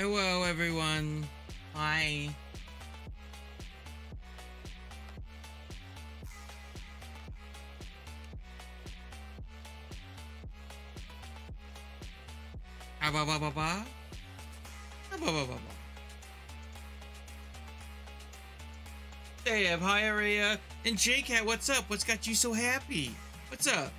Hello, everyone. Hi. Ah, ba, ba, ba, ba. Ah, ba, ba, ba, ba. Hey, hi, Aria. And J-Cat, what's up? What's got you so happy? What's up?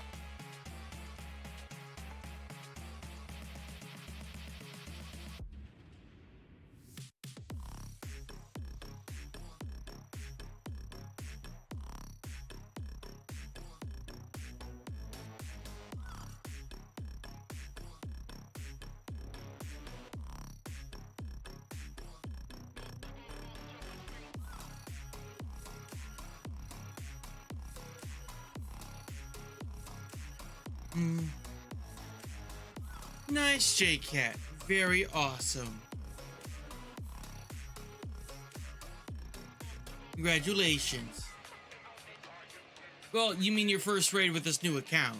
Hmm. Nice, J-Cat. Very awesome. Congratulations. Well, you mean your first raid with this new account?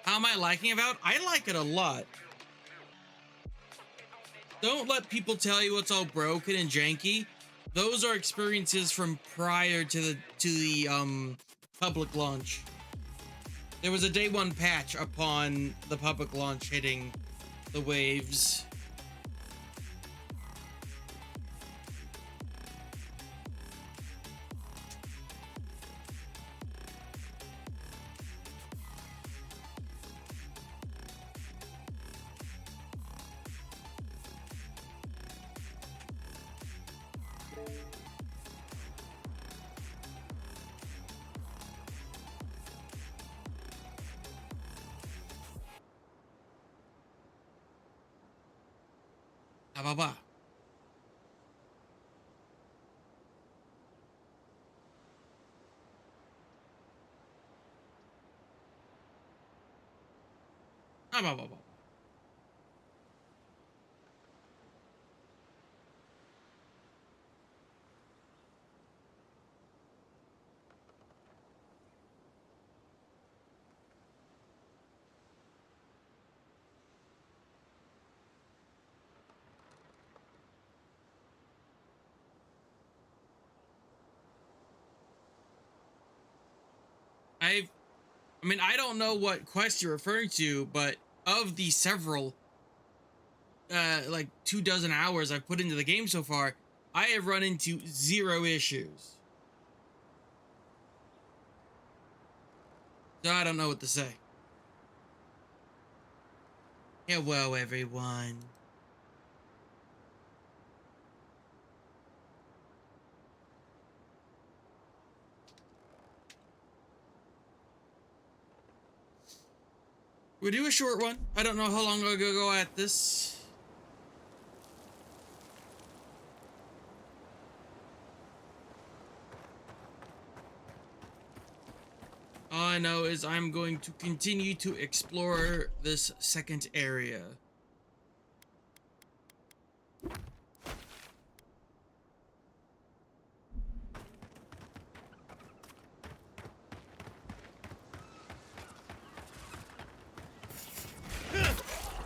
How am I liking Avowed? I like it a lot. Don't let people tell you it's all broken and janky. Those are experiences from prior to the public launch. There was a day one patch upon the public launch hitting the waves. Ah, bah, bah. Ah, bah, bah, bah. I've, I mean, I don't know what quest you're referring to, but of the several, like 24 hours I've put into the game so far, I have run into zero issues. So I don't know what to say. Hello, everyone. We'll do a short one. I don't know how long I'll go at this. All I know is I'm going to continue to explore this second area.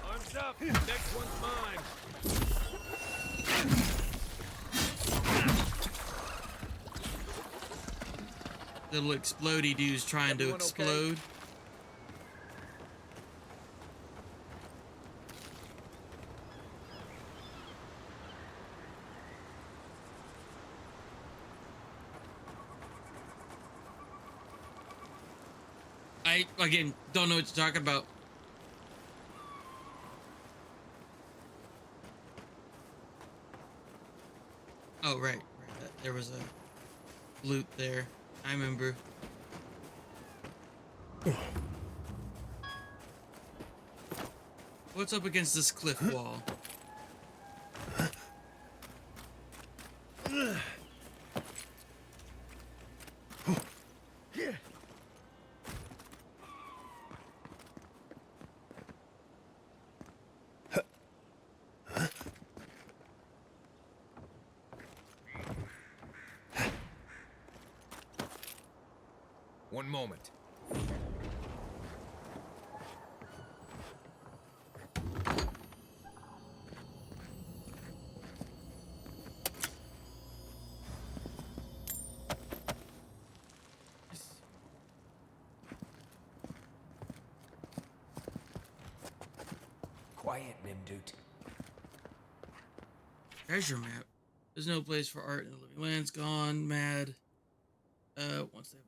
Arms up! Next one's mine! Little explodey dude's trying to explode. Okay? I, again, don't know what you're talking about. Oh, right. There was a loot there. I remember. What's up against this cliff wall? One moment. quiet, Nimdut. Treasure map. There's no place for art in the living land's gone mad. Once they have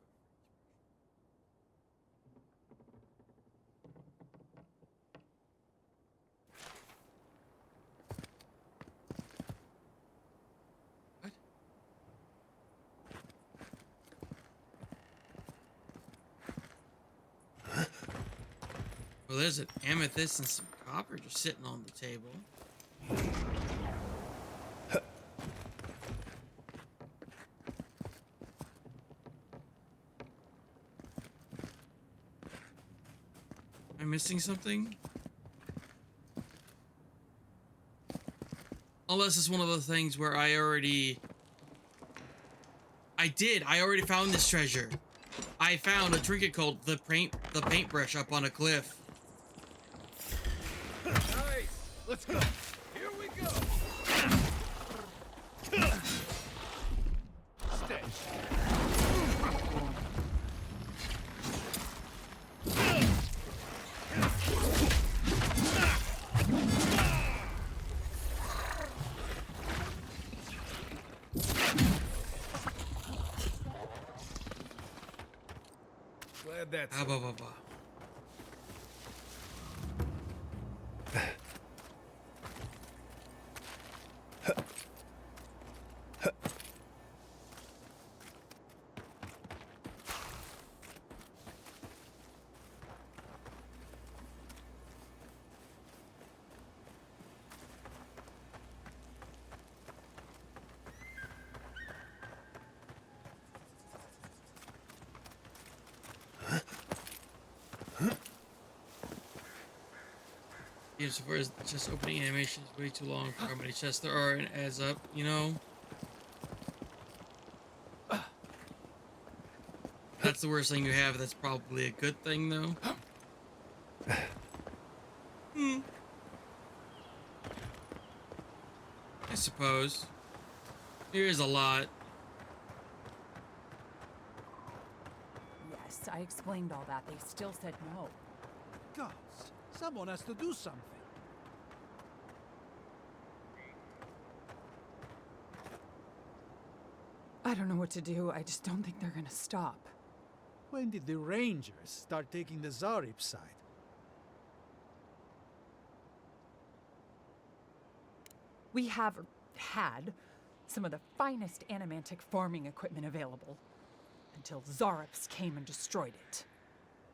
what? Well, there's an amethyst and some copper just sitting on the table. Am I missing something? Unless it's one of those things where I already found this treasure. I found a trinket called the paintbrush up on a cliff. Nice. Let's go. Here we go. Stay. Glad that's Ah, bah, bah, bah. Yeah, so far as chest opening animation is way too long for how many chests there are and adds up, you know? That's the worst thing you have. That's probably a good thing, though. I suppose. There is a lot. Yes, I explained all that. They still said no. Gods, someone has to do something. I don't know what to do. I just don't think they're gonna stop. When did the Rangers start taking the Zarib side? We have, or had, some of the finest animantic farming equipment available. Until Zarops came and destroyed it.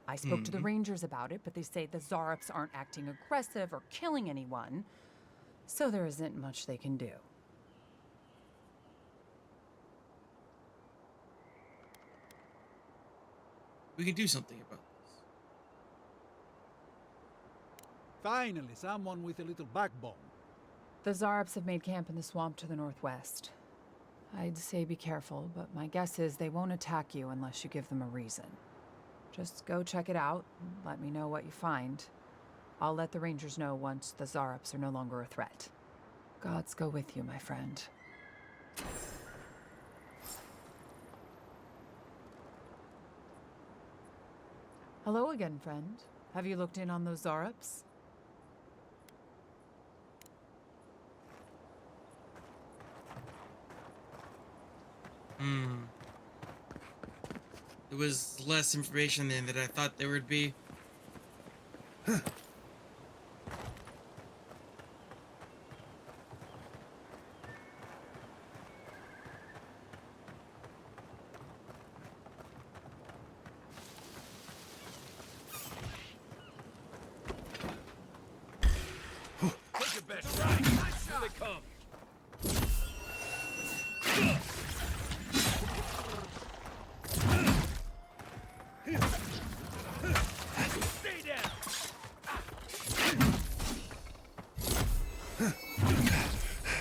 I spoke to the Rangers about it, but they say the Zarops aren't acting aggressive or killing anyone, so there isn't much they can do. We can do something about this. Finally, someone with a little backbone. The Zarops have made camp in the swamp to the northwest. I'd say be careful, but my guess is they won't attack you unless you give them a reason. Just go check it out and let me know what you find. I'll let the Rangers know once the Zarops are no longer a threat. Gods go with you, my friend. Hello again, friend. Have you looked in on those Zarops? There was less information than that I thought there would be. take your best shot. Here they come. Stay down.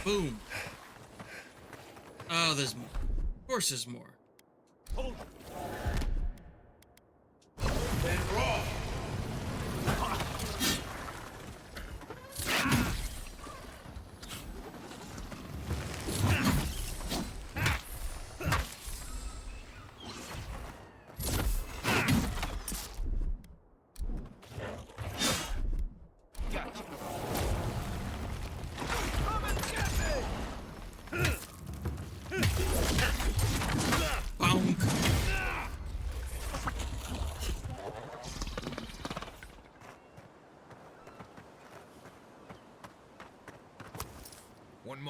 Boom. Oh, there's more. Of course there's more. Hold. Gotcha.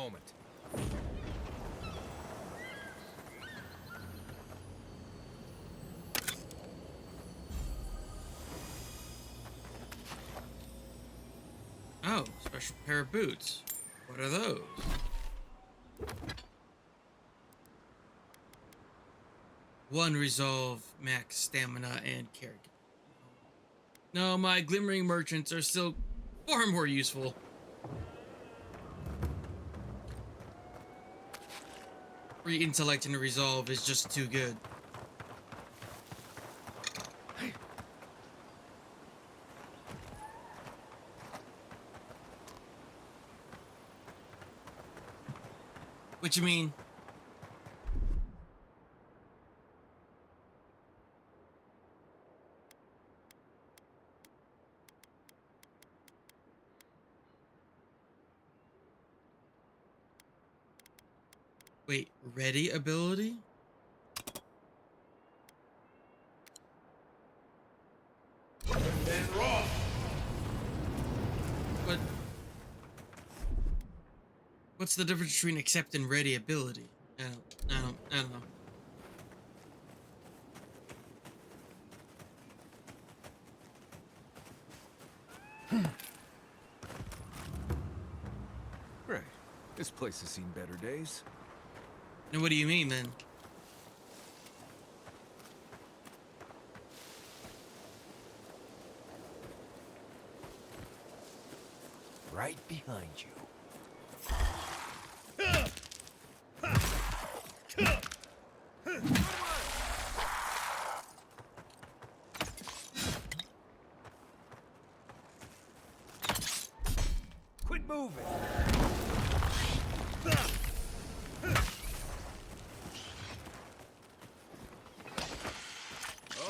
moment. Oh, special pair of boots. What are those? One resolve, max stamina, and caregiving. No, my glimmering merchants are still far more useful. Free intellect and resolve is just too good. What you mean? Wait, ready ability? Then raw. What? What's the difference between accept and ready ability? I don't know. Right. This place has seen better days. Now, what do you mean then? Right behind you. Quit moving.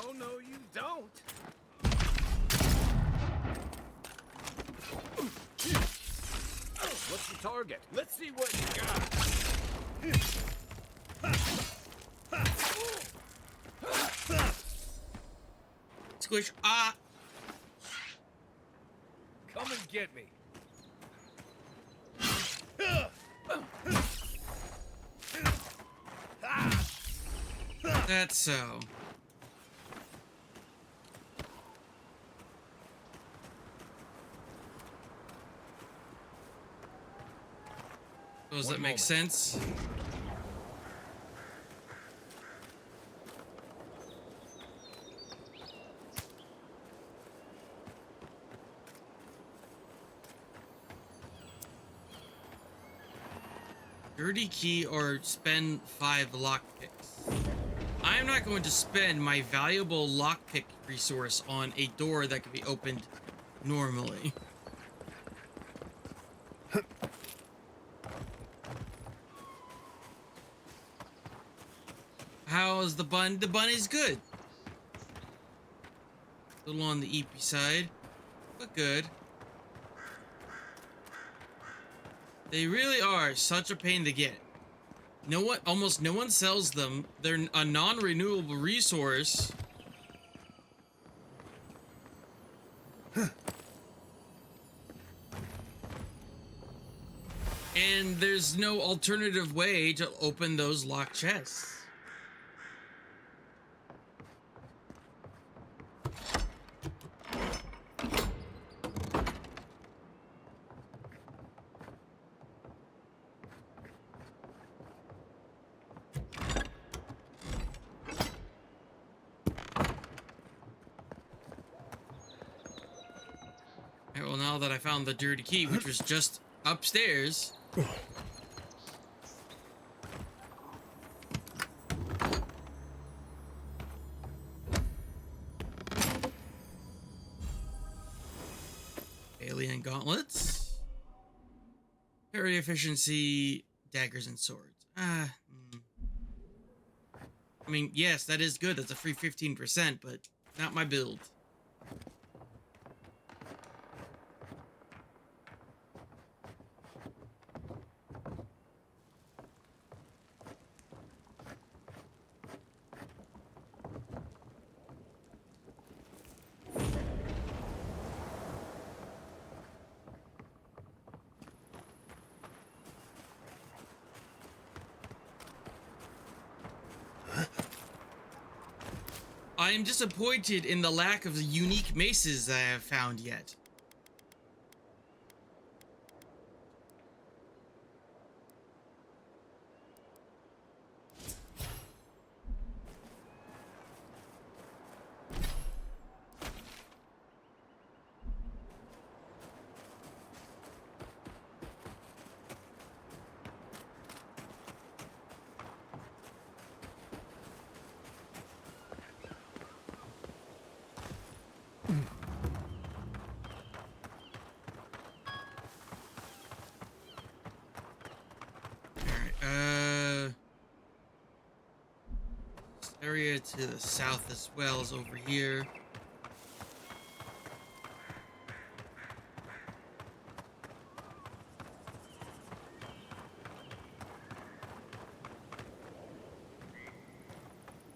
Oh, no, you don't. What's the target? Let's see what you got. Squish. Ah! Come and get me. That's so. Does that One make moment. sense? Dirty key or spend 5 lockpicks. I'm not going to spend my valuable lockpick resource on a door that can be opened normally. How's the bun? The bun is good. A little on the eepy side, but good. They really are such a pain to get. Almost no one sells them. They're a non-renewable resource. And there's no alternative way to open those locked chests. Alright, well, now that I found the dirty key, which was just upstairs. Alien gauntlets. Parry efficiency, daggers and swords. I mean, yes, that is good. That's a free 15%, but not my build. I am disappointed in the lack of the unique maces that I have found yet. This area to the south as well is over here.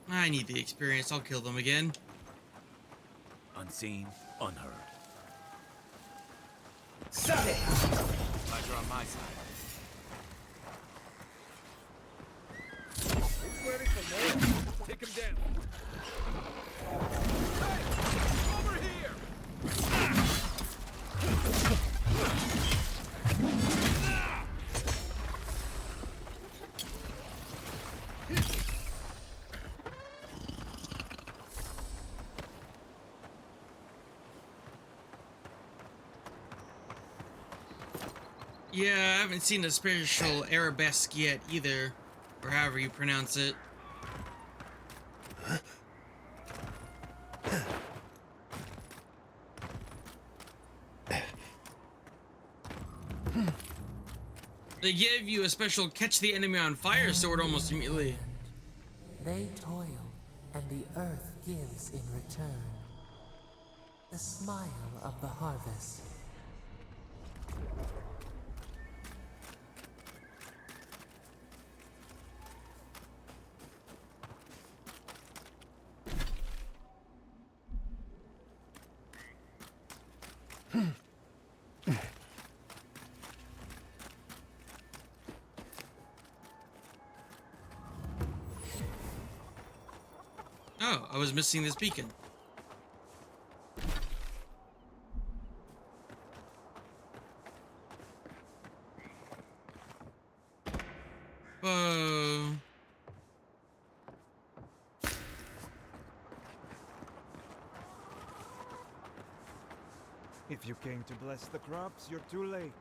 I need the experience. I'll kill them again. Unseen, unheard. Stop it! Glad you're on my side. Who's ready for more? Take him down. Hey! Over here! Yeah, I haven't seen a spiritual arabesque yet either, or however you pronounce it. They give you a special catch the enemy on fire sword almost immediately. They toil, and the earth gives in return. The smile of the harvest. Oh, I was missing this beacon. Whoa. If you came to bless the crops, you're too late.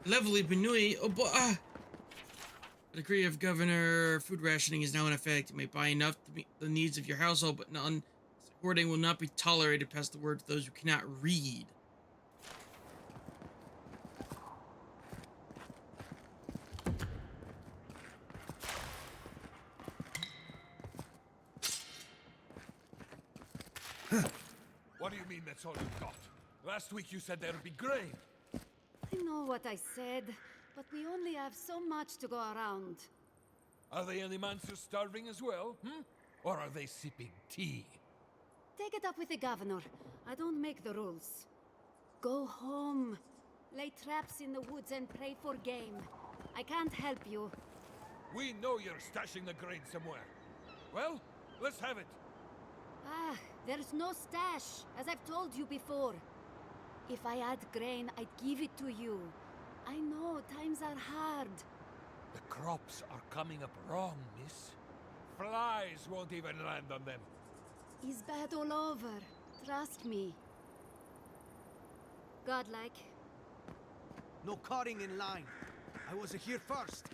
Lovely Benui. Oh, boy. The decree of governor, food rationing is now in effect. You may buy enough to meet the needs of your household, but none. Hoarding will not be tolerated. Pass the word to those who cannot read. What do you mean that's all you got? Last week you said there'd be grain. I know what I said, but we only have so much to go around. Are the Animances starving as well, Or are they sipping tea? Take it up with the governor. I don't make the rules. Go home. Lay traps in the woods and pray for game. I can't help you. We know you're stashing the grain somewhere. Well, let's have it. Ah, there's no stash, as I've told you before. If I had grain, I'd give it to you. I know, times are hard. The crops are coming up wrong, miss. Flies won't even land on them. It's bad all over. Trust me. Godlike. No cutting in line. I was here first.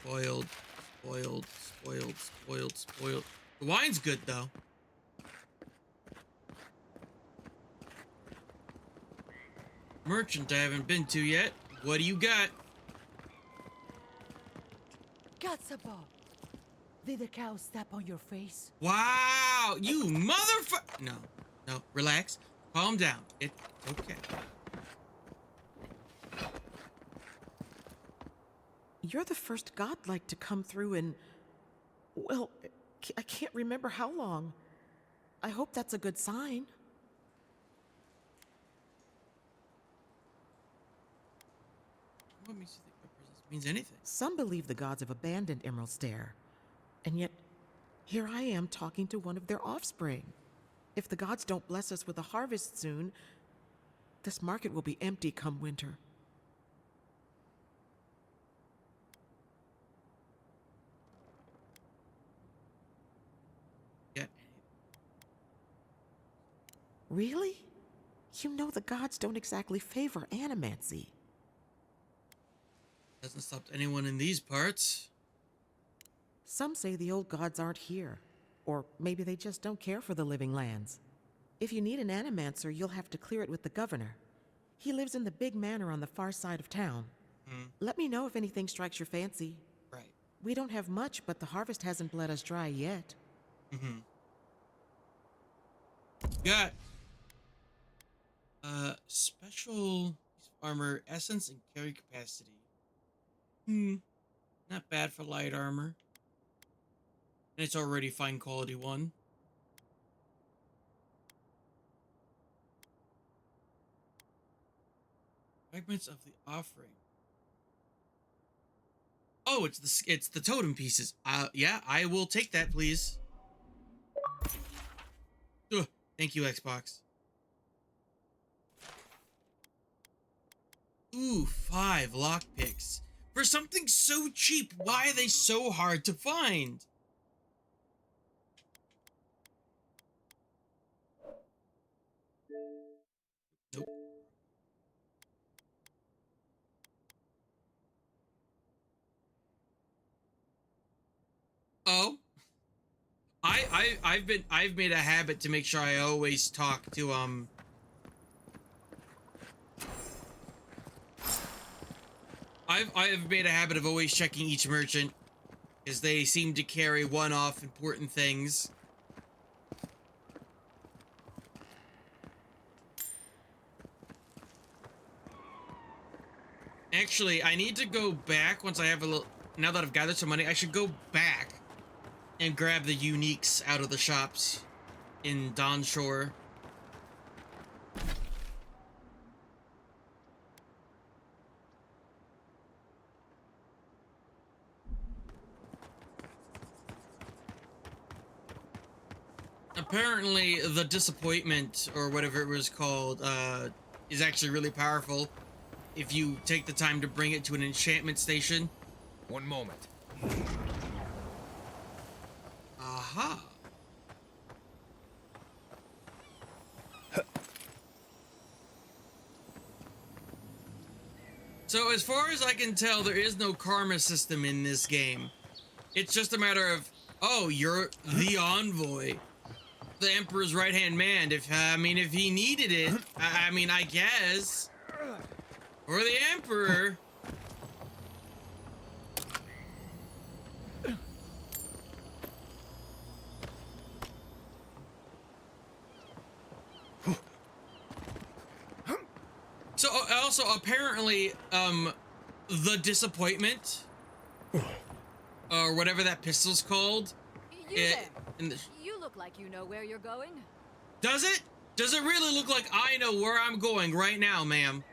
Spoiled, spoiled, spoiled, spoiled, spoiled. The wine's good though. Merchant I haven't been to yet. What do you got? Gatsabo! Did the cow step on your face? Wow, you motherfucker! No, no, relax. Calm down. It's okay. You're the first godlike to come through in, well, I can't remember how long. I hope that's a good sign. What makes you think my presence means anything? Some believe the gods have abandoned Emerald Stair. And yet, here I am talking to one of their offspring. If the gods don't bless us with a harvest soon, this market will be empty come winter. Yeah. Really? You know the gods don't exactly favor animancy. Hasn't stopped anyone in these parts. Some say the old gods aren't here, or maybe they just don't care for the living lands. If you need an animancer, you'll have to clear it with the governor. He lives in the big manor on the far side of town. Let me know if anything strikes your fancy. Right. We don't have much, but the harvest hasn't bled us dry yet. Got special armor, essence, and carry capacity. Not bad for light armor. And it's already fine quality one. Fragments of the offering. Oh, it's the totem pieces. Yeah, I will take that, please. Ugh, thank you, Xbox. Ooh, 5 lockpicks. For something so cheap, why are they so hard to find? Nope. Oh. I've made a habit to make sure I always talk to I've made a habit of always checking each merchant, as they seem to carry one-off important things. Actually, I need to go back once I have a little. Now that I've gathered some money, I should go back and grab the uniques out of the shops in Dawnshore. Apparently, the disappointment, or whatever it was called, is actually really powerful if you take the time to bring it to an enchantment station. One moment. Aha. So as far as I can tell, there is no karma system in this game. It's just a matter of, oh, you're the envoy, the Emperor's right-hand man. If he needed it, I guess, or the Emperor. So also apparently, the disappointment, or whatever that pistol's called. You look like you know where you're going. Does it? Does it really look like I know where I'm going right now, ma'am?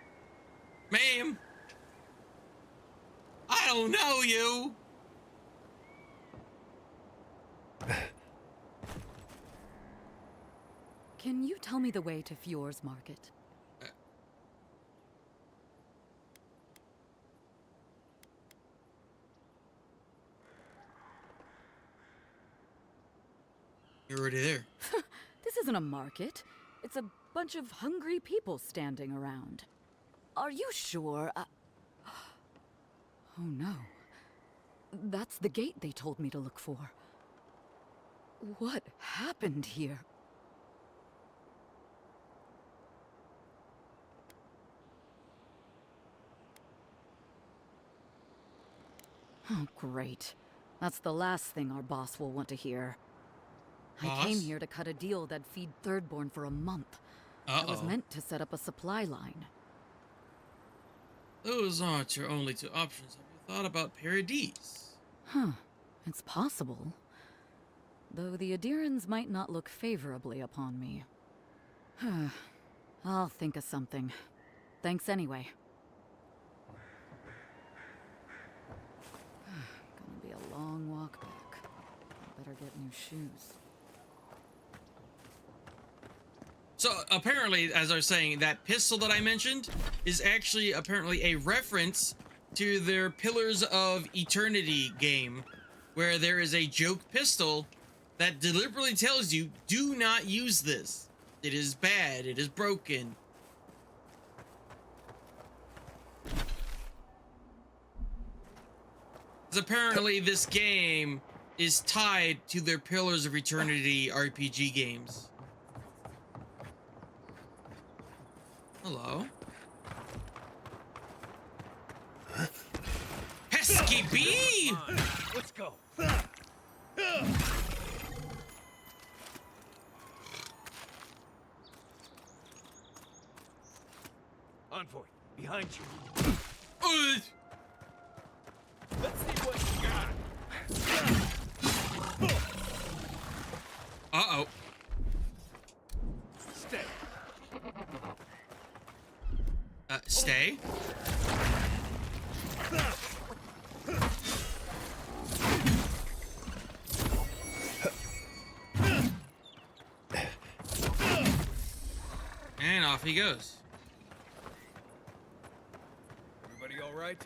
Ma'am? I don't know you. Can you tell me the way to Fjord's Market? You're already there. This isn't a market. It's a bunch of hungry people standing around. Are you sure? Oh no. That's the gate they told me to look for. What happened here? Oh, great. That's the last thing our boss will want to hear. I came here to cut a deal that'd feed Thirdborn for a month. I was meant to set up a supply line. Those aren't your only two options. Have you thought about Paradise? Huh. It's possible. Though the Adirans might not look favorably upon me. I'll think of something. Thanks anyway. better get new shoes. So apparently, as I was saying, that pistol that I mentioned is actually apparently a reference to their Pillars of Eternity game, where there is a joke pistol that deliberately tells you, do not use this. It is bad. It is broken. Because apparently this game is tied to their Pillars of Eternity RPG games. Hello? Pesky bee! Let's go. Envoy, behind you. Let's see what you got. Uh-oh. Stay. Stay? And off he goes. Everybody all right?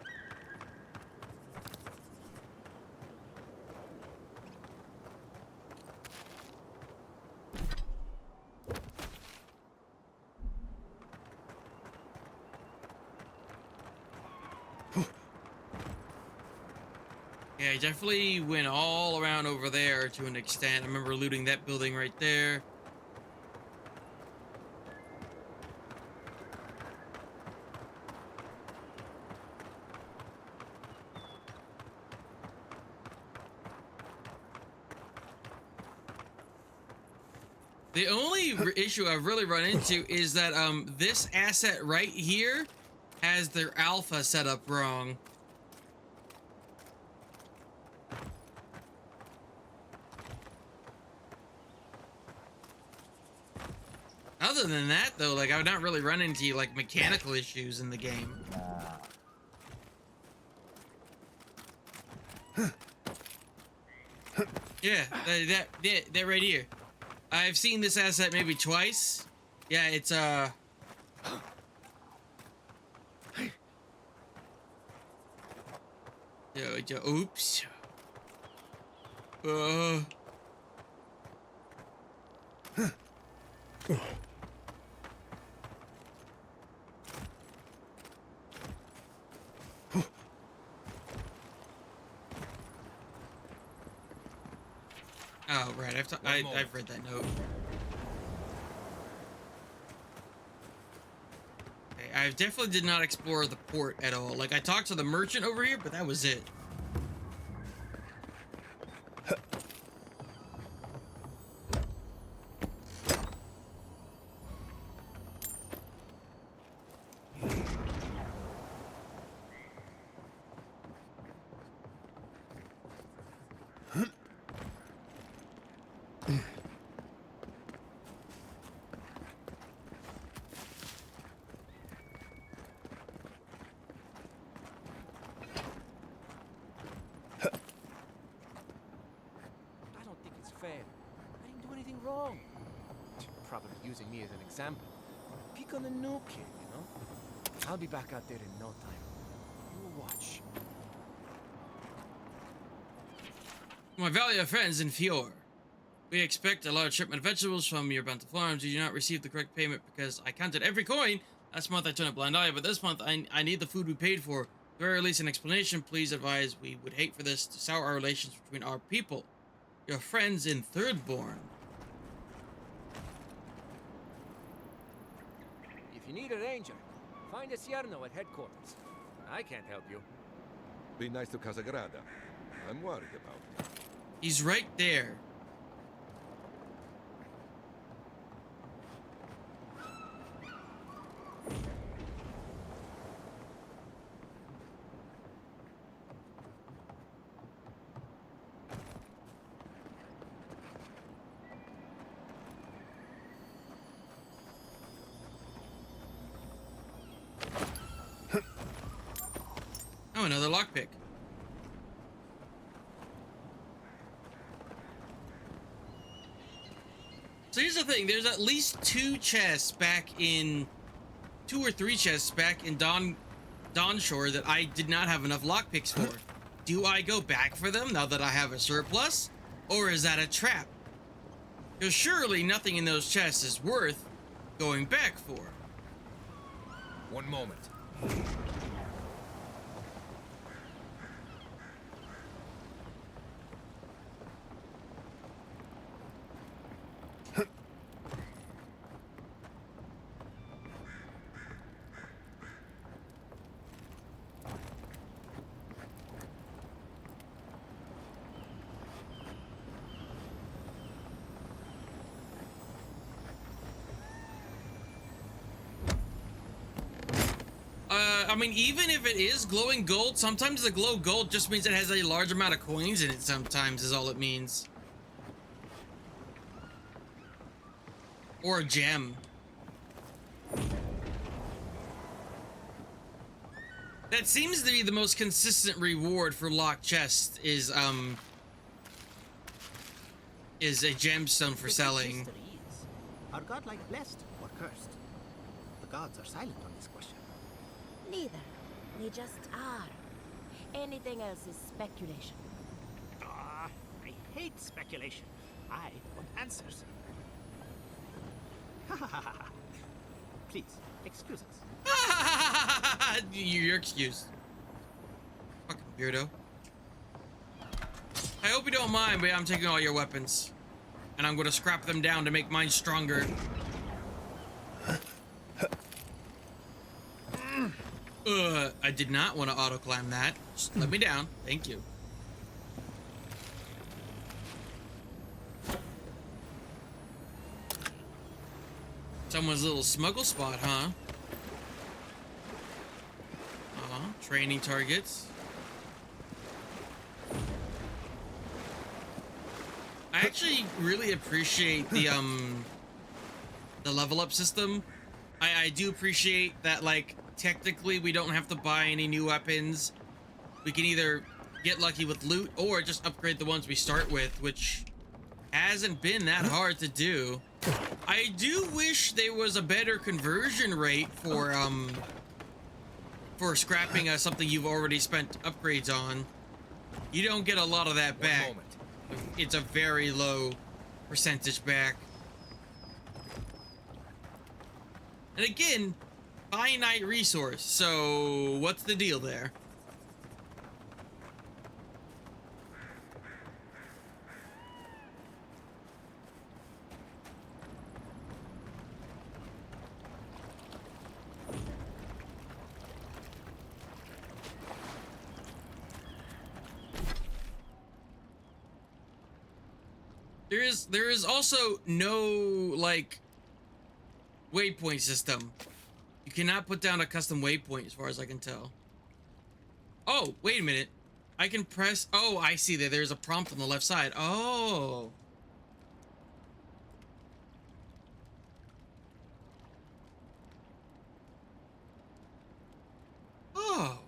Yeah, I definitely went all around over there to an extent. I remember looting that building right there. The only issue I've really run into is that this asset right here has their alpha set up wrong. Other than that, though, like, I've not really run into, like, mechanical issues in the game. Yeah, that right here. I've seen this asset maybe twice. Yeah, it's, oops. Oh, right. I've read that note. Okay, I definitely did not explore the port at all. Like, I talked to the merchant over here, but that was it. I don't think it's fair. I didn't do anything wrong. Probably using me as an example. Pick on the new kid, you know? I'll be back out there in no time. You watch. My valued friends in Fior, we expect a large shipment of vegetables from your bountiful farms. You do not receive the correct payment because I counted every coin. Last month I turned a blind eye, but this month I need the food we paid for. At the very least, an explanation. Please advise. We would hate for this to sour our relations between our people. Your friends in Thirdborn. If you need a ranger, find a Cierno at headquarters. I can't help you. Be nice to Casagrada. I'm worried about him. He's right there. Oh, another lockpick. the thing. There's at least two or three chests back in Dawnshore that I did not have enough lockpicks for. Do I go back for them now that I have a surplus? Or is that a trap? Because surely nothing in those chests is worth going back for. One moment. I mean, even if it is glowing gold, sometimes the glow gold just means it has a large amount of coins in it sometimes is all it means. Or a gem. That seems to be the most consistent reward for locked chests is a gemstone for selling. Are godlike blessed or cursed? The gods are silent on this question. Neither. They just are. Anything else is speculation. Ah, I hate speculation. I want answers. Please, excuse us. You're excused. Fucking weirdo. I hope you don't mind, but I'm taking all your weapons. And I'm gonna scrap them down to make mine stronger. I did not want to auto-climb that. Just let me down. Thank you. Someone's little smuggle spot, huh? Training targets. I actually really appreciate the level up system. I do appreciate that, like, technically we don't have to buy any new weapons. We can either get lucky with loot or just upgrade the ones we start with, which hasn't been that hard to do. I do wish there was a better conversion rate for scrapping something you've already spent upgrades on. You don't get a lot of that back. It's a very low percentage back. And again, finite resource, so what's the deal there? There is also no, like, waypoint system. You cannot put down a custom waypoint as far as I can tell. Oh, wait a minute. I can press... Oh, I see that there's a prompt on the left side. Oh. Oh.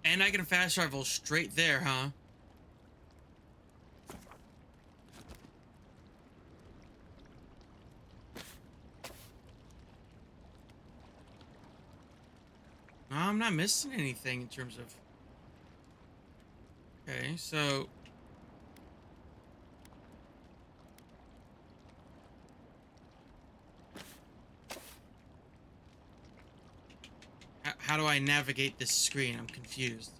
And I can fast travel straight there, huh? No, I'm not missing anything in terms of... Okay, so... How do I navigate this screen? I'm confused.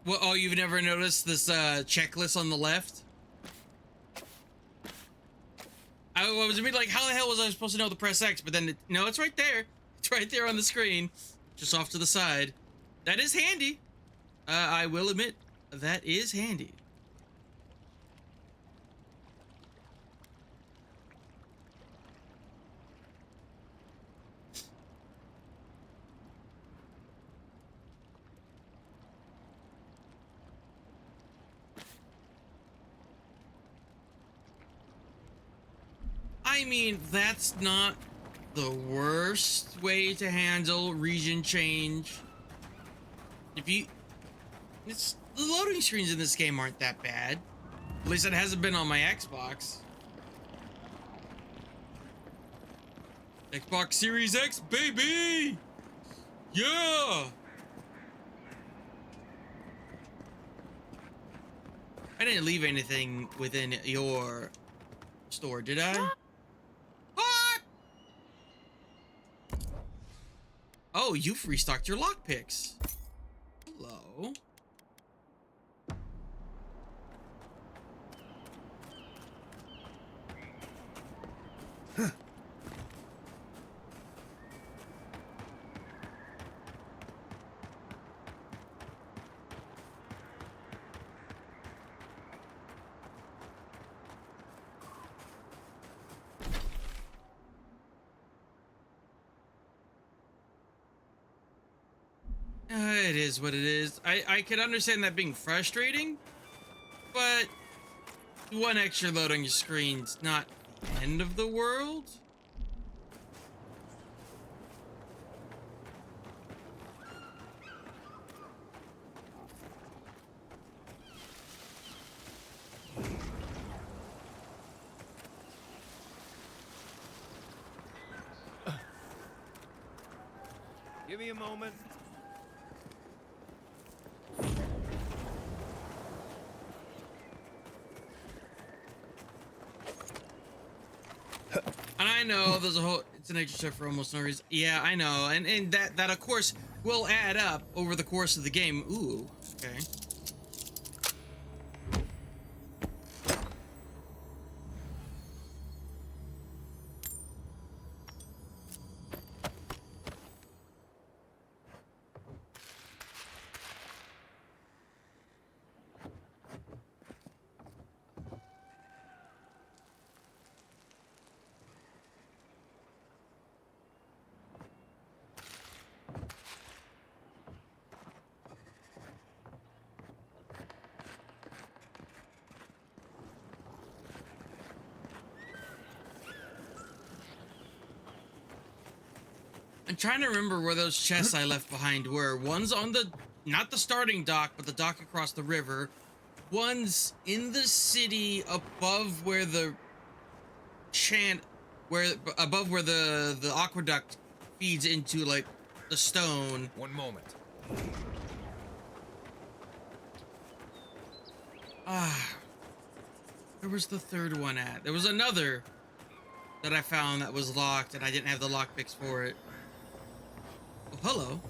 Well, oh, you've never noticed this checklist on the left? I was a bit like, how the hell was I supposed to know to press X? But then, no, it's right there. It's right there on the screen, just off to the side. That is handy. I will admit, that is handy. I mean, that's not the worst way to handle region change. If you... the loading screens in this game aren't that bad. At least it hasn't been on my Xbox. Xbox Series X, baby! Yeah! I didn't leave anything within your store, did I? What? Oh, you've restocked your lockpicks. Hello. It is what it is. I could understand that being frustrating, but one extra load on your screen's not the end of the world. Give me a moment. And I know there's a whole, it's an extra step for almost no reason. Yeah, I know. And that of course will add up over the course of the game. Ooh, okay. I'm trying to remember where those chests I left behind were. One's on the, not the starting dock, but the dock across the river. One's in the city above where the above where the aqueduct feeds into like the stone. One moment. Where was the third one at? There was another that I found that was locked and I didn't have the lockpicks for it. Oh, hello.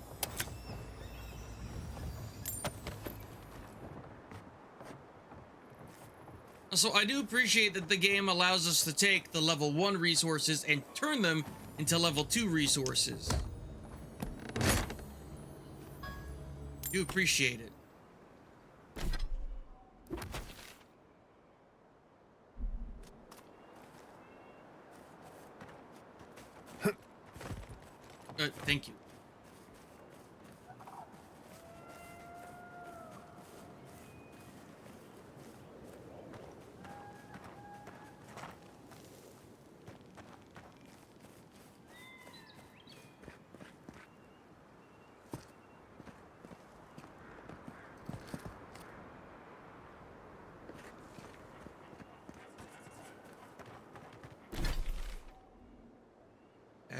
So I do appreciate that the game allows us to take the level 1 resources and turn them into level 2 resources. Do appreciate it. Thank you.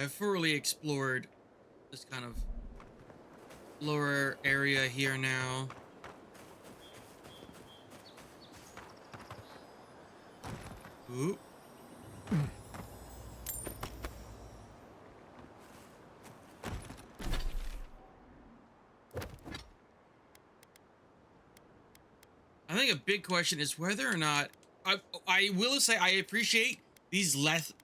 I've thoroughly explored this kind of lower area here now. Ooh. I think a big question is whether or not I will say I appreciate these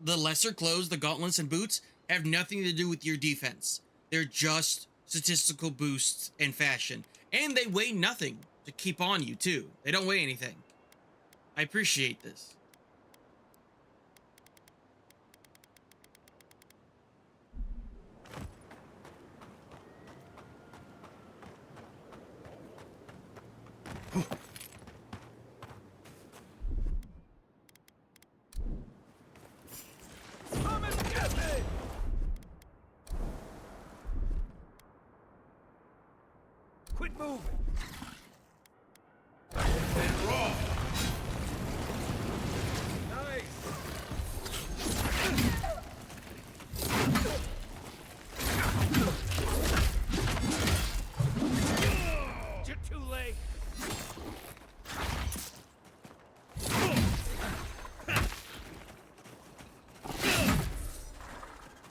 the lesser clothes, the gauntlets and boots have nothing to do with your defense. They're just statistical boosts and fashion. And they weigh nothing to keep on you too. They don't weigh anything. I appreciate this. Keep moving. You're too late.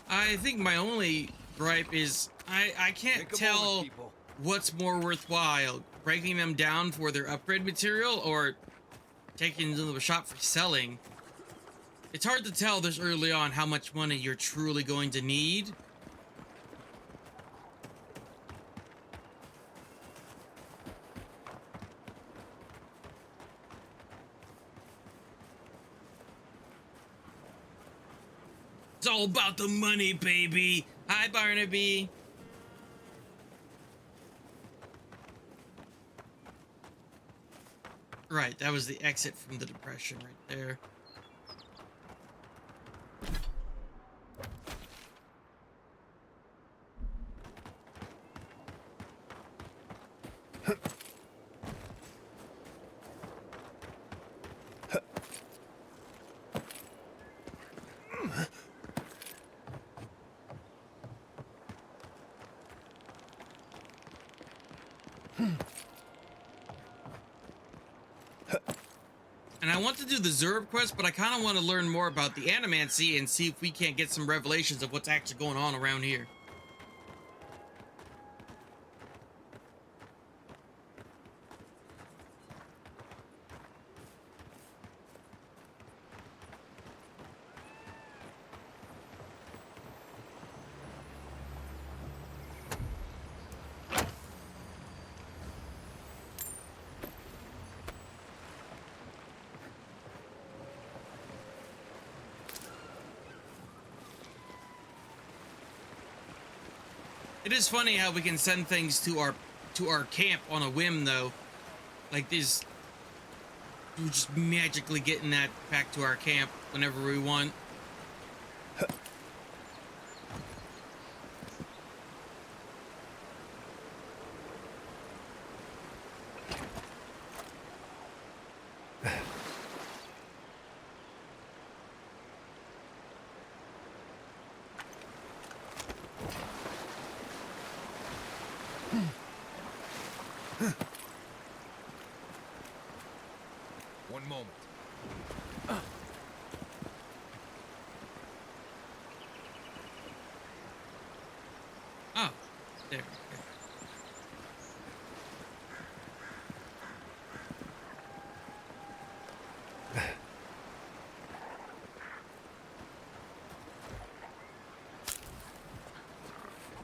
I think my only gripe is I can't Take a tell moment, people. what's more worthwhile, breaking them down for their upgrade material or taking them to the shop for selling. It's hard to tell this early on how much money you're truly going to need. It's all about the money, baby. Hi, Barnaby. Right, that was the exit from the depression right there. And I want to do the Zerb quest, but I kind of want to learn more about the Animancy and see if we can't get some revelations of what's actually going on around here. It is funny how we can send things to our camp on a whim, though. Like this, we're just magically getting that back to our camp whenever we want. One moment. Oh, there.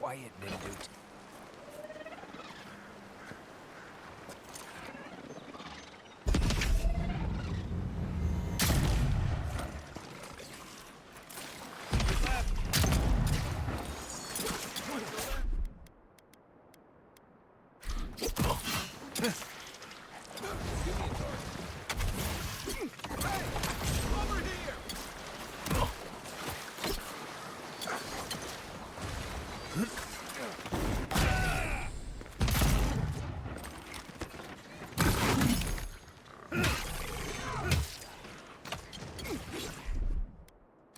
Quiet, Minute.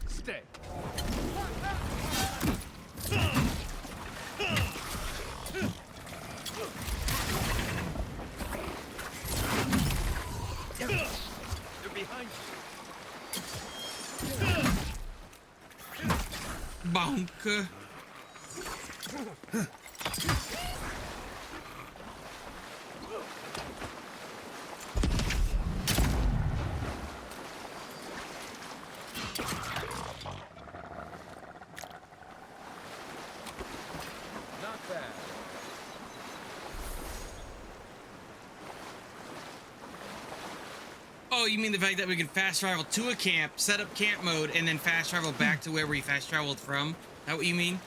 Stay. They're behind you. Bonk. Not bad. Oh, you mean the fact that we can fast travel to a camp, set up camp mode, and then fast travel back to where we fast traveled from? Is that what you mean?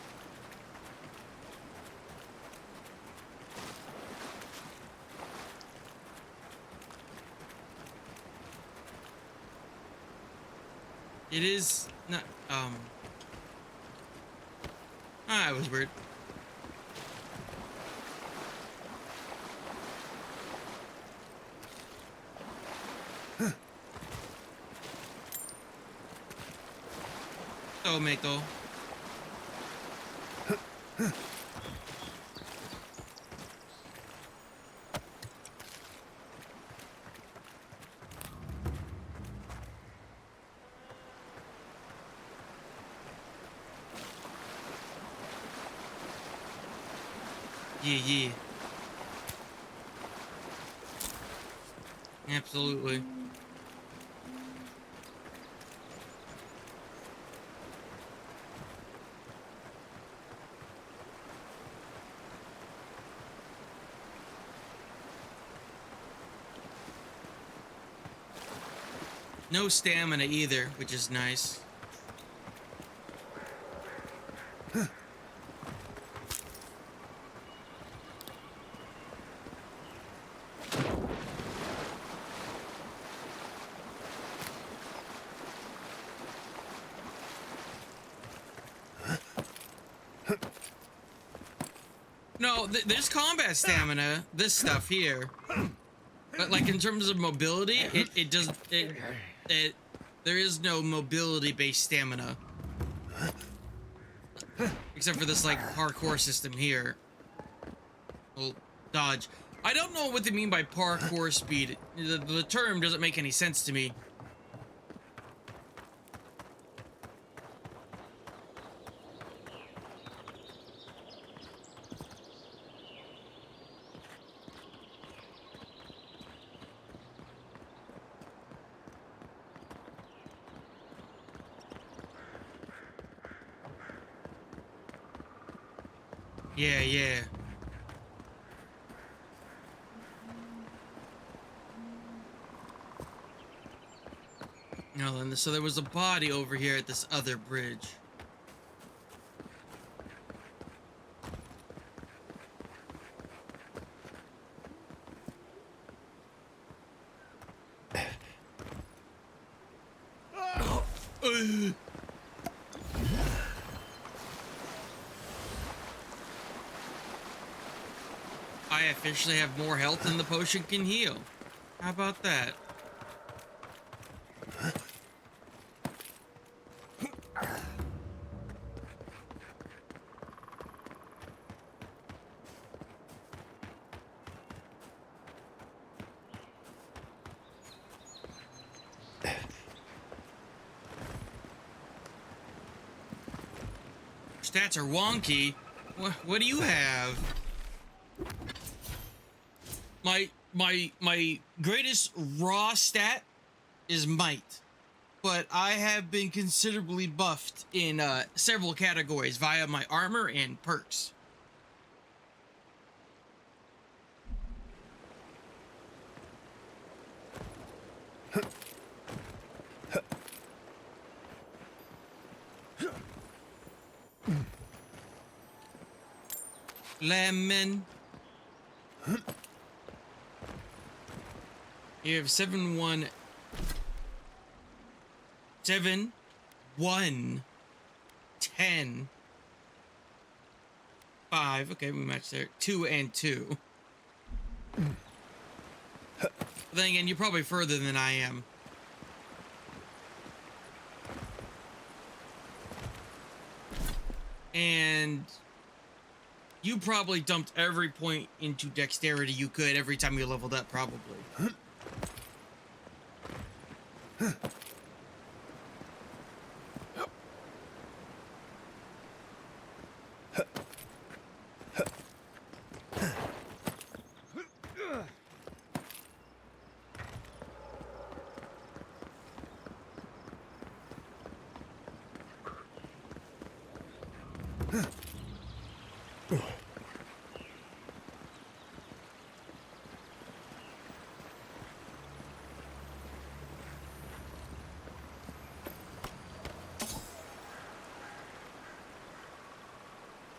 It is not, it was weird. Tomato. Yeah. Absolutely. No stamina either, which is nice. No, there's combat stamina, this stuff here. But like in terms of mobility, it does there is no mobility based stamina. Except for this like parkour system here. Well, dodge. I don't know what they mean by parkour speed. The term doesn't make any sense to me. Yeah. No, and so there was a body over here at this other bridge. I officially have more health than the potion can heal. How about that? Stats are wonky. What do you have? My greatest raw stat is might, but I have been considerably buffed in several categories via my armor and perks. Lemon. You have 7 1 7 1 10 5. Okay, we matched there. 2 and 2. But then again, you're probably further than I am. And you probably dumped every point into dexterity you could every time you leveled up, probably.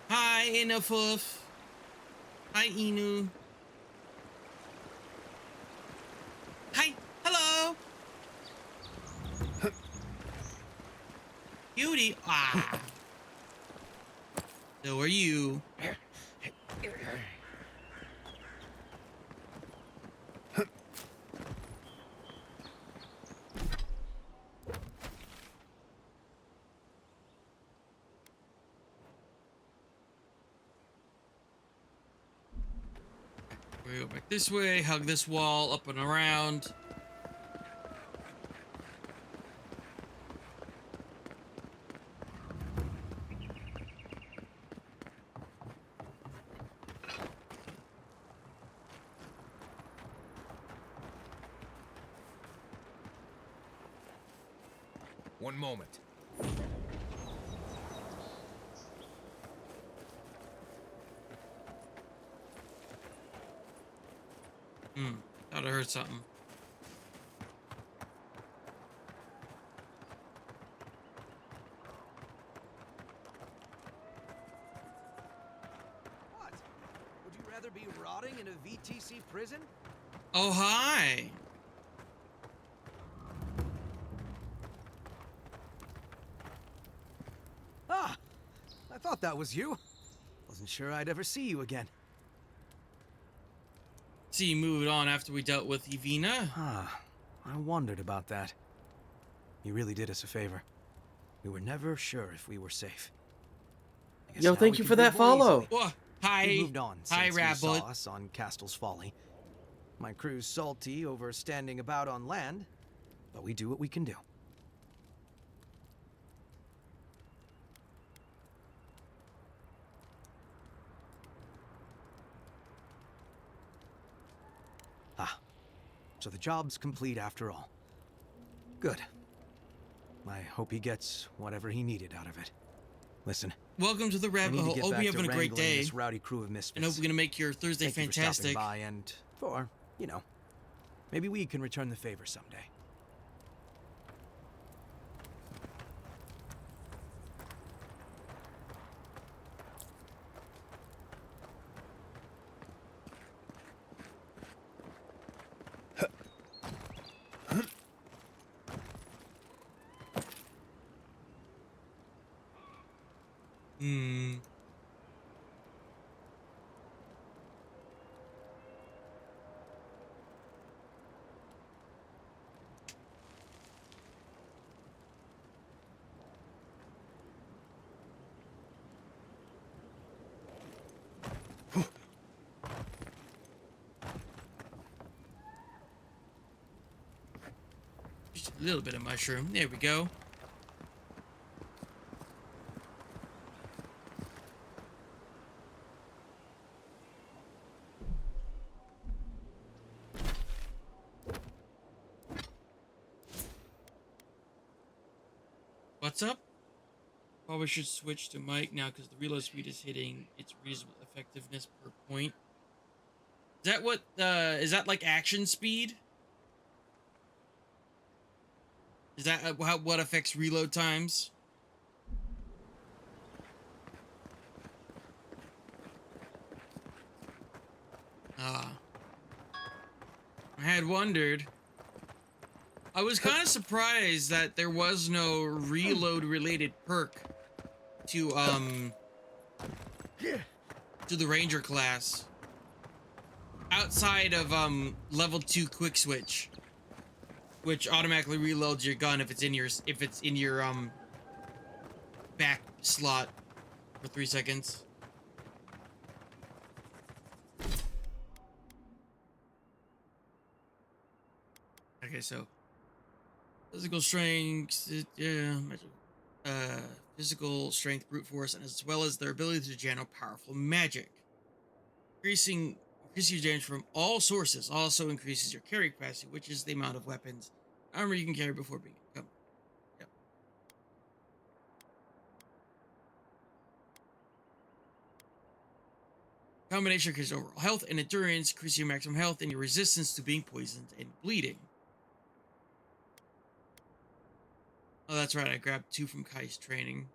Hi, Inafuf. Hi, Inu. Hi, hello. Beauty. Ah. So are you. We go back this way, hug this wall, up and around. One moment. Thought I heard something. What? Would you rather be rotting in a VTC prison? Oh, hi. Ah! I thought that was you. Wasn't sure I'd ever see you again. See, you moved on after we dealt with Evina. Ah, I wondered about that. You really did us a favor. We were never sure if we were safe. I guess Yo, now thank we you can for that breathe more follow. easily. Whoa, hi. We moved on Hi, since you saw Rabbit. us on Castle's Folly. My crew's salty over standing about on land, but we do what we can do. Ah, so the job's complete after all. Good. I hope he gets whatever he needed out of it. Listen. Welcome to the I rabbit need to hole. get Hope back you're to having a great wrangling day. this rowdy crew of misfits. And hope we're gonna make your Thursday Thank you for stopping fantastic. by and for, you know, maybe we can return the favor someday. Hmm. Just a little bit of mushroom. There we go. What's up? Probably should switch to mic now because the reload speed is hitting its reasonable effectiveness per point. Is that what, is that like action speed? Is that what affects reload times? Ah. I had wondered. I was kind of surprised that there was no reload related perk to the ranger class outside of level 2 quick switch, which automatically reloads your gun if it's in your back slot for 3 seconds. Okay, so physical strength, physical strength, brute force, and as well as their ability to channel powerful magic. Increasing your damage from all sources also increases your carry capacity, which is the amount of weapons armor you can carry before being encumbered. Yep. Combination increases overall health and endurance, increasing your maximum health and your resistance to being poisoned and bleeding. Oh, that's right. I grabbed 2 from Kai's training.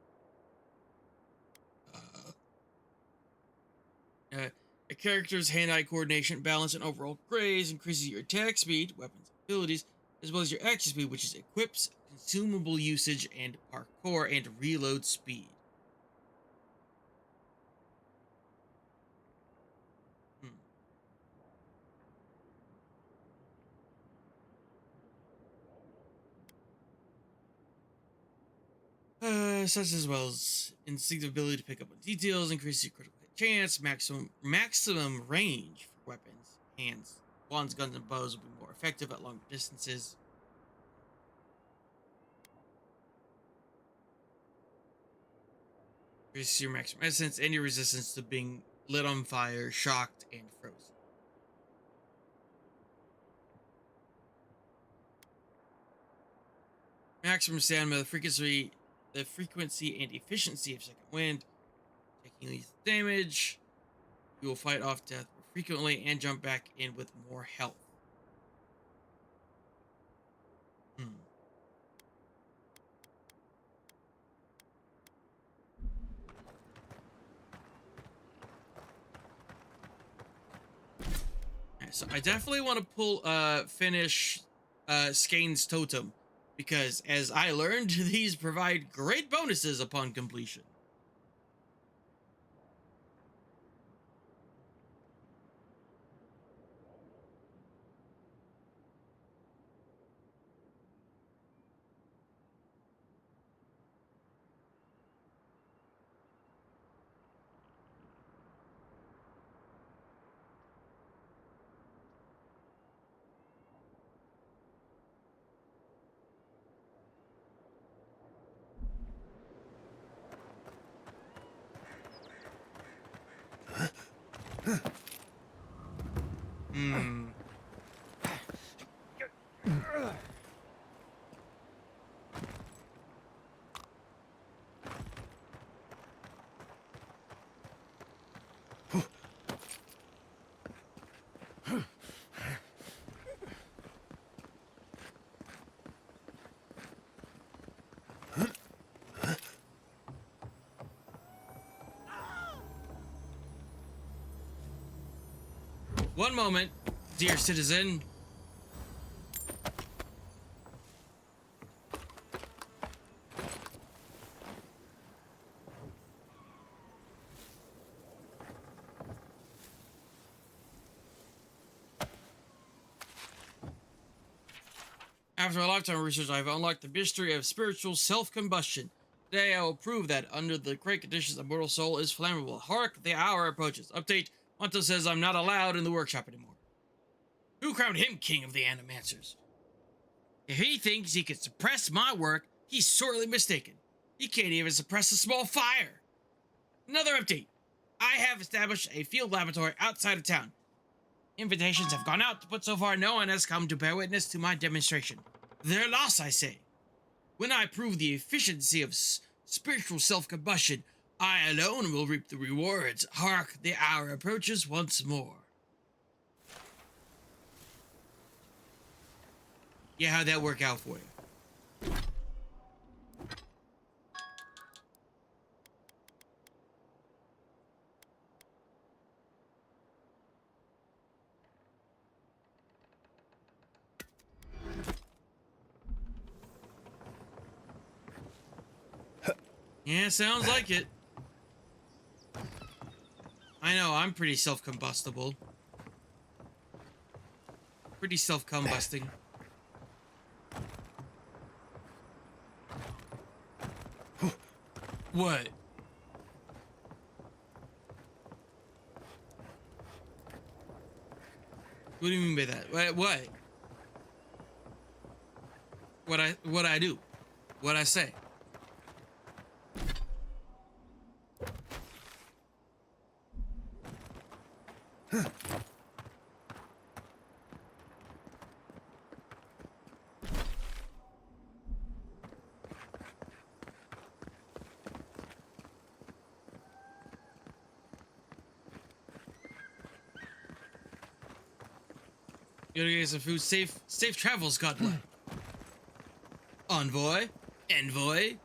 A character's hand-eye coordination, balance, and overall grace increases your attack speed, weapons, abilities, as well as your action speed, which is equips, consumable usage, and parkour and reload speed. Such as well as instinctive ability to pick up on details, increases your critical hit chance, maximum range for weapons, hands. Wands, guns, and bows will be more effective at longer distances. Increase your maximum essence and your resistance to being lit on fire, shocked, and frozen. Maximum stamina, the frequency and efficiency of second wind. Taking lethal damage, you will fight off death more frequently and jump back in with more health. So I definitely want to finish Skane's Totem, because as I learned, these provide great bonuses upon completion. One moment, dear citizen. After a lifetime of research, I've unlocked the mystery of spiritual self-combustion. Today, I will prove that under the great conditions, a mortal soul is flammable. Hark, the hour approaches. Update, Monto says I'm not allowed in the workshop anymore. Who crowned him king of the Animancers? If he thinks he can suppress my work, he's sorely mistaken. He can't even suppress a small fire. Another update. I have established a field laboratory outside of town. Invitations have gone out, but so far no one has come to bear witness to my demonstration. Their loss, I say. When I prove the efficiency of spiritual self-combustion, I alone will reap the rewards. Hark, the hour approaches once more. Yeah, how'd that work out for you? Yeah, sounds like it. I know, I'm pretty self-combustible. Pretty self-combusting. What? What do you mean by that? What? What I do? What I say? You gotta get some food. Safe travels, Godlike. Envoy? Envoy?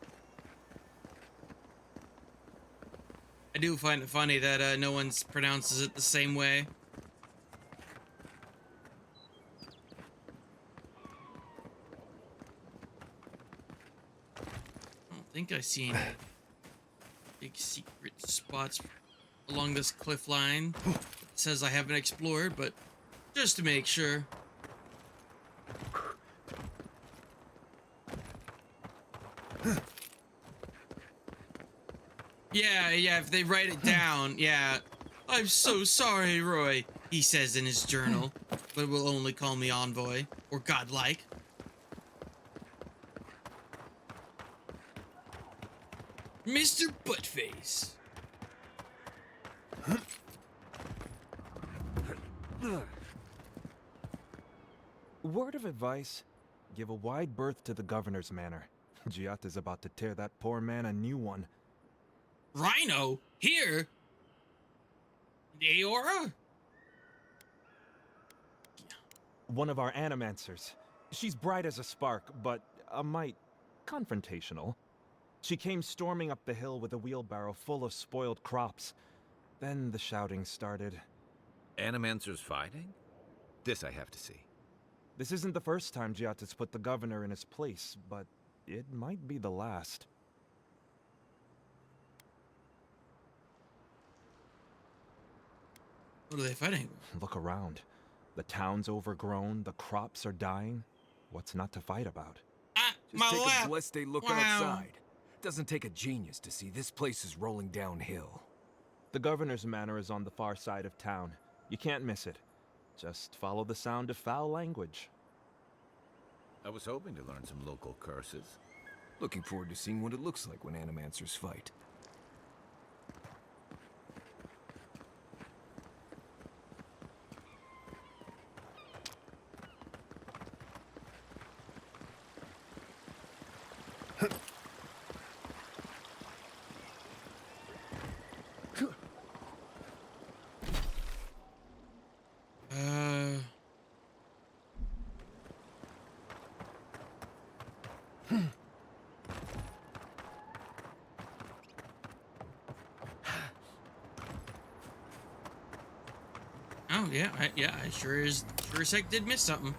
I do find it funny that no one pronounces it the same way. I don't think I see any big secret spots along this cliff line. It says I haven't explored, but just to make sure. Yeah, if they write it down, yeah. I'm so sorry, Roy. he says in his journal, but will only call me envoy or godlike. Mr. Buttface. Word of advice: give a wide berth to the governor's manor. Giat is about to tear that poor man a new one. Rhino? Here? Aora? One of our animancers. She's bright as a spark, but a mite confrontational. She came storming up the hill with a wheelbarrow full of spoiled crops. Then the shouting started. Animancers fighting? This I have to see. This isn't the first time Giat has put the governor in his place, but it might be the last. What are they fighting? Look around. The town's overgrown, the crops are dying. What's not to fight about? Just take a blessed day looking outside. Doesn't take a genius to see this place is rolling downhill. The governor's manor is on the far side of town. You can't miss it. Just follow the sound of foul language. I was hoping to learn some local curses. Looking forward to seeing what it looks like when animancers fight. Oh yeah, I sure as heck did miss something.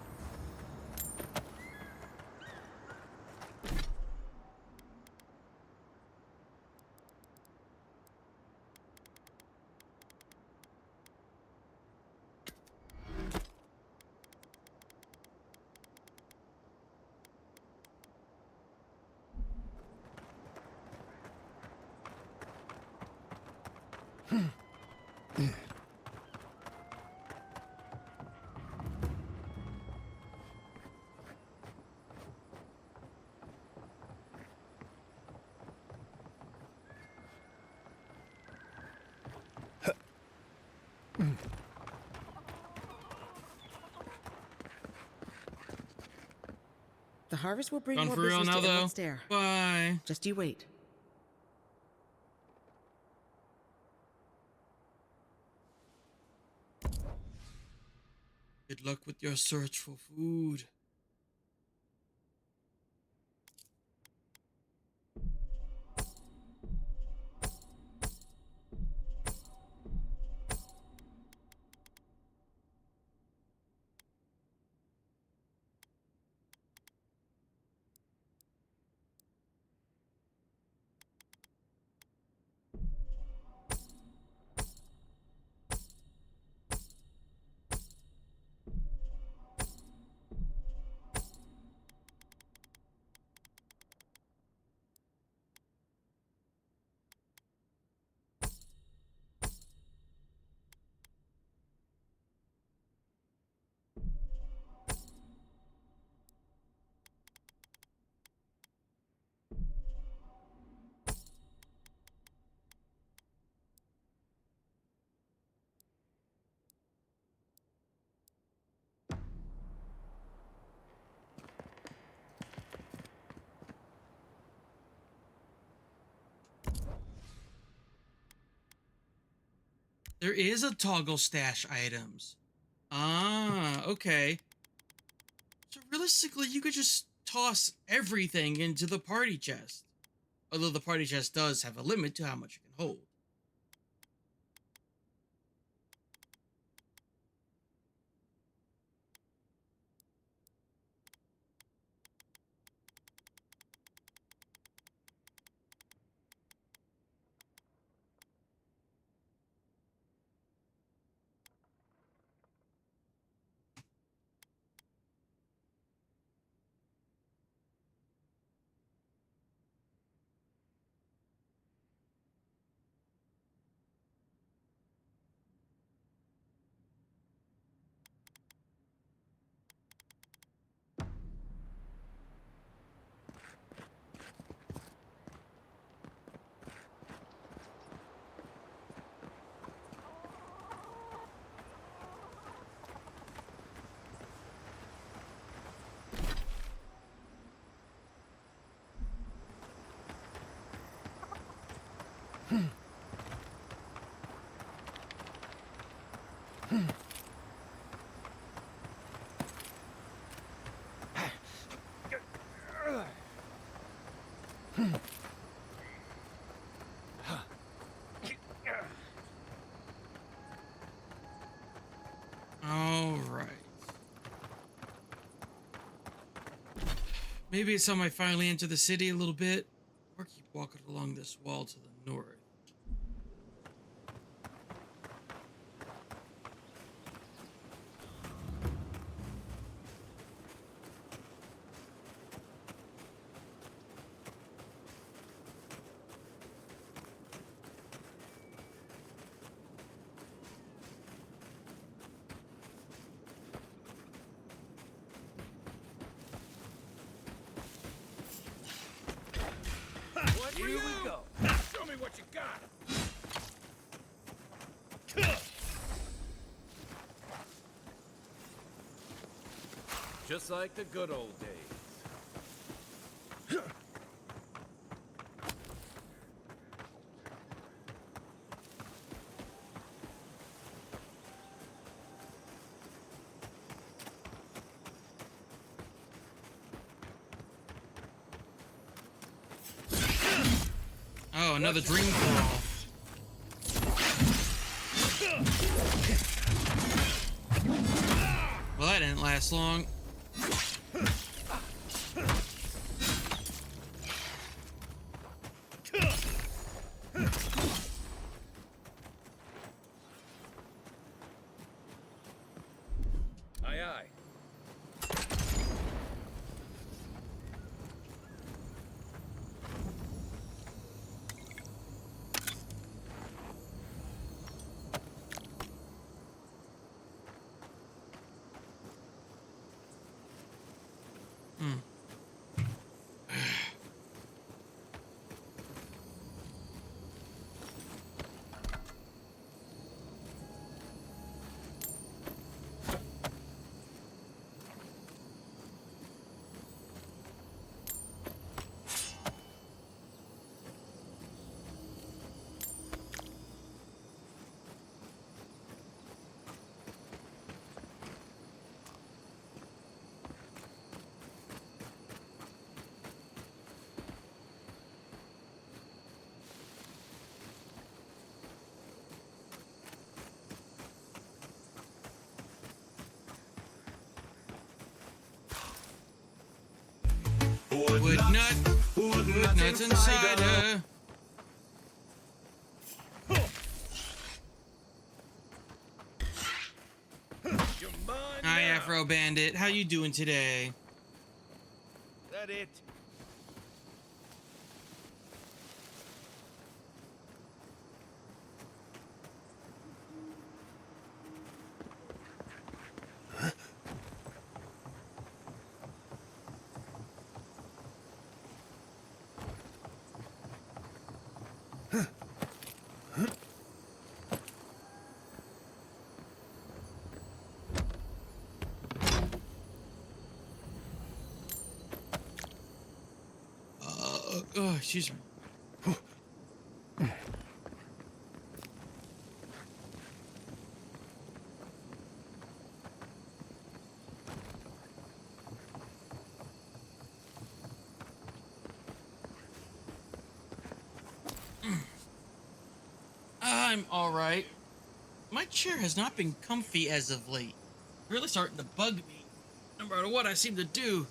The harvest will bring Gone more for real business now, to though. Emerald Stair. Bye. Just you wait. Good luck with your search for food. There is a toggle stash items. Ah, okay. So realistically, you could just toss everything into the party chest. Although the party chest does have a limit to how much it can hold. All right. Maybe it's time I finally enter the city a little bit, or keep walking along this wall to the north. Here we go. Show me what you got. Just like the good old days. Oh, another dream crawl. Well, that didn't last long. Aye, aye. Wood nuts and cider. Hi, Afro Bandit. How you doing today? That it? Oh, excuse me. I'm all right. My chair has not been comfy as of late. Really starting to bug me. No matter what I seem to do.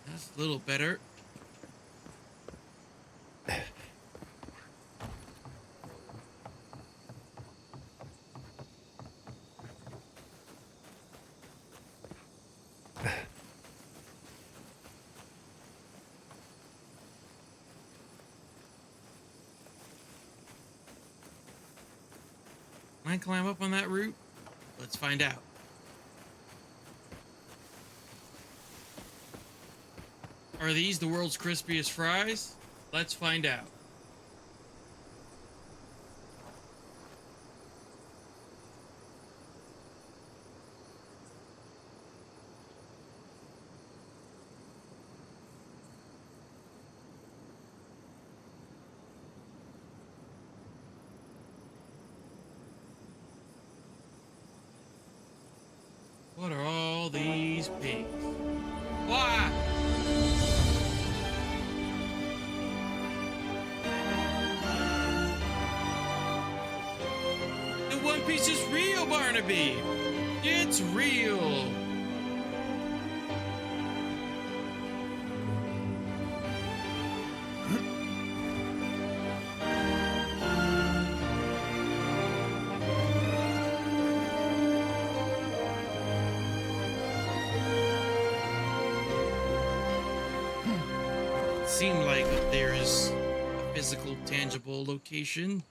That's a little better. Can I climb up on that root? Let's find out. Are these the world's crispiest fries? Let's find out. these pigs. Why? The One Piece is real, Barnaby. It's real. Seem like there is a physical, tangible location.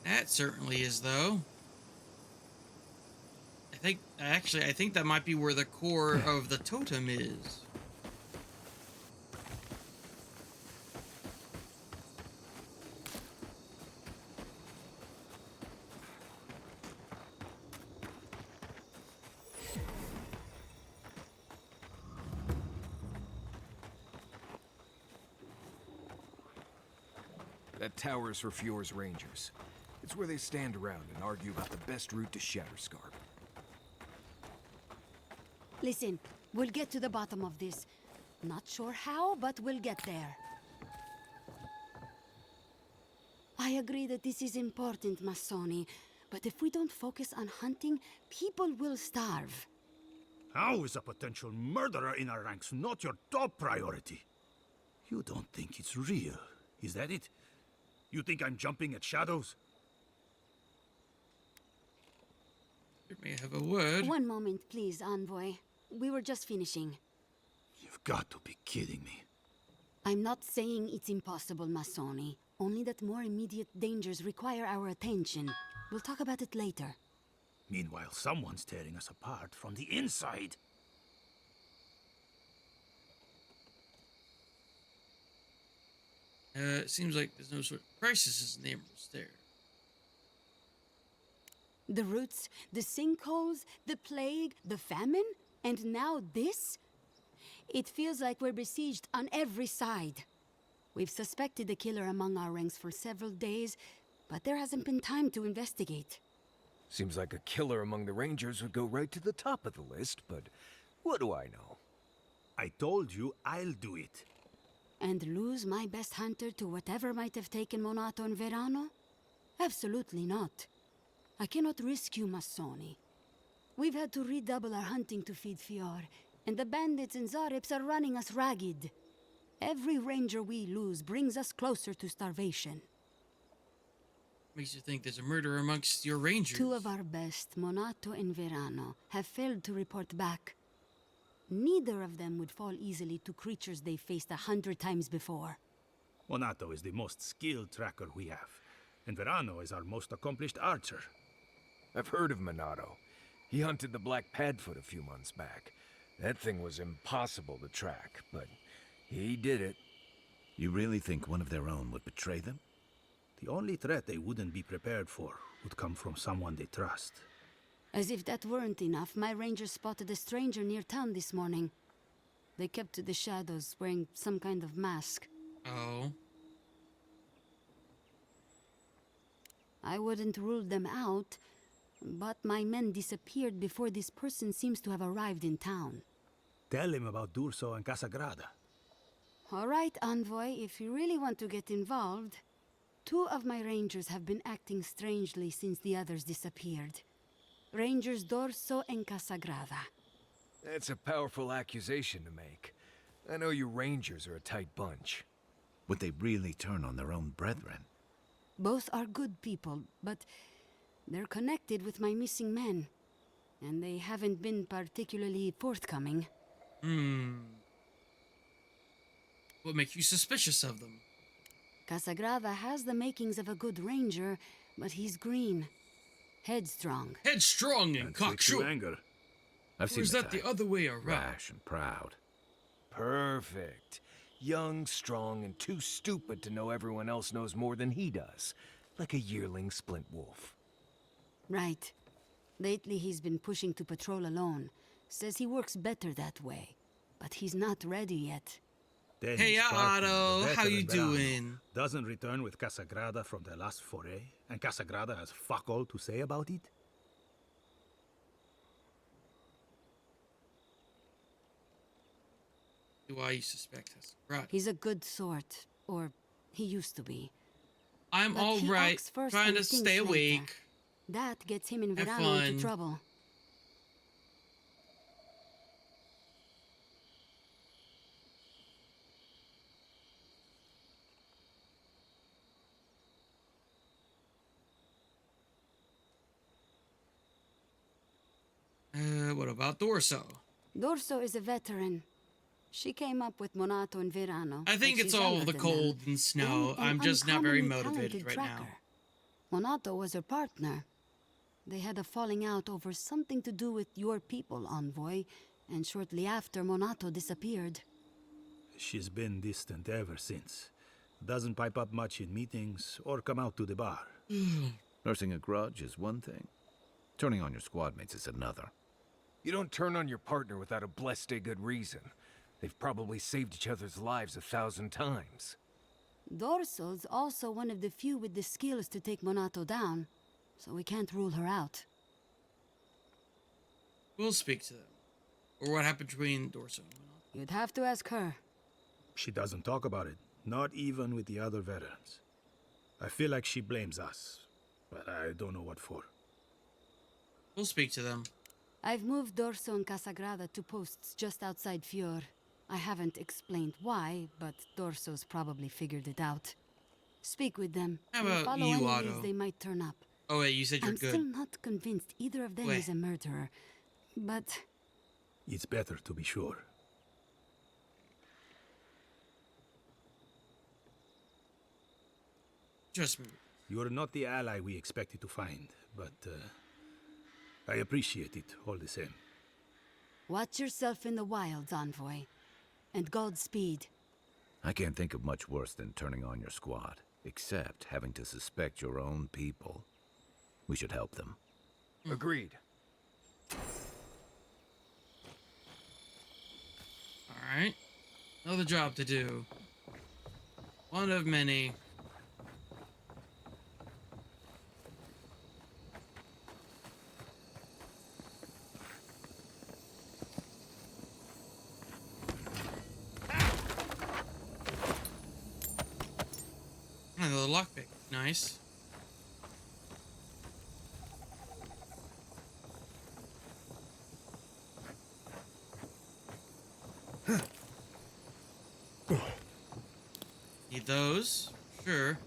That certainly is, though. I think that might be where the core of the totem is. That tower's for Fjord's Rangers. It's where they stand around and argue about the best route to Shatterscarp. Listen, we'll get to the bottom of this. Not sure how, but we'll get there. I agree that this is important, Masoni. But if we don't focus on hunting, people will starve. How is a potential murderer in our ranks not your top priority? You don't think it's real, is that it? You think I'm jumping at shadows? You may have a word. One moment, please, Envoy. We were just finishing. You've got to be kidding me. I'm not saying it's impossible, Masoni. Only that more immediate dangers require our attention. We'll talk about it later. Meanwhile, someone's tearing us apart from the inside. It seems like there's no sort of crisis in the Emerald there. The roots, the sinkholes, the plague, the famine, and now this? It feels like we're besieged on every side. We've suspected the killer among our ranks for several days, but there hasn't been time to investigate. Seems like a killer among the Rangers would go right to the top of the list, but what do I know? I told you I'll do it. And lose my best hunter to whatever might have taken Monato and Verano? Absolutely not. I cannot risk you, Masoni. We've had to redouble our hunting to feed Fior, and the bandits and Zarips are running us ragged. Every ranger we lose brings us closer to starvation. Makes you think there's a murder amongst your rangers. Two of our best, Monato and Verano, have failed to report back. Neither of them would fall easily to creatures they faced 100 times before. Monato is the most skilled tracker we have, and Verano is our most accomplished archer. I've heard of Monato. He hunted the Black Padfoot a few months back. That thing was impossible to track, but he did it. You really think one of their own would betray them? The only threat they wouldn't be prepared for would come from someone they trust. As if that weren't enough, my rangers spotted a stranger near town this morning. They kept to the shadows, wearing some kind of mask. Oh. I wouldn't rule them out, but my men disappeared before this person seems to have arrived in town. Tell him about Durso and Casagrada. All right, Envoy, if you really want to get involved. Two of my rangers have been acting strangely since the others disappeared. Rangers Dorso and Casagrada. That's a powerful accusation to make. I know you Rangers are a tight bunch. Would they really turn on their own brethren? Both are good people, but they're connected with my missing men. And they haven't been particularly forthcoming. What makes you suspicious of them? Casagrada has the makings of a good ranger, but he's green. Headstrong. Headstrong and cocksure. Anger. I've seen Or is that the other way around? Rash and proud. Perfect. Young, strong, and too stupid to know everyone else knows more than he does. Like a yearling splint wolf. Right. Lately he's been pushing to patrol alone. Says he works better that way. But he's not ready yet. Then Hey, Sparky, the Otto, how you veteran Verano, doing? doesn't return with Casagrada from their last foray, and Casagrada has fuck all to say about it? Why you suspect us? Right. He's a good sort, or he used to be. I'm But all he right. acts first Trying and to thinks stay later. awake. That gets him and Have Verano into fun. trouble. What about Dorso? Dorso is a veteran. She came up with Monato and Verano. I think but it's she's all younger the than cold them, and snow. and an I'm just not very uncommonly motivated talented right now. tracker. Monato was her partner. They had a falling out over something to do with your people, Envoy, and shortly after, Monato disappeared. She's been distant ever since. Doesn't pipe up much in meetings or come out to the bar. Nursing a grudge is one thing. Turning on your squad mates is another. You don't turn on your partner without a blessed good reason. They've probably saved each other's lives 1,000 times. Dorso's also one of the few with the skills to take Monato down, so we can't rule her out. We'll speak to them. Or what happened between Dorso and Monato. You'd have to ask her. She doesn't talk about it, not even with the other veterans. I feel like she blames us, but I don't know what for. We'll speak to them. I've moved Dorso and Casagrada to posts just outside Fior. I haven't explained why, but Dorso's probably figured it out. Speak with them. How and about follow you, any Otto? leads they might turn up. Oh wait, you said you're I'm good. still not convinced either of them Wait. is a murderer, but It's better to be sure. Trust me. You're not the ally we expected to find, but I appreciate it all the same. watch yourself in the wilds, Envoy. And Godspeed. I can't think of much worse than turning on your squad, except having to suspect your own people. We should help them. Agreed. Alright. Another job to do. One of many. Another lockpick. Nice. Need those? Sure.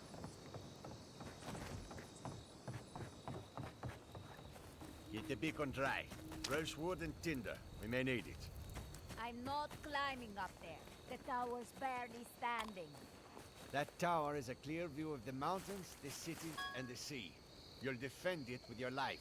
Get the beacon dry. Fresh wood and tinder. We may need it. I'm not climbing up there. The tower's barely standing. That tower is a clear view of the mountains, the city, and the sea. You'll defend it with your life.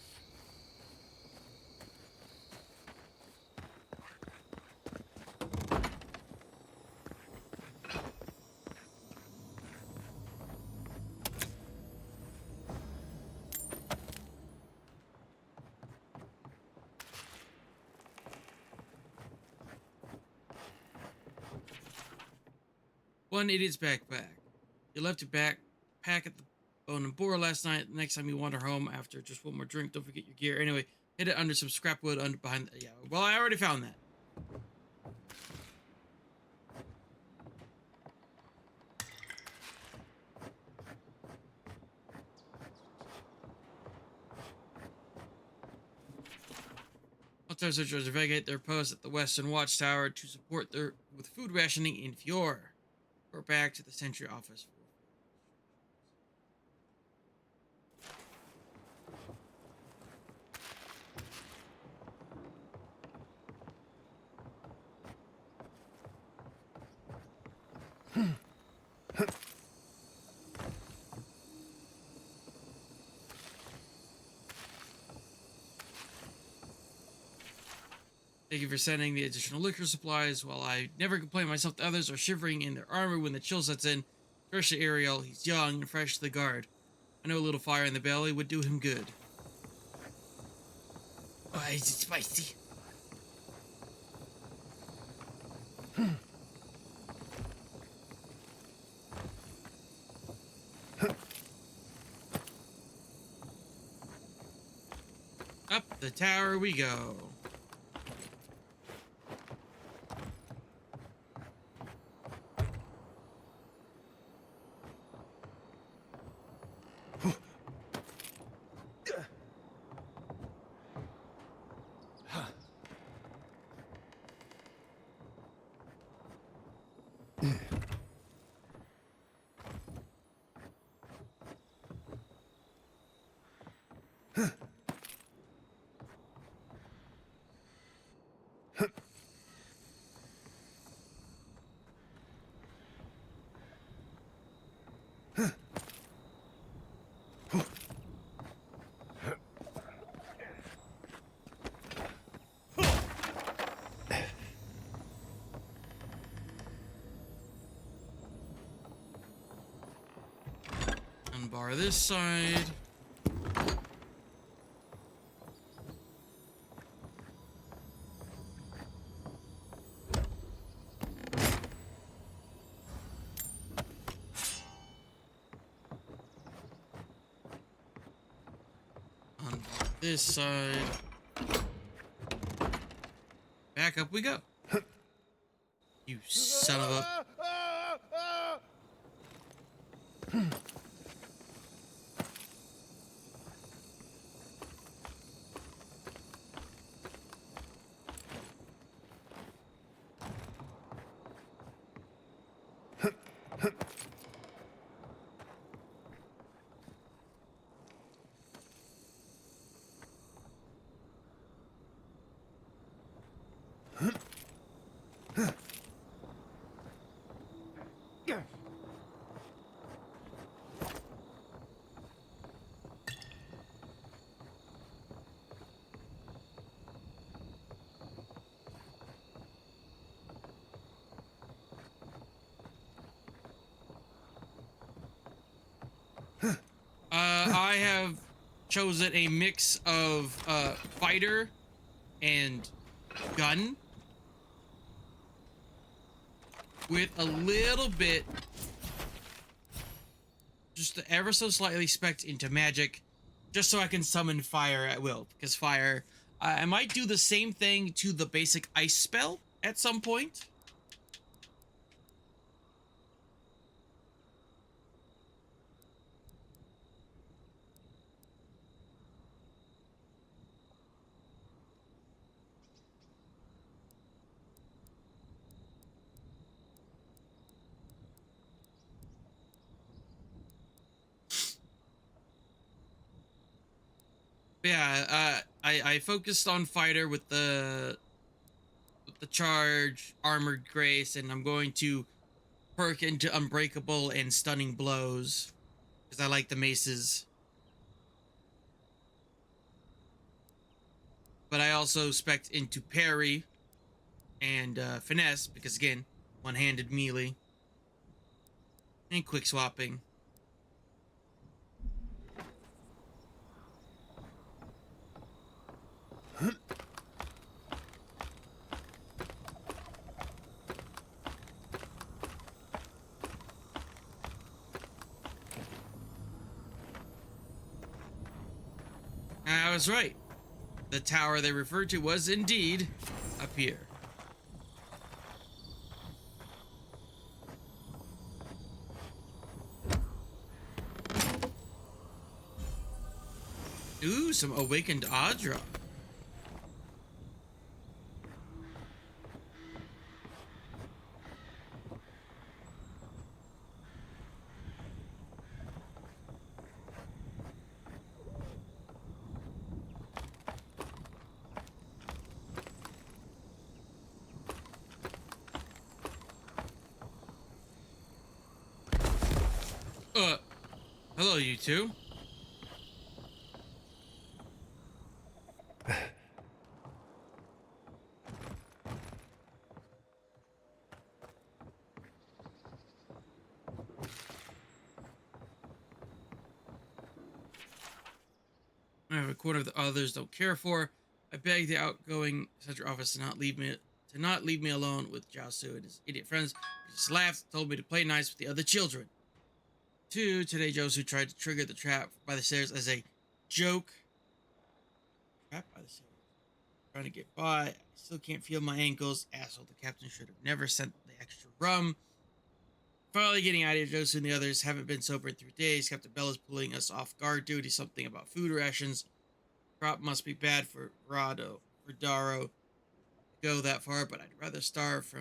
One idiot's backpack. You left your backpack at the Bone and Boar last night. Next time you wander home after just one more drink, don't forget your gear. Anyway, hid it under some scrap wood under behind. Yeah, well, I already found that. Hotel searchers vacate their post at the Western Watchtower to support their with food rationing in Fior. Or back to the Sentry office. Thank you for sending the additional liquor supplies. While I never complain myself, the others are shivering in their armor when the chill sets in. Especially Ariel, he's young and fresh to the guard. I know a little fire in the belly would do him good. Why is it spicy? the tower we go. Unbar this side. Unbar this side. Back up we go. You son of a... I have chosen a mix of fighter and gun with a little bit, just ever so slightly spec'd into magic, just so I can summon fire at will, because fire, I might do the same thing to the basic ice spell at some point. Yeah, I focused on fighter with the charge, armored grace, and I'm going to perk into unbreakable and stunning blows because I like the maces. But I also spec'd into parry and finesse because again, one-handed melee and quick swapping. I was right. The tower they referred to was indeed up here. Ooh, some awakened Audra. Hello, you two. I have a quarter of the others don't care for. I beg the outgoing central office to not leave me alone with Jiaosu and his idiot friends. He just laughed, told me to play nice with the other children. Today Jiaosu tried to trigger the trap by the stairs as a joke. trapped by the sailors. Trying to get by. I still can't feel my ankles. Asshole, the captain should have never sent the extra rum. Finally getting out of here. Joseph and the others haven't been sober in 3 days. Captain Bella's pulling us off guard duty. Something about food rations. Crop must be bad for Daro to go that far, but I'd rather starve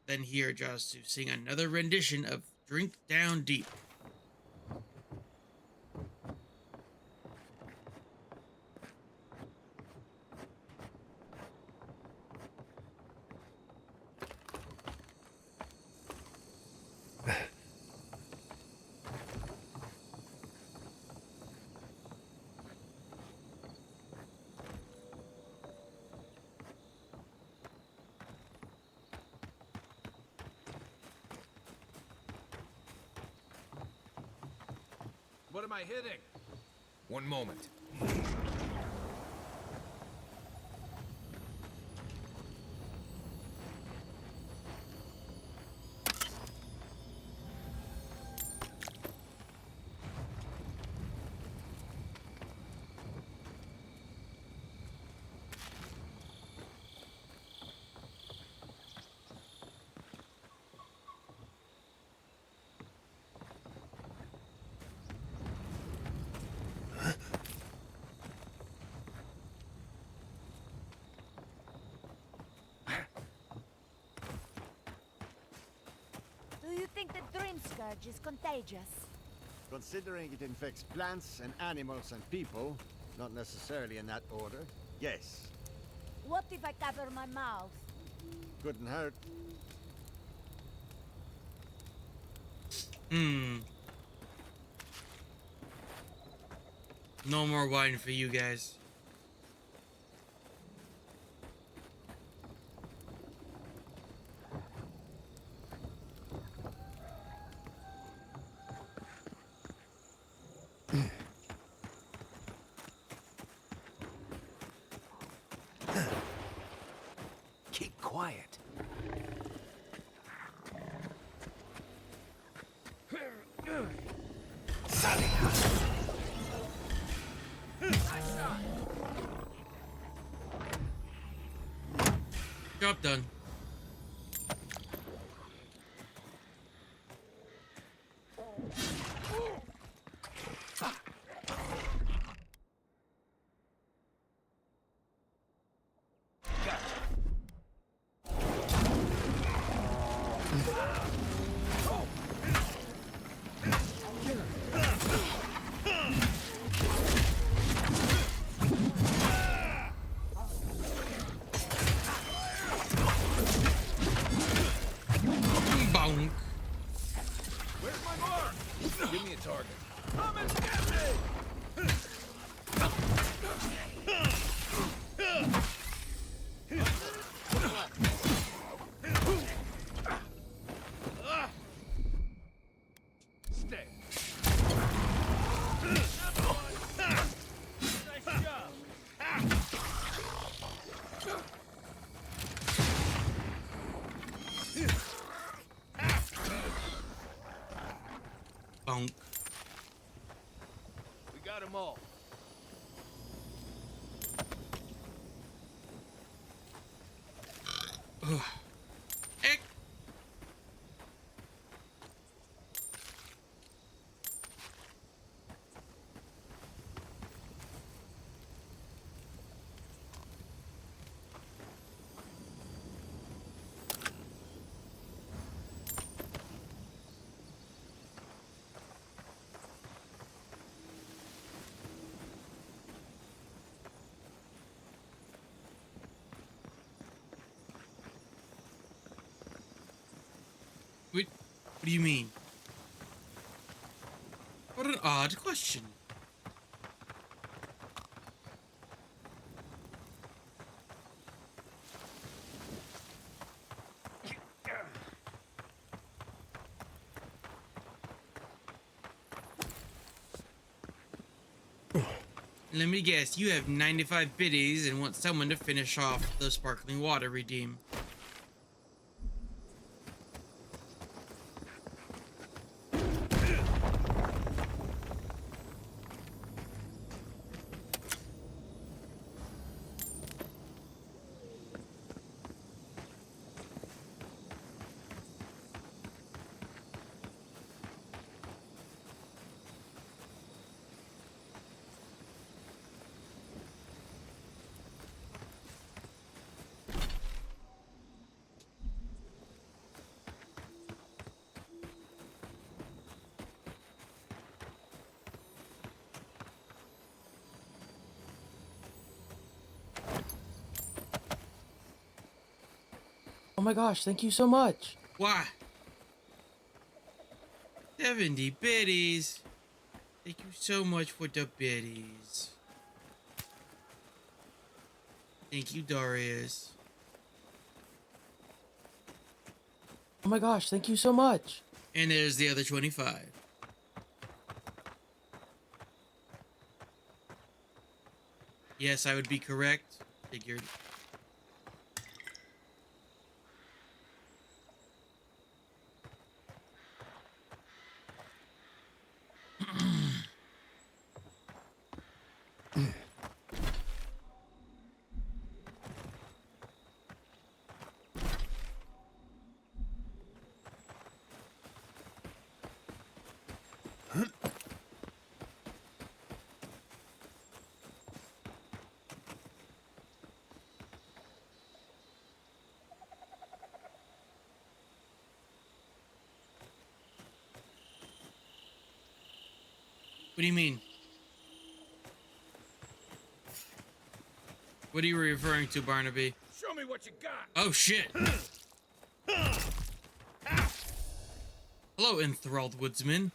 than hear just to sing another rendition of Drink Down Deep. What am I hitting? One moment. Do you think the Dream Scourge is contagious? Considering it infects plants and animals and people, not necessarily in that order, yes. What if I cover my mouth? Couldn't hurt. No more wine for you guys. Keep quiet. Job done. Bonk. Where's my mark? Give me a target. Come and get me! Stay. Nice job! Bonk. We got them all. Heck. What do you mean? What an odd question. Let me guess, you have 95 biddies and want someone to finish off the sparkling water redeem. my gosh, thank you so much. Why? 70 biddies. Thank you so much for the biddies. Thank you, Darius. Oh my gosh, thank you so much. And there's the other 25. Yes, I would be correct. Figured. What do you mean? What are you referring to, Barnaby? Show me what you got. Oh, shit. Hello, enthralled woodsman.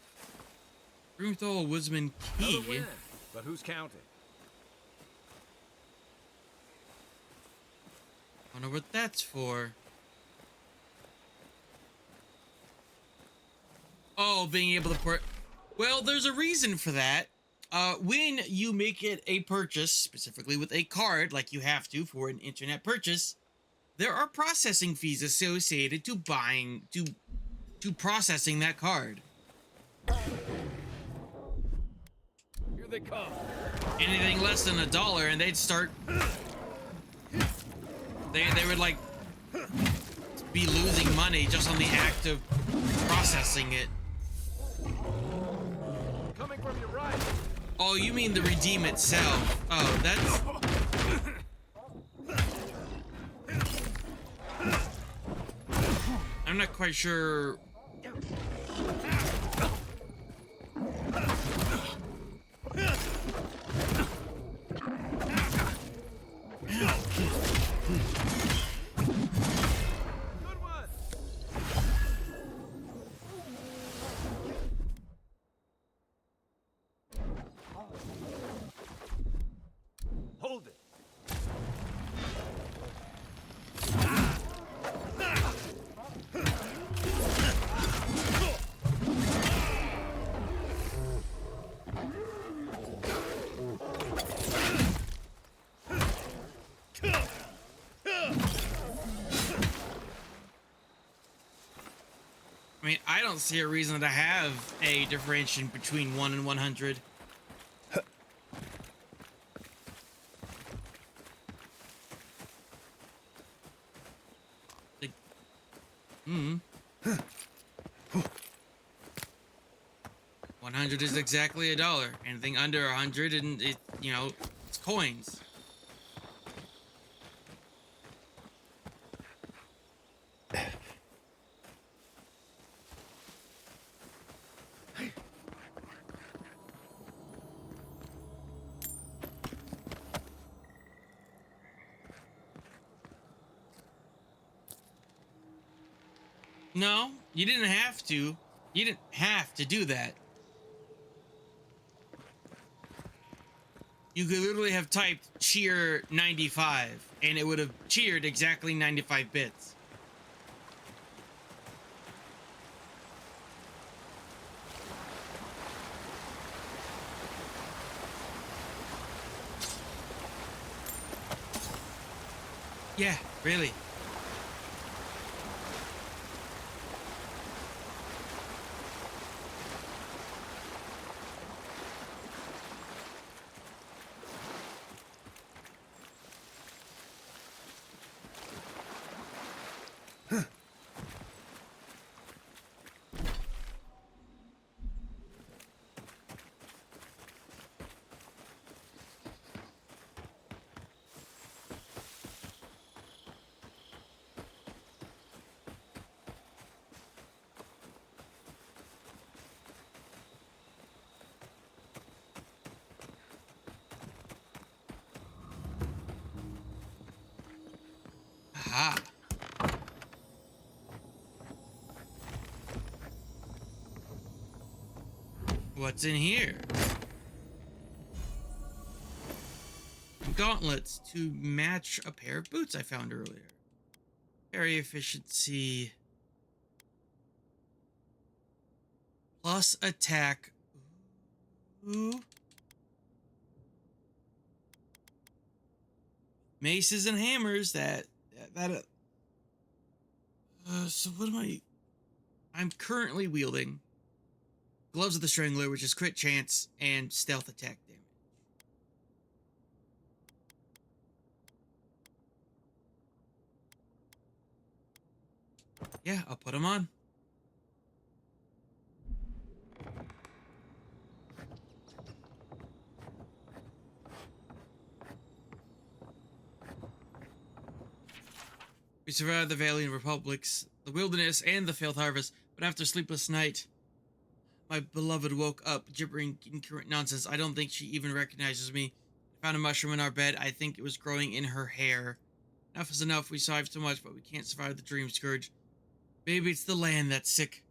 Enthralled woodsman key. Another win. But who's counting? Wonder what that's for. Oh, being able to port. Well, there's a reason for that. When you make it a purchase, specifically with a card, like you have to for an internet purchase, there are processing fees associated to buying, to processing that card. Here they come. Anything less than $1 and they'd start, they would like be losing money just on the act of processing it. Coming from your right. Oh, you mean the redeem itself? Oh, that's... I'm not quite sure... Hold it. I mean, I don't see a reason to have a differentiation between 1 and 100. Like, 100 is exactly $1. Anything under 100, and it, you know, it's coins. No, you didn't have to. You didn't have to do that. You could literally have typed cheer 95 and it would have cheered exactly 95 bits. Yeah, really. What's in here? Gauntlets to match a pair of boots I found earlier. Carry efficiency. Plus attack. Ooh. Maces and hammers so what am I'm currently wielding Gloves of the Strangler, which is crit chance and stealth attack damage. Yeah, I'll put them on. We survived the Valiant Republics, the wilderness, and the failed harvest, but after a sleepless night, my beloved woke up, gibbering incoherent nonsense. I don't think she even recognizes me. I found a mushroom in our bed. I think it was growing in her hair. Enough is enough. We survived so much, but we can't survive the dream scourge. Maybe it's the land that's sick,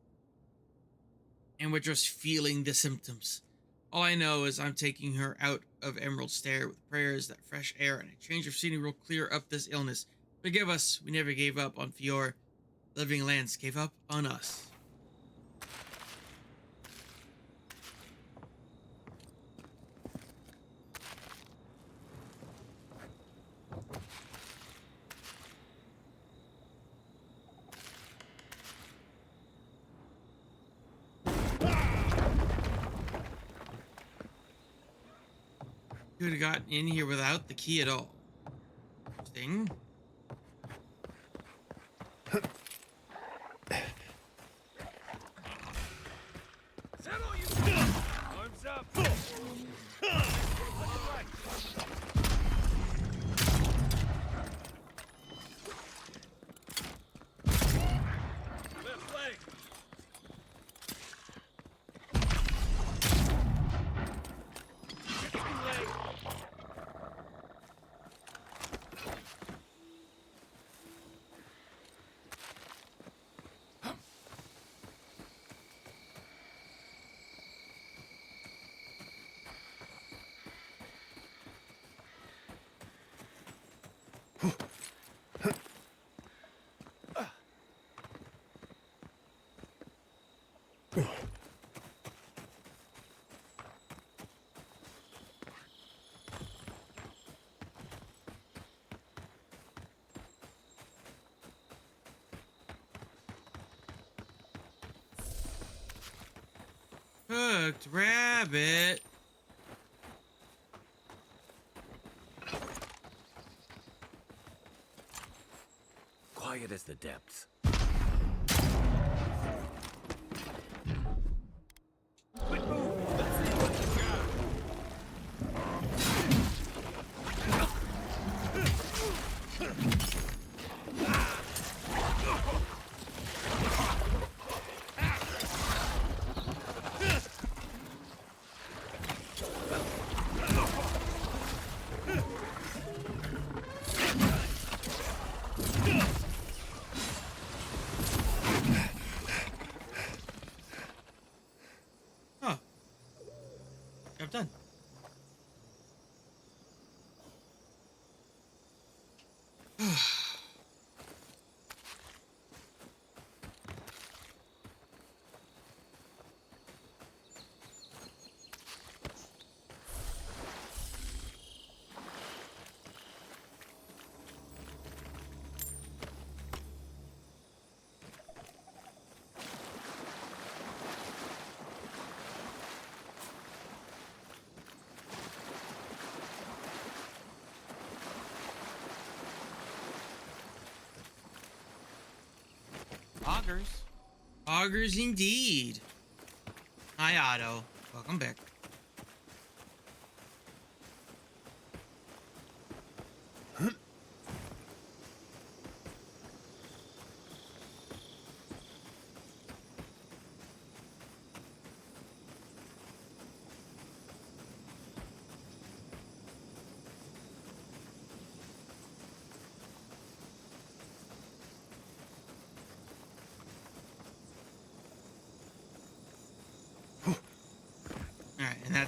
and we're just feeling the symptoms. All I know is I'm taking her out of Emerald Stair with prayers that fresh air and a change of scenery will clear up this illness. Forgive us, we never gave up on Fior. Living lands gave up on us. Could have gotten in here without the key at all. Interesting. Arms up! Left leg! Cooked rabbit. Quiet as the depths. Job done. Augers. Augers indeed. Hi, Otto. Welcome back.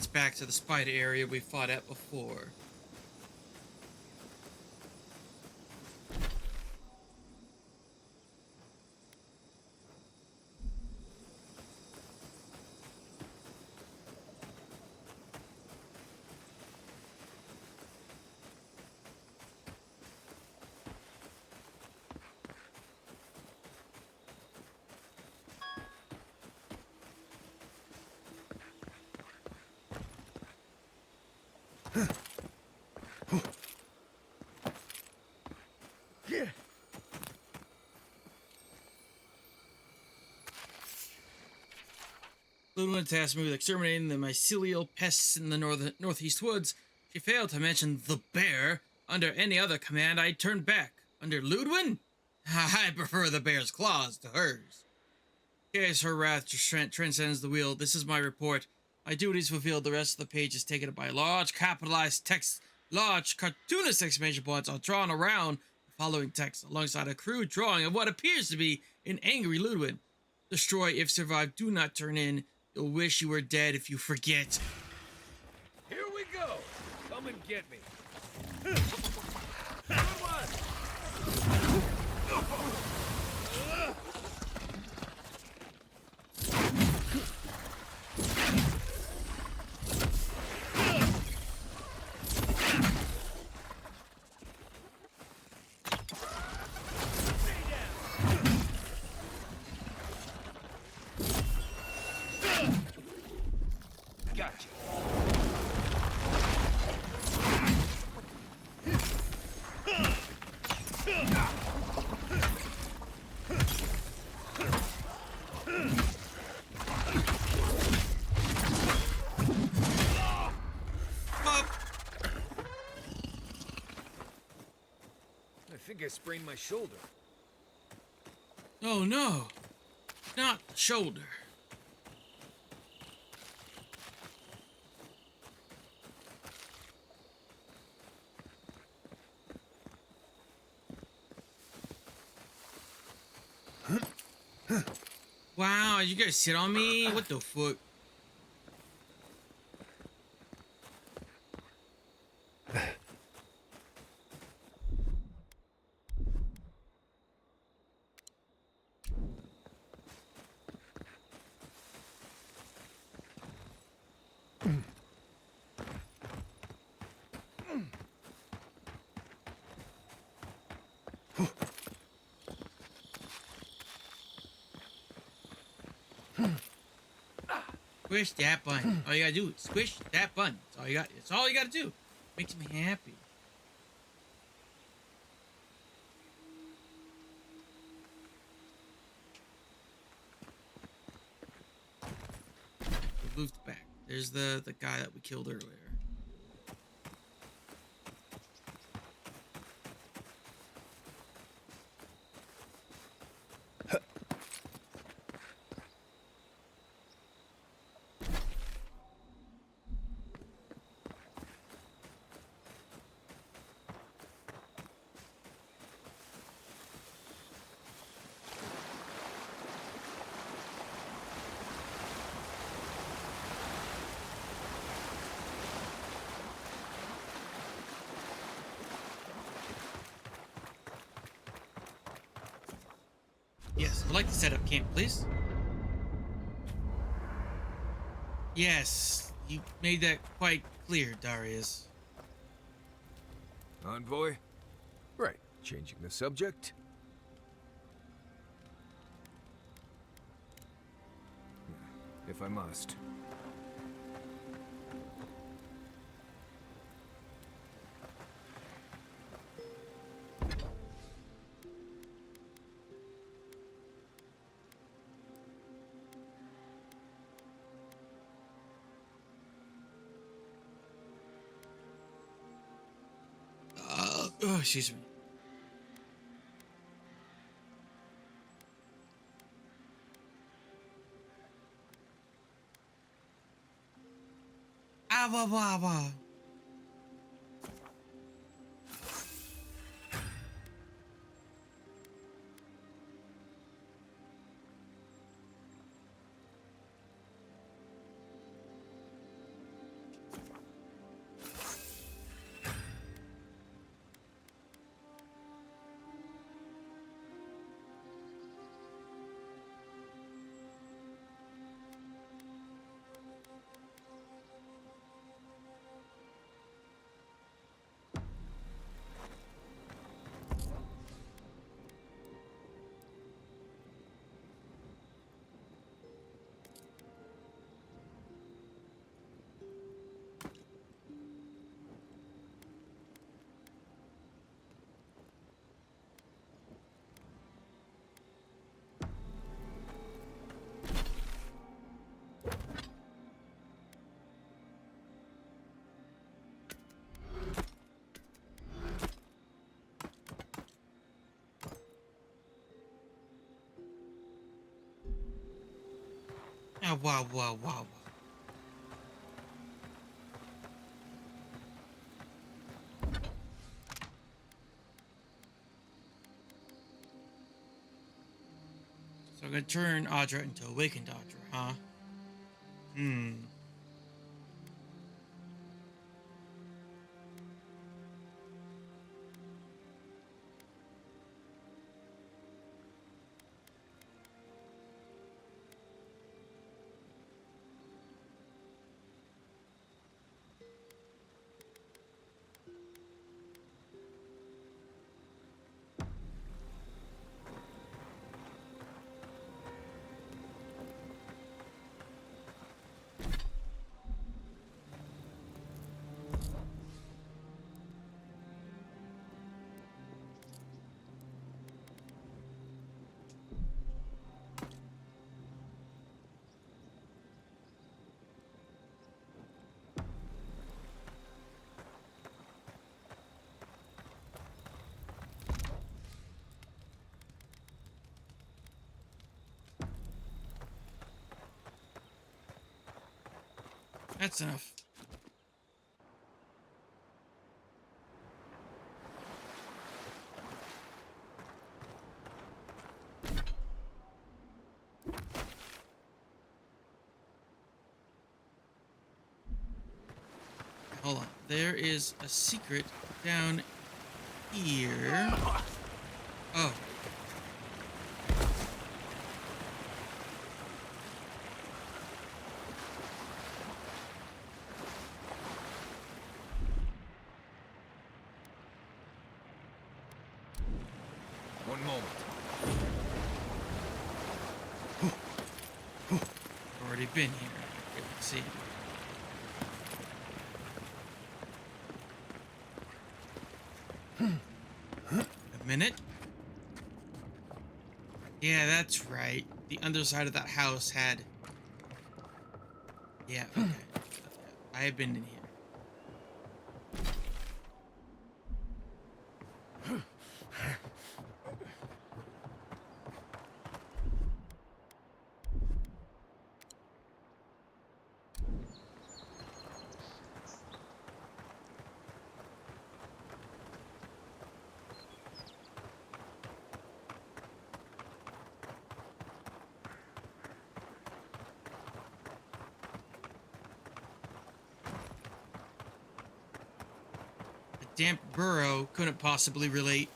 paths back to the spider area we fought at before. Ludwig tasked me with exterminating the mycelial pests in the northeast woods. She failed to mention the bear. Under any other command, I'd turn back. Under Ludwig? I prefer the bear's claws to hers. In case her wrath transcends the wheel, this is my report. My duties fulfilled. The rest of the page is taken up by large capitalized text. Large cartoonist exclamation points are drawn around the following text, alongside a crude drawing of what appears to be an angry Ludwig. Destroy if survive. Do not turn in. You'll wish you were dead if you forget. Here we go. Come and get me. Good one. Gotcha. I think I sprained my shoulder. Oh no, not the shoulder. Wow, you guys sit on me? What the fuck? Squish that button. All you gotta do is squish that button. That's all you got. It's all you gotta do. Makes me happy. We moved back. There's the guy that we killed earlier. Yes, I'd like to set up camp, please. Yes, you made that quite clear, Darius. Envoy? Right, changing the subject. If I must. Oh, excuse me. Avowed. Oh, wow, wow, wow. So I'm gonna turn Audra into awakened Audra, huh? That's enough. Hold on. There is a secret down here. Oh. One moment. Already been here. Let's see. A minute. Yeah, that's right. The underside of that house had... Yeah, okay. I have been in here. Damp burrow couldn't possibly relate.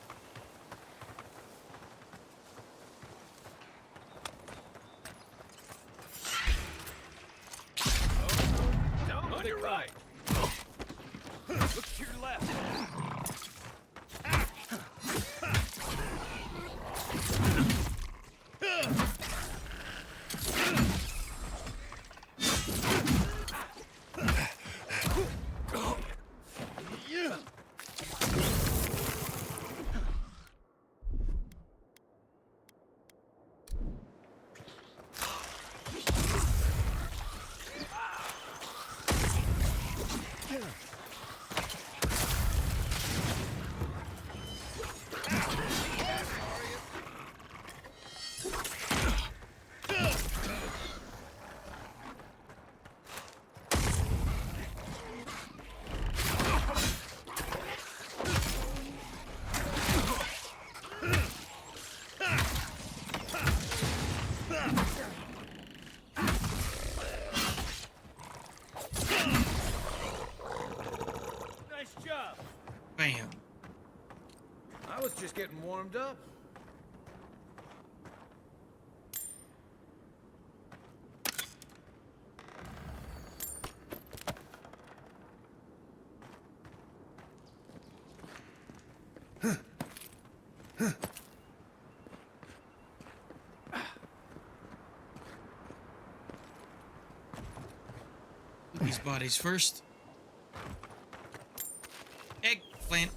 On your right. Look to your left. Bam. I was just getting warmed up. These bodies first. Eggplant.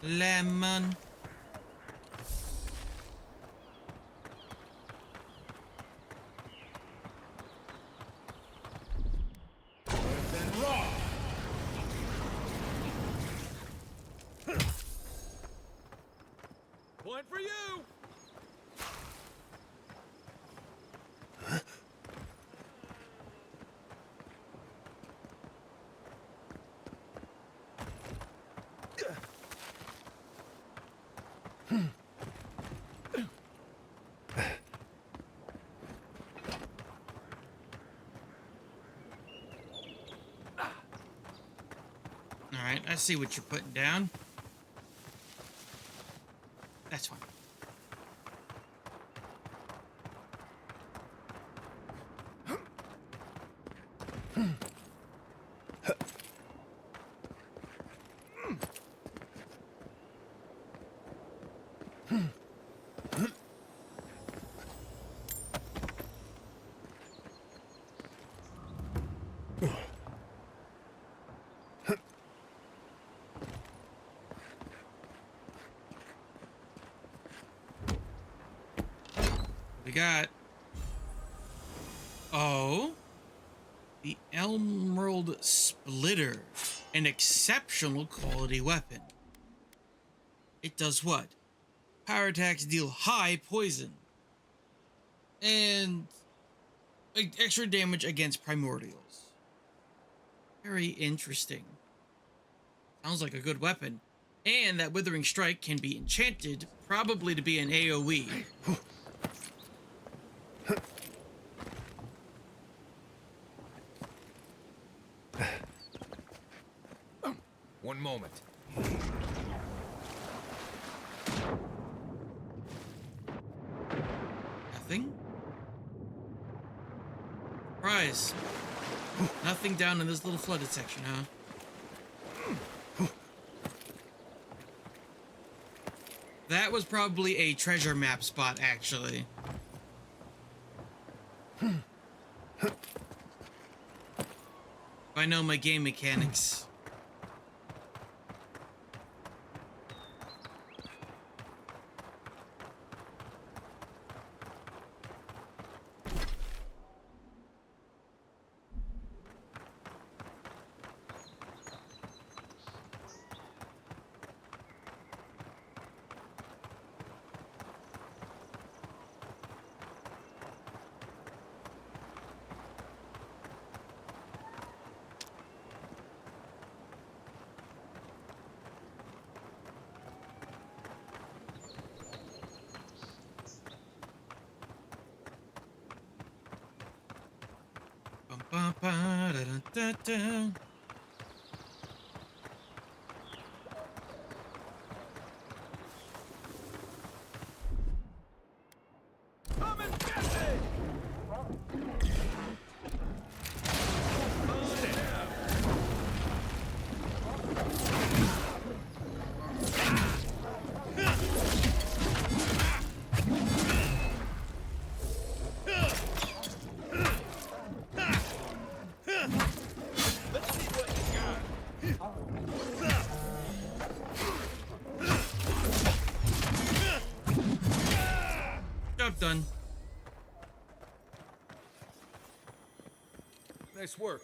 Lemon. Alright, I see what you're putting down. That's fine. We got... Oh... The Emerald Splitter. An exceptional quality weapon. It does what? Power attacks deal high poison. And... extra damage against primordials. Very interesting. Sounds like a good weapon. And that Withering Strike can be enchanted, probably to be an AoE. One moment. Nothing? Surprise. Nothing down in this little flooded section, huh? That was probably a treasure map spot, actually. If I know my game mechanics. Ba, ba, da, da, da, da. Job done. Nice work.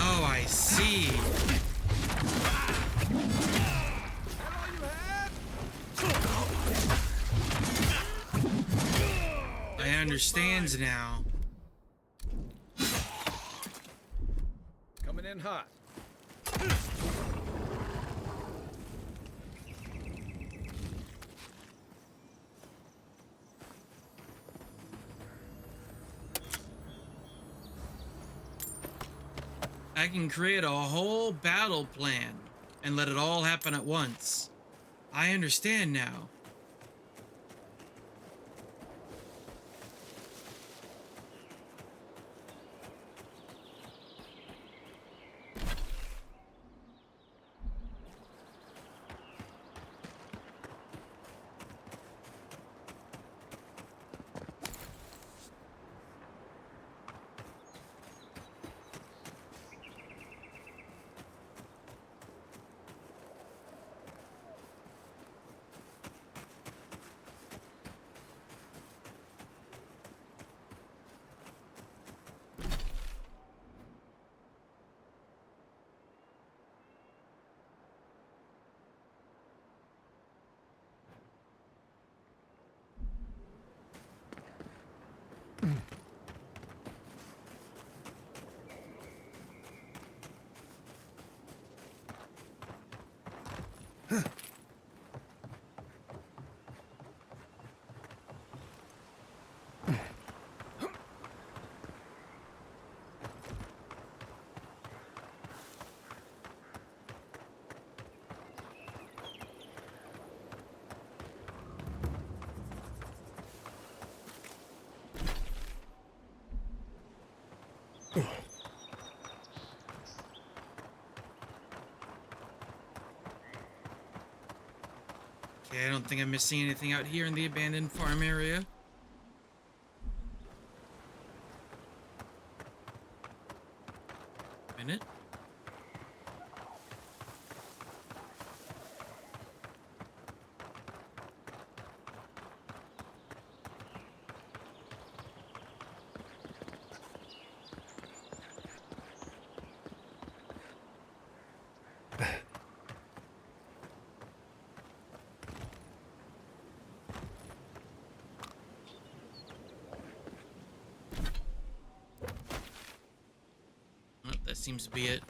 Oh, I see. I understand now. Coming in hot. I can create a whole battle plan and let it all happen at once. I understand now. Okay, I don't think I'm missing anything out here in the abandoned farm area. Minute. Oh, that seems to be it.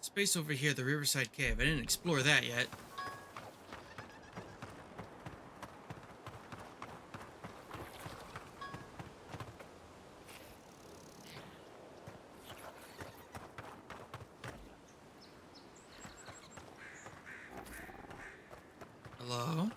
Space over here, the Riverside Cave. I didn't explore that yet. Hello?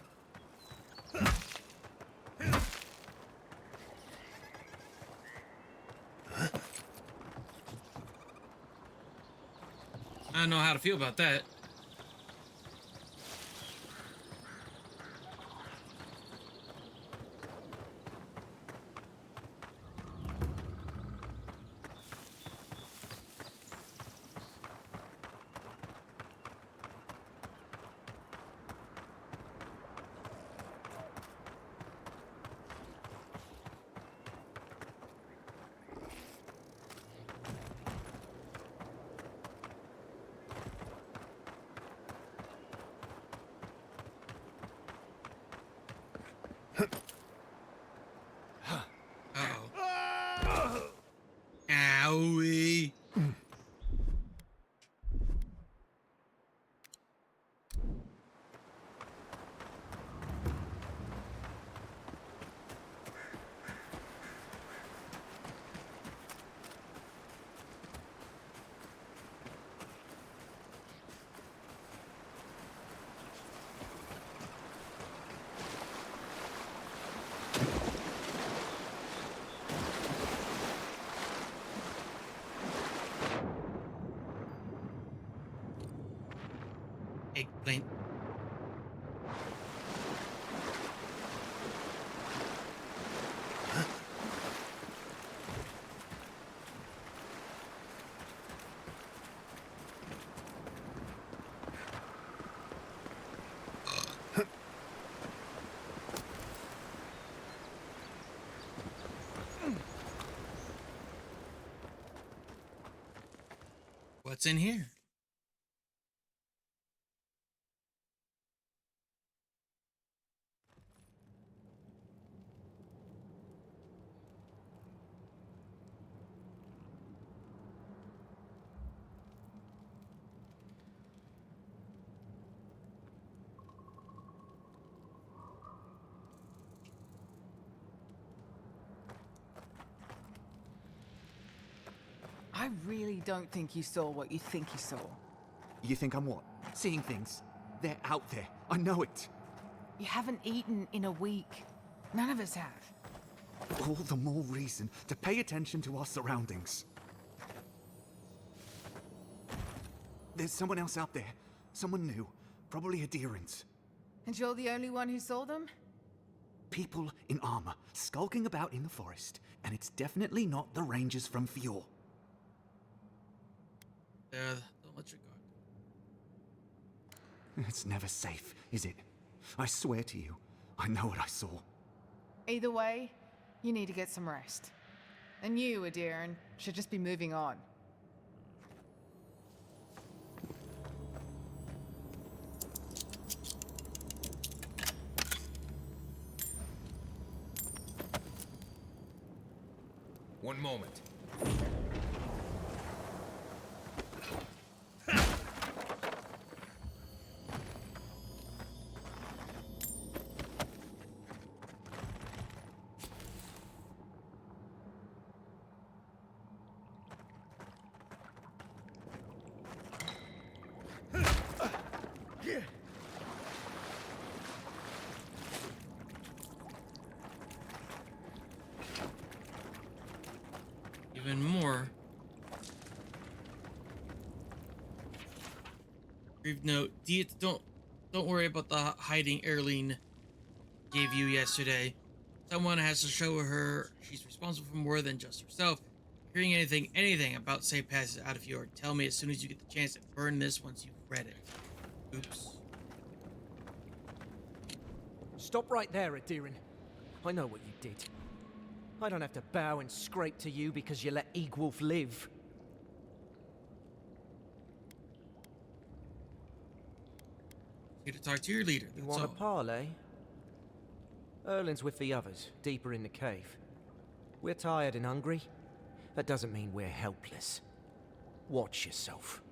I don't know how to feel about that. Uh-oh. Owie. Eggplant. What's in here? I really don't think you saw what you think you saw. You think I'm what? Seeing things? They're out there. I know it. You haven't eaten in a week. None of us have. All the more reason to pay attention to our surroundings. There's someone else out there. Someone new. Probably Adherents. And you're the only one who saw them? People in armor, skulking about in the forest. And it's definitely not the Rangers from Fjord. Don't let your guard. It's never safe, is it? I swear to you, I know what I saw. Either way, you need to get some rest. And you, Adiran, should just be moving on. One moment. Even more. Brief note: Diet, don't worry about the hiding Erling gave you yesterday. Someone has to show her she's responsible for more than just herself. Hearing anything about safe passes out of Fjord, tell me as soon as you get the chance, and burn this once you've read it. Oops. Stop right there, Adiran. I know what you did. I don't have to bow and scrape to you because you let Egwulf live. Here to talk to your leader. You want a parley? Erlin's with the others, deeper in the cave. We're tired and hungry. That doesn't mean we're helpless. Watch yourself.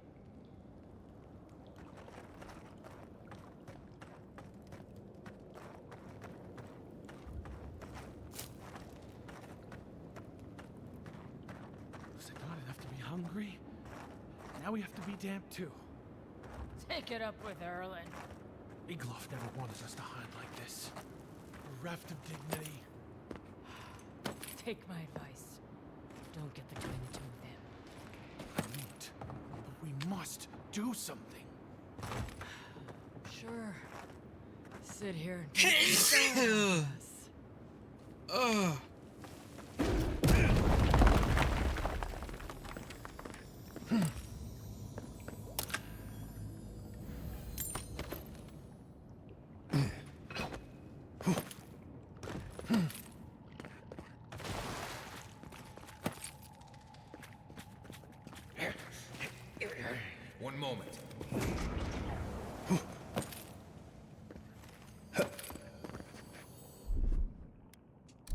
Was it not enough to be hungry? Now we have to be damp too. Take it up with Erlen. Egloff never wanted us to hide like this. Bereft of dignity. Take my advice. Don't get between the two of them. I won't. But we must do something. Sure. Sit here and Ugh. One moment.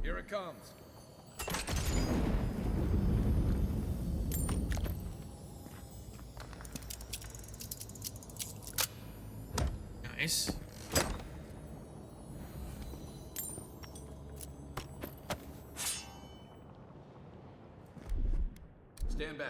Here it comes. Nice. Stand back.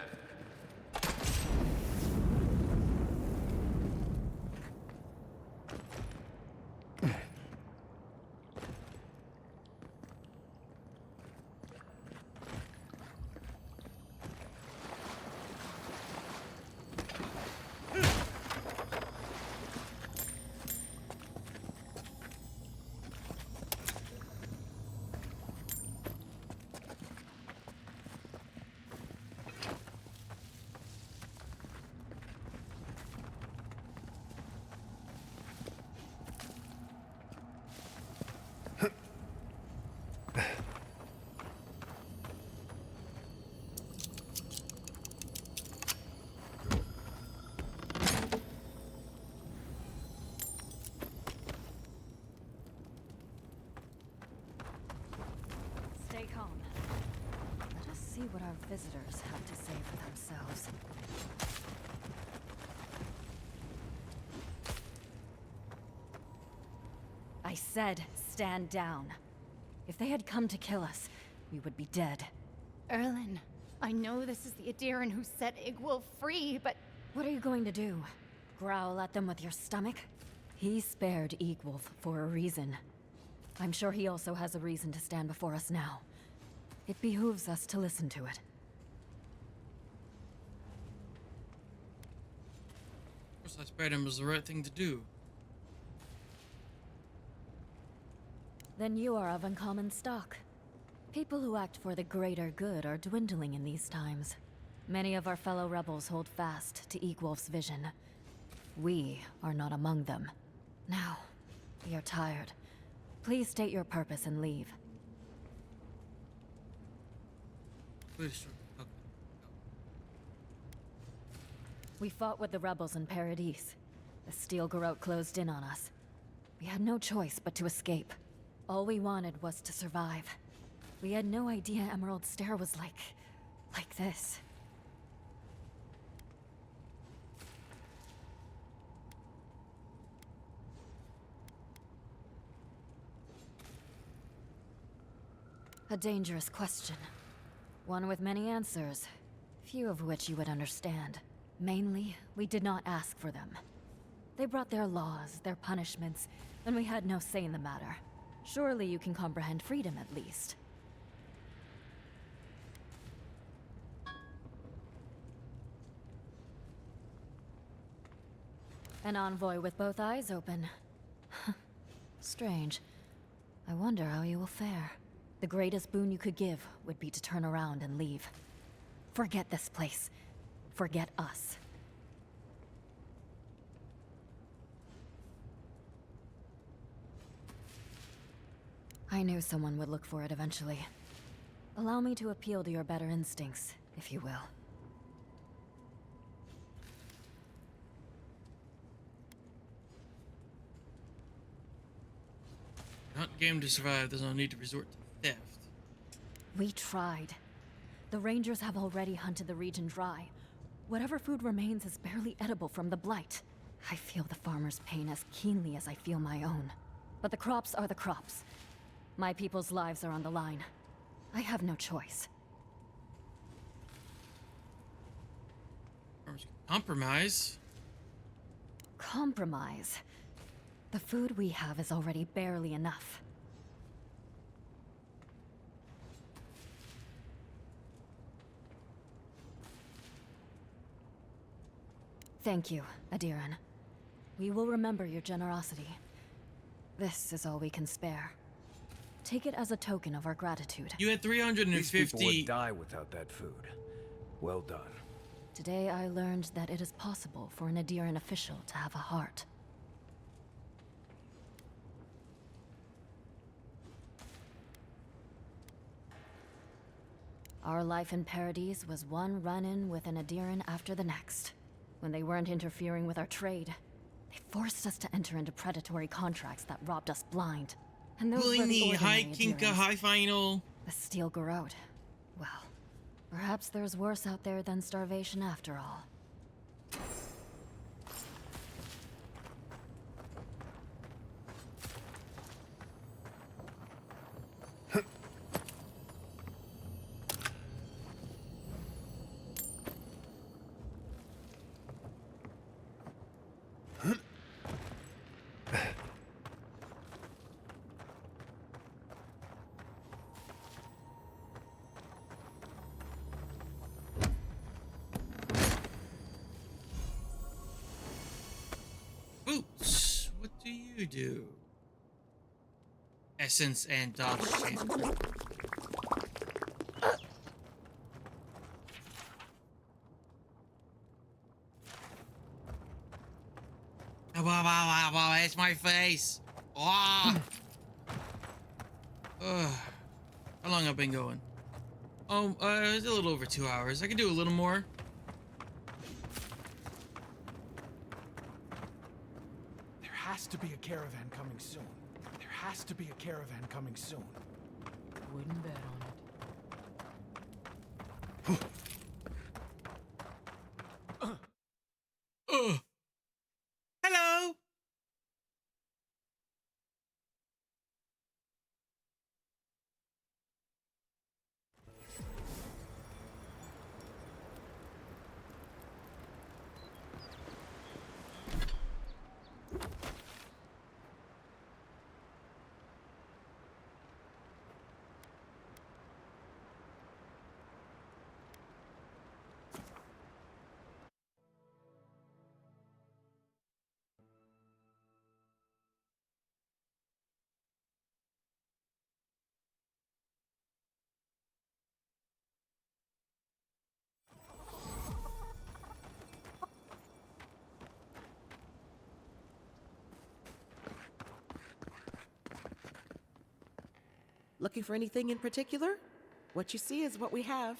Stay calm. Let us see what our visitors have to say for themselves. I said, stand down. If they had come to kill us, we would be dead. Erlen, I know this is the Adiran who set Igwil free, but... What are you going to do? Growl at them with your stomach? He spared Egwolf for a reason. I'm sure he also has a reason to stand before us now. It behooves us to listen to it. Of course, I spared him was the right thing to do. Then you are of uncommon stock. People who act for the greater good are dwindling in these times. Many of our fellow rebels hold fast to Egwolf's vision. We are not among them. Now, we are tired. Please state your purpose and leave. Please. Okay. We fought with the rebels in Paradise. The Steel Garrote closed in on us. We had no choice but to escape. All we wanted was to survive. We had no idea Emerald Stair was like this. A dangerous question. One with many answers, few of which you would understand. Mainly, we did not ask for them. They brought their laws, their punishments, and we had no say in the matter. Surely you can comprehend freedom at least. An envoy with both eyes open. Strange. I wonder how you will fare. The greatest boon you could give would be to turn around and leave. Forget this place. Forget us. I knew someone would look for it eventually. Allow me to appeal to your better instincts, if you will. Not game to survive, there's no need to resort to theft. We tried. The Rangers have already hunted the region dry. Whatever food remains is barely edible from the blight. I feel the farmer's pain as keenly as I feel my own. But the crops are the crops. My people's lives are on the line. I have no choice. Compromise? Compromise? The food we have is already barely enough. Thank you, Adiran. We will remember your generosity. This is all we can spare. Take it as a token of our gratitude. You had These people 350. would die without that food. Well done. Today I learned that it is possible for an Adiran official to have a heart. Our life in Paradise was one run-in with an Adiran after the next. When they weren't interfering with our trade, they forced us to enter into predatory contracts that robbed us blind. And those were the Willingly, ordinary high Kinka, Adirans. high final. The Steel Garrote. Well, perhaps there's worse out there than starvation after all. Boots, what do you do? Essence and dodge champ. Wow, it's my face. Ah. Ugh. How long have I been going? It's a little over 2 hours. I can do a little more. There has to be a caravan coming soon. There has to be a caravan coming soon. Wouldn't bet on it. Hello. Looking for anything in particular? What you see is what we have.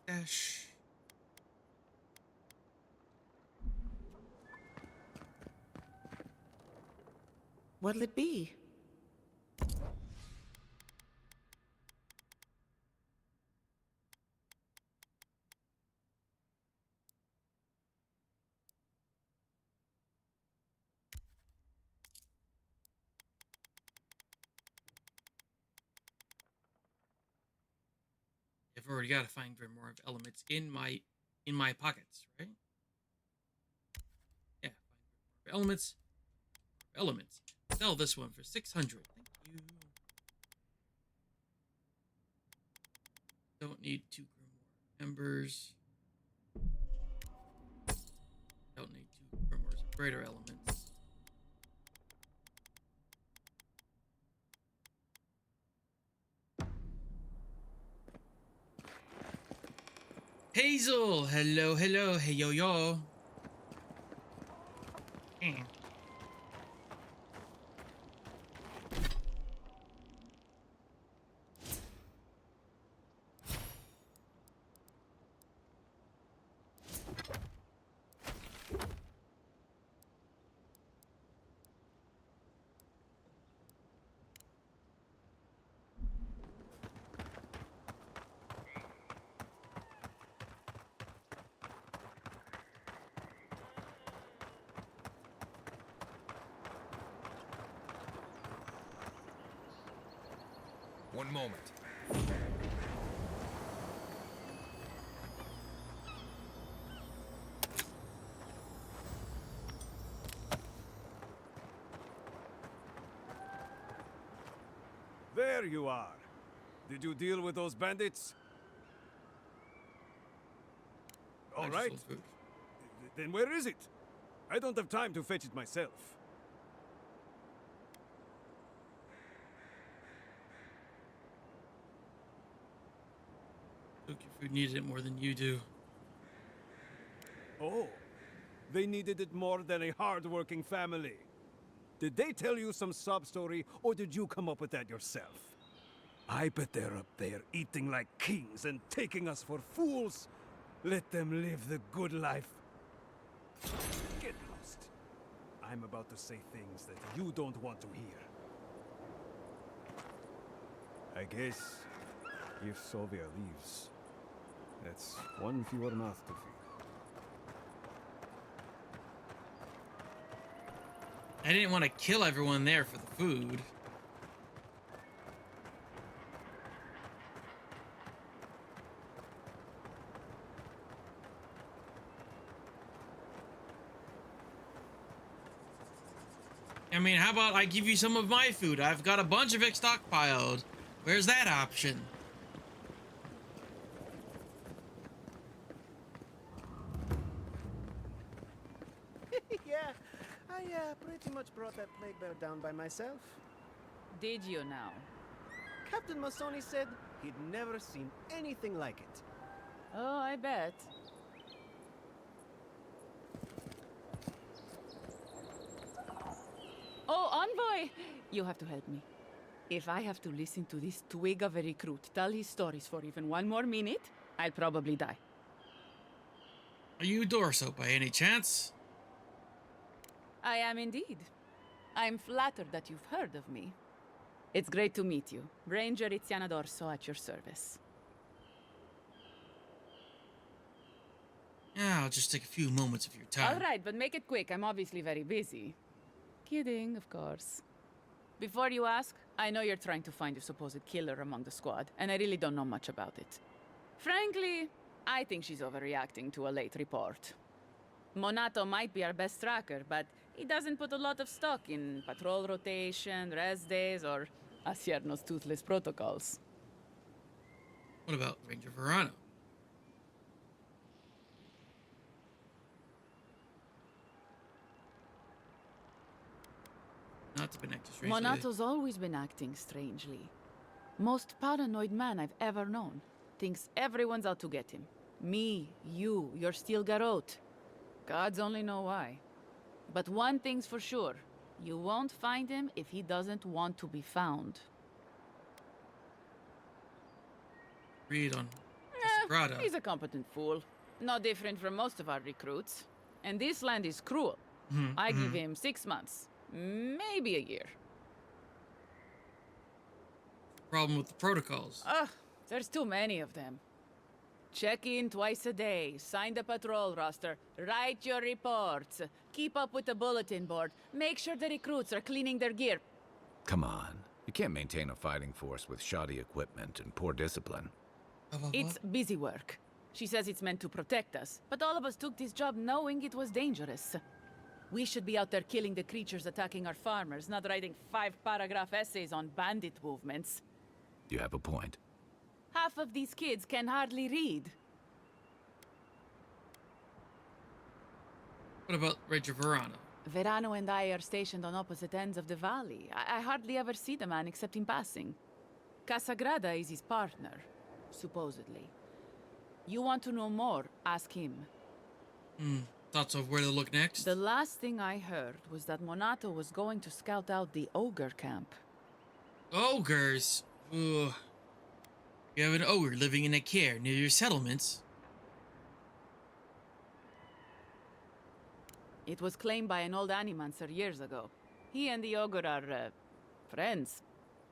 Stash. What'll it be? I've already got to find more of elements in my pockets, right? Yeah, find elements. Elements. Sell this one for 600. Thank you. Don't need 2 grimoire embers. Don't need 2 grimoires of greater elements. Hazel! Hello, hello, hey yo yo. One moment. There you are. Did you deal with those bandits? All right. Then where is it? I don't have time to fetch it myself. Look, your food needed it more than you do. Oh, they needed it more than a hard-working family. Did they tell you some sob-story, or did you come up with that yourself? I bet they're up there eating like kings and taking us for fools. Let them live the good life. Get lost. I'm about to say things that you don't want to hear. I guess if Sylvia leaves, that's one fewer mouth to feed. I didn't want to kill everyone there for the food. I mean, how about I give you some of my food? I've got a bunch of it stockpiled. Where's that option? Yeah, I pretty much brought that plague bear down by myself. Did you now? Captain Masoni said he'd never seen anything like it. Oh, I bet. Oh, Envoy! You have to help me. If I have to listen to this twig of a recruit tell his stories for even one more minute, I'll probably die. Are you Dorso by any chance? I am indeed. I'm flattered that you've heard of me. It's great to meet you. Ranger Iziana Dorso at your service. Yeah, I'll just take a few moments of your time. All right, but make it quick. I'm obviously very busy. Kidding, of course. Before you ask, I know you're trying to find your supposed killer among the squad, and I really don't know much about it. Frankly, I think she's overreacting to a late report. Monato might be our best tracker, but he doesn't put a lot of stock in patrol rotation, rest days, or Asierno's toothless protocols. What about Ranger Verano? Not to been acting strangely. Monato's always been acting strangely. Most paranoid man I've ever known. Thinks everyone's out to get him. Me, you, your steel garrote. Gods only know why. But one thing's for sure. You won't find him if he doesn't want to be found. Read on Casagrada. He's a competent fool. No different from most of our recruits. And this land is cruel. I give him 6 months. Maybe a year. Problem with the protocols. Ugh, there's too many of them. Check in twice a day, sign the patrol roster, write your reports, keep up with the bulletin board, make sure the recruits are cleaning their gear. Come on. You can't maintain a fighting force with shoddy equipment and poor discipline. It's busy work. She says it's meant to protect us, but all of us took this job knowing it was dangerous. We should be out there killing the creatures attacking our farmers, not writing 5-paragraph essays on bandit movements. You have a point. Half of these kids can hardly read. What about Ranger Verano? Verano and I are stationed on opposite ends of the valley. I hardly ever see the man except in passing. Casagrada is his partner, supposedly. You want to know more, ask him. Thoughts of where to look next? The last thing I heard was that Monato was going to scout out the ogre camp. Ogres? Ugh. You have an ogre living in a care near your settlements. It was claimed by an old animancer years ago. He and the ogre are, friends.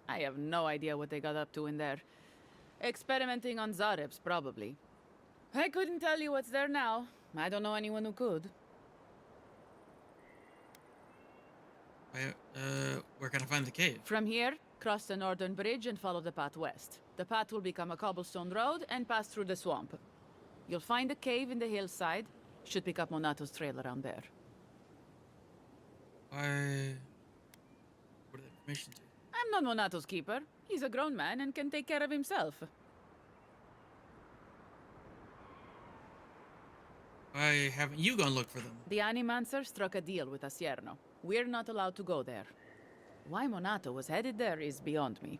I have no idea what they got up to in there. Experimenting on Zarebs, probably. I couldn't tell you what's there now. I don't know anyone who could. Where can I find the cave? From here, cross the northern bridge and follow the path west. The path will become a cobblestone road and pass through the swamp. You'll find a cave in the hillside. Should pick up Monato's trail around there. What are the information to? I'm not Monato's keeper. He's a grown man and can take care of himself. Why haven't you gone look for them? The Animancer struck a deal with Asierno. We're not allowed to go there. Why Monato was headed there is beyond me.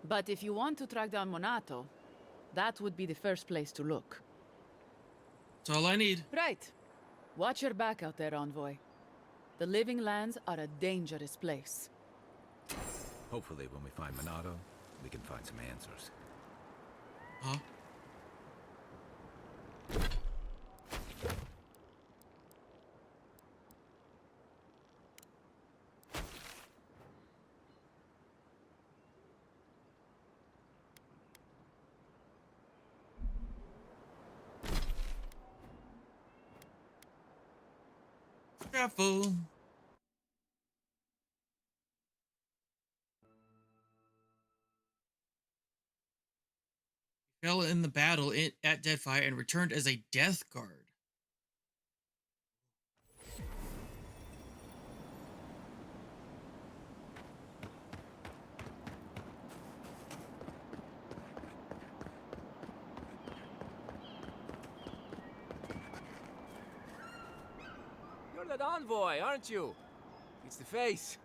But if you want to track down Monato, that would be the first place to look. That's all I need. Right. Watch your back out there, Envoy. The Living Lands are a dangerous place. Hopefully when we find Monato, we can find some answers. Huh? Careful. He fell in the battle at Deadfire and returned as a death guard. You're that envoy, aren't you? It's the face.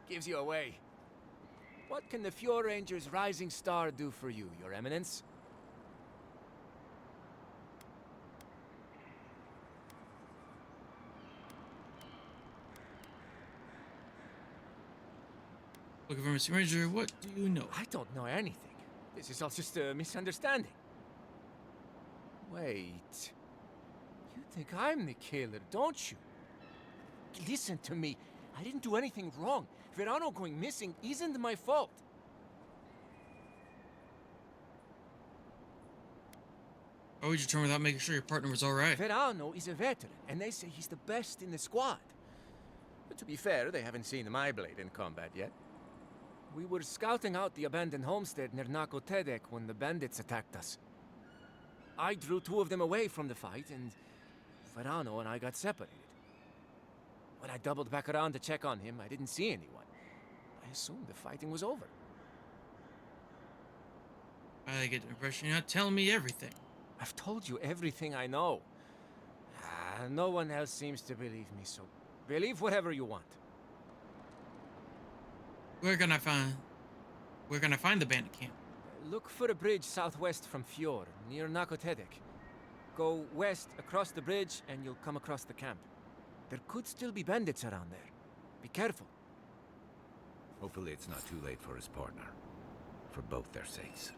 Gives you away. What can the Fjord Ranger's Rising Star do for you, Your Eminence? Looking for Mr. Ranger, what do you know? I don't know anything. This is all just a misunderstanding. Wait. You think I'm the killer, don't you? Listen to me. I didn't do anything wrong. Verano going missing isn't my fault. Why would you turn without making sure your partner was alright? Verano is a veteran, and they say he's the best in the squad. But to be fair, they haven't seen my blade in combat yet. We were scouting out the abandoned homestead near Nakotedek when the bandits attacked us. I drew two of them away from the fight, and Verano and I got separated. When I doubled back around to check on him, I didn't see anyone. I assumed the fighting was over. I get the impression you're not telling me everything. I've told you everything I know. No one else seems to believe me, so believe whatever you want. Where can I find the bandit camp? Look for a bridge southwest from Fjord, near Nakotedek. Go west across the bridge and you'll come across the camp. There could still be bandits around there. Be careful. Hopefully it's not too late for his partner. For both their sakes.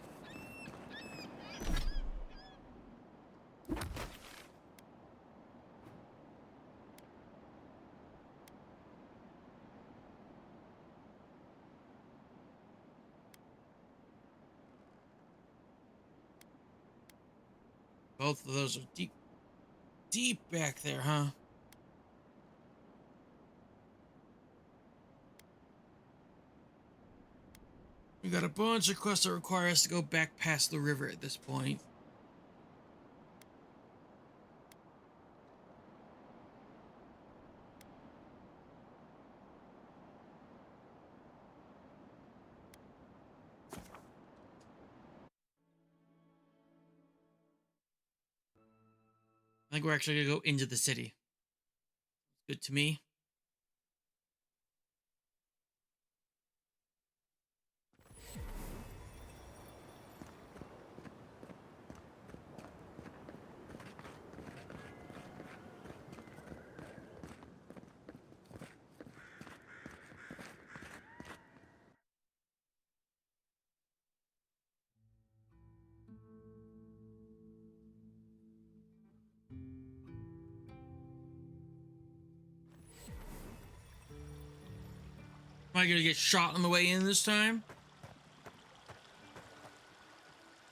Both of those are deep back there, huh? We got a bunch of quests that require us to go back past the river at this point. I think we're actually gonna go into the city. Good to me. Am I gonna get shot on the way in this time?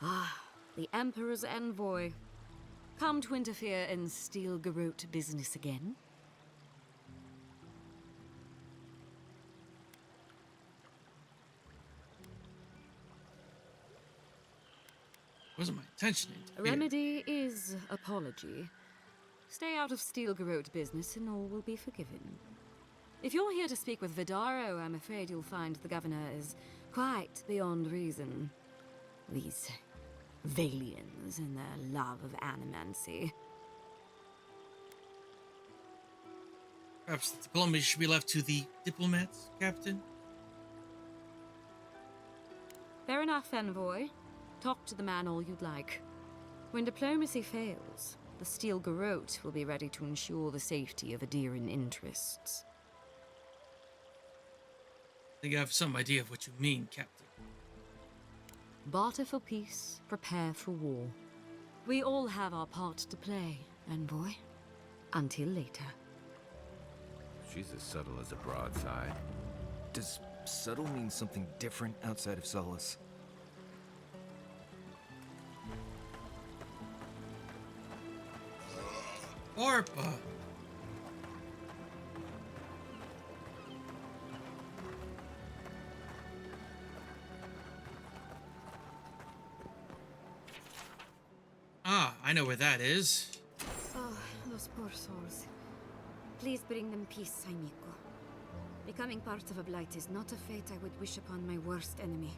Ah, the Emperor's envoy. Come to interfere in Steel Garrote business again? Wasn't my intention to interfere. Remedy is apology. Stay out of Steel Garrote business and all will be forgiven. If you're here to speak with Vidaro, I'm afraid you'll find the governor is quite beyond reason. These Valians and their love of animancy. Perhaps the diplomacy should be left to the diplomats, Captain? Fair enough, envoy. Talk to the man all you'd like. When diplomacy fails, the Steel Garrote will be ready to ensure the safety of Adiran interests. I think I have some idea of what you mean, Captain. Barter for peace, prepare for war. We all have our part to play, envoy. Until later. She's as subtle as a broadside. Does subtle mean something different outside of Solus? Orpa! Ah, I know where that is. Oh, those poor souls. Please bring them peace, Saimiko. Becoming part of a blight is not a fate I would wish upon my worst enemy.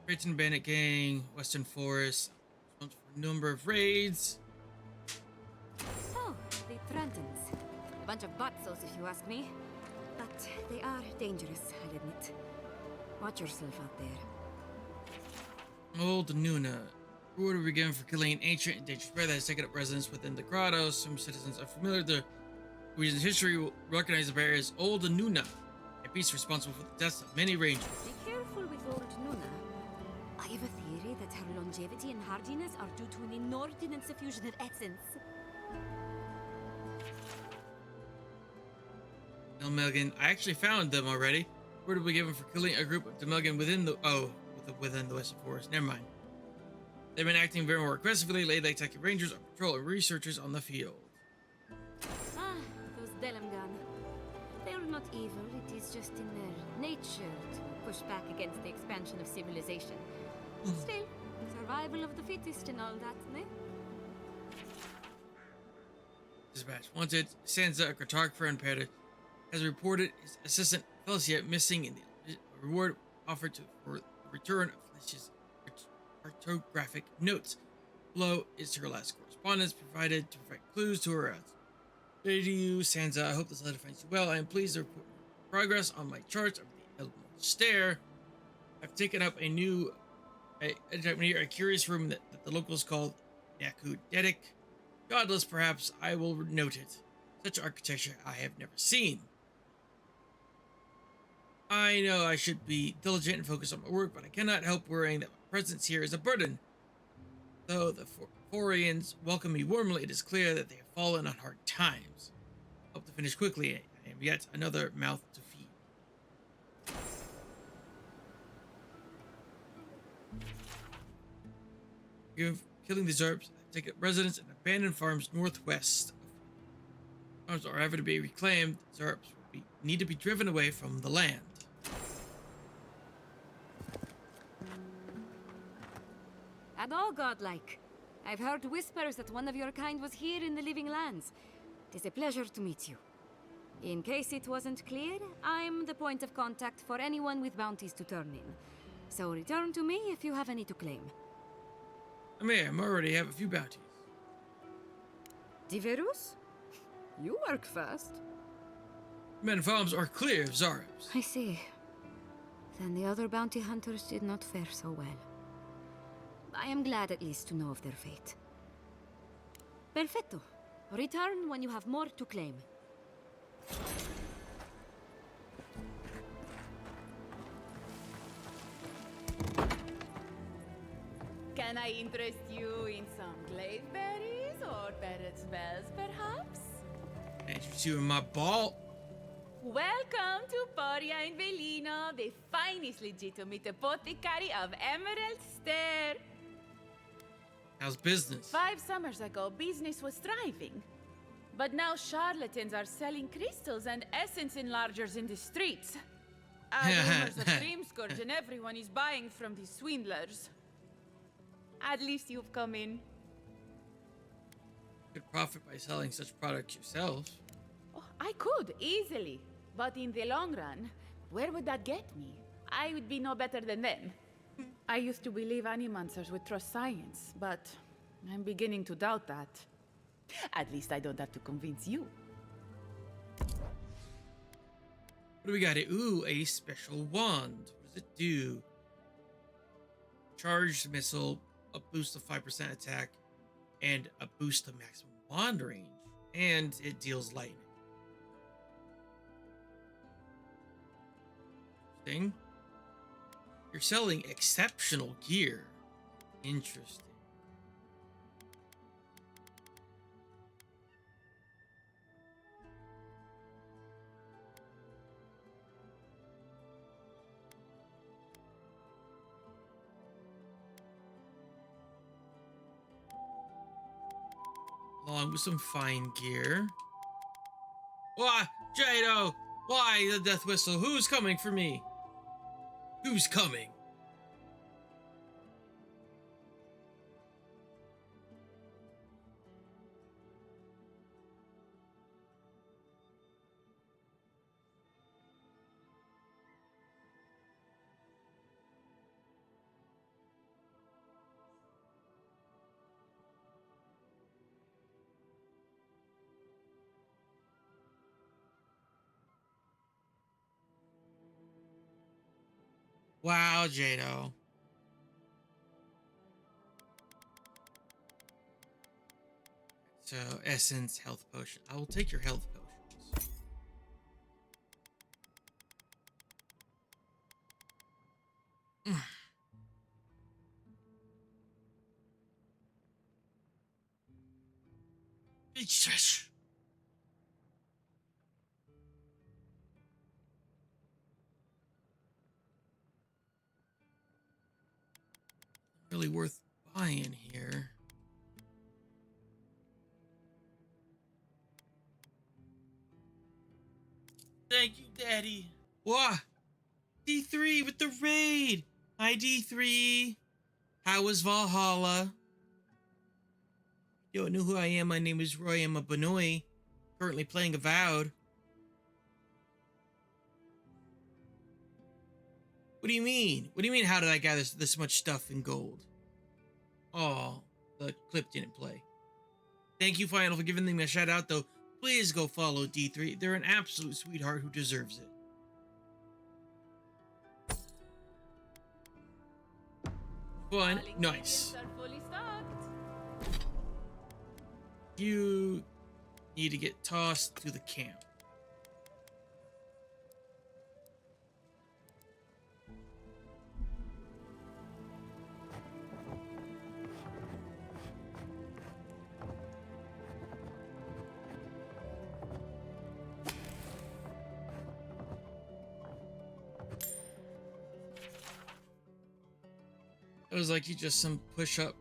Creighton Bandit Gang, Western Forest, responsible for a number of raids. Oh, the Trentons. A bunch of buttsos, if you ask me. But they are dangerous, I'll admit. Watch yourself out there. Old Nuna. Reward will be given for killing an ancient and dangerous bear that has taken up residence within the grottos. Some citizens are familiar with the region's history will recognize the bear as Old Nuna, a beast responsible for the deaths of many rangers. Be careful with Old Nuna. I have a theory that her longevity and hardiness are due to an inordinate suffusion of essence. Demelgan. I actually found them already. Word will be given for killing a group of Demelgan within the within the Western Forest. Never mind. They've been acting very more aggressively lately, attacking rangers on patrol and researchers on the field. Ah, those Delamgan. They are not evil, it is just in their nature to push back against the expansion of civilization. Still, survival of the fittest and all that, ne? Dispatch. Wanted, Sansa, a cartographer and Peta, has reported his assistant Felicia missing in the reward offered for the return of Felicia's cartographic notes. Below is her last correspondence provided to provide clues to her routes. Dear to you, Sansa, I hope this letter finds you well. I am pleased to report progress on my charts of the Elmore Stair. I've taken up a curious room that the locals call Naku Dedik. Godless, perhaps, I will note it. Such architecture I have never seen. I know I should be diligent and focus on my work, but I cannot help worrying that my presence here is a burden. Though the Forians welcome me warmly, it is clear that they have fallen on hard times. Hope to finish quickly. I am yet another mouth to feed. Killing the Zerps, take up residence in abandoned farms northwest. Farms are ever to be reclaimed. Zerps need to be driven away from the land. And all godlike. I've heard whispers that one of your kind was here in the Living Lands. It is a pleasure to meet you. In case it wasn't clear, I'm the point of contact for anyone with bounties to turn in. So return to me if you have any to claim. I already have a few bounties. Diverus? You work fast. Men farms are clear of Zarabs. I see. Then the other bounty hunters did not fare so well. I am glad at least to know of their fate. Perfecto. Return when you have more to claim. Can I interest you in some glaveberries or parrot smells, perhaps? Interest you in my ball? Welcome to Poria and Velino, the finest legitimate apothecary of Emerald Stair. How's business? 5 summers ago, business was thriving. But now charlatans are selling crystals and essence enlargers in the streets. Rumors of cream scourge and everyone is buying from these swindlers. At least you've come in. You could profit by selling such products yourself. Oh, I could, easily. But in the long run, where would that get me? I would be no better than them. I used to believe animancers would trust science, but I'm beginning to doubt that. At least I don't have to convince you. What do we got here? Ooh, a special wand. What does it do? Charged missile, a boost of 5% attack, and a boost to maximum wand range. And it deals lightning. Interesting. You're selling exceptional gear. Interesting. Along with some fine gear. Why, Jado? Why the death whistle? Who's coming for me? Who's coming? Wow, Jado. So, essence, health potion. I will take your health potions. Bitch. Really worth buy in here? Thank you, Daddy. Whoa! D3 with the raid! Hi, D3. How was Valhalla? You don't know who I am. My name is Roy. I'm a Benoi. Currently playing Avowed. What do you mean? What do you mean, how did I gather this much stuff in gold? Oh, the clip didn't play. Thank you, Final, for giving them a shout out, though. Please go follow D3. They're an absolute sweetheart who deserves it. Fun. Nice. You need to get tossed to the camp. It was like you just some push-up.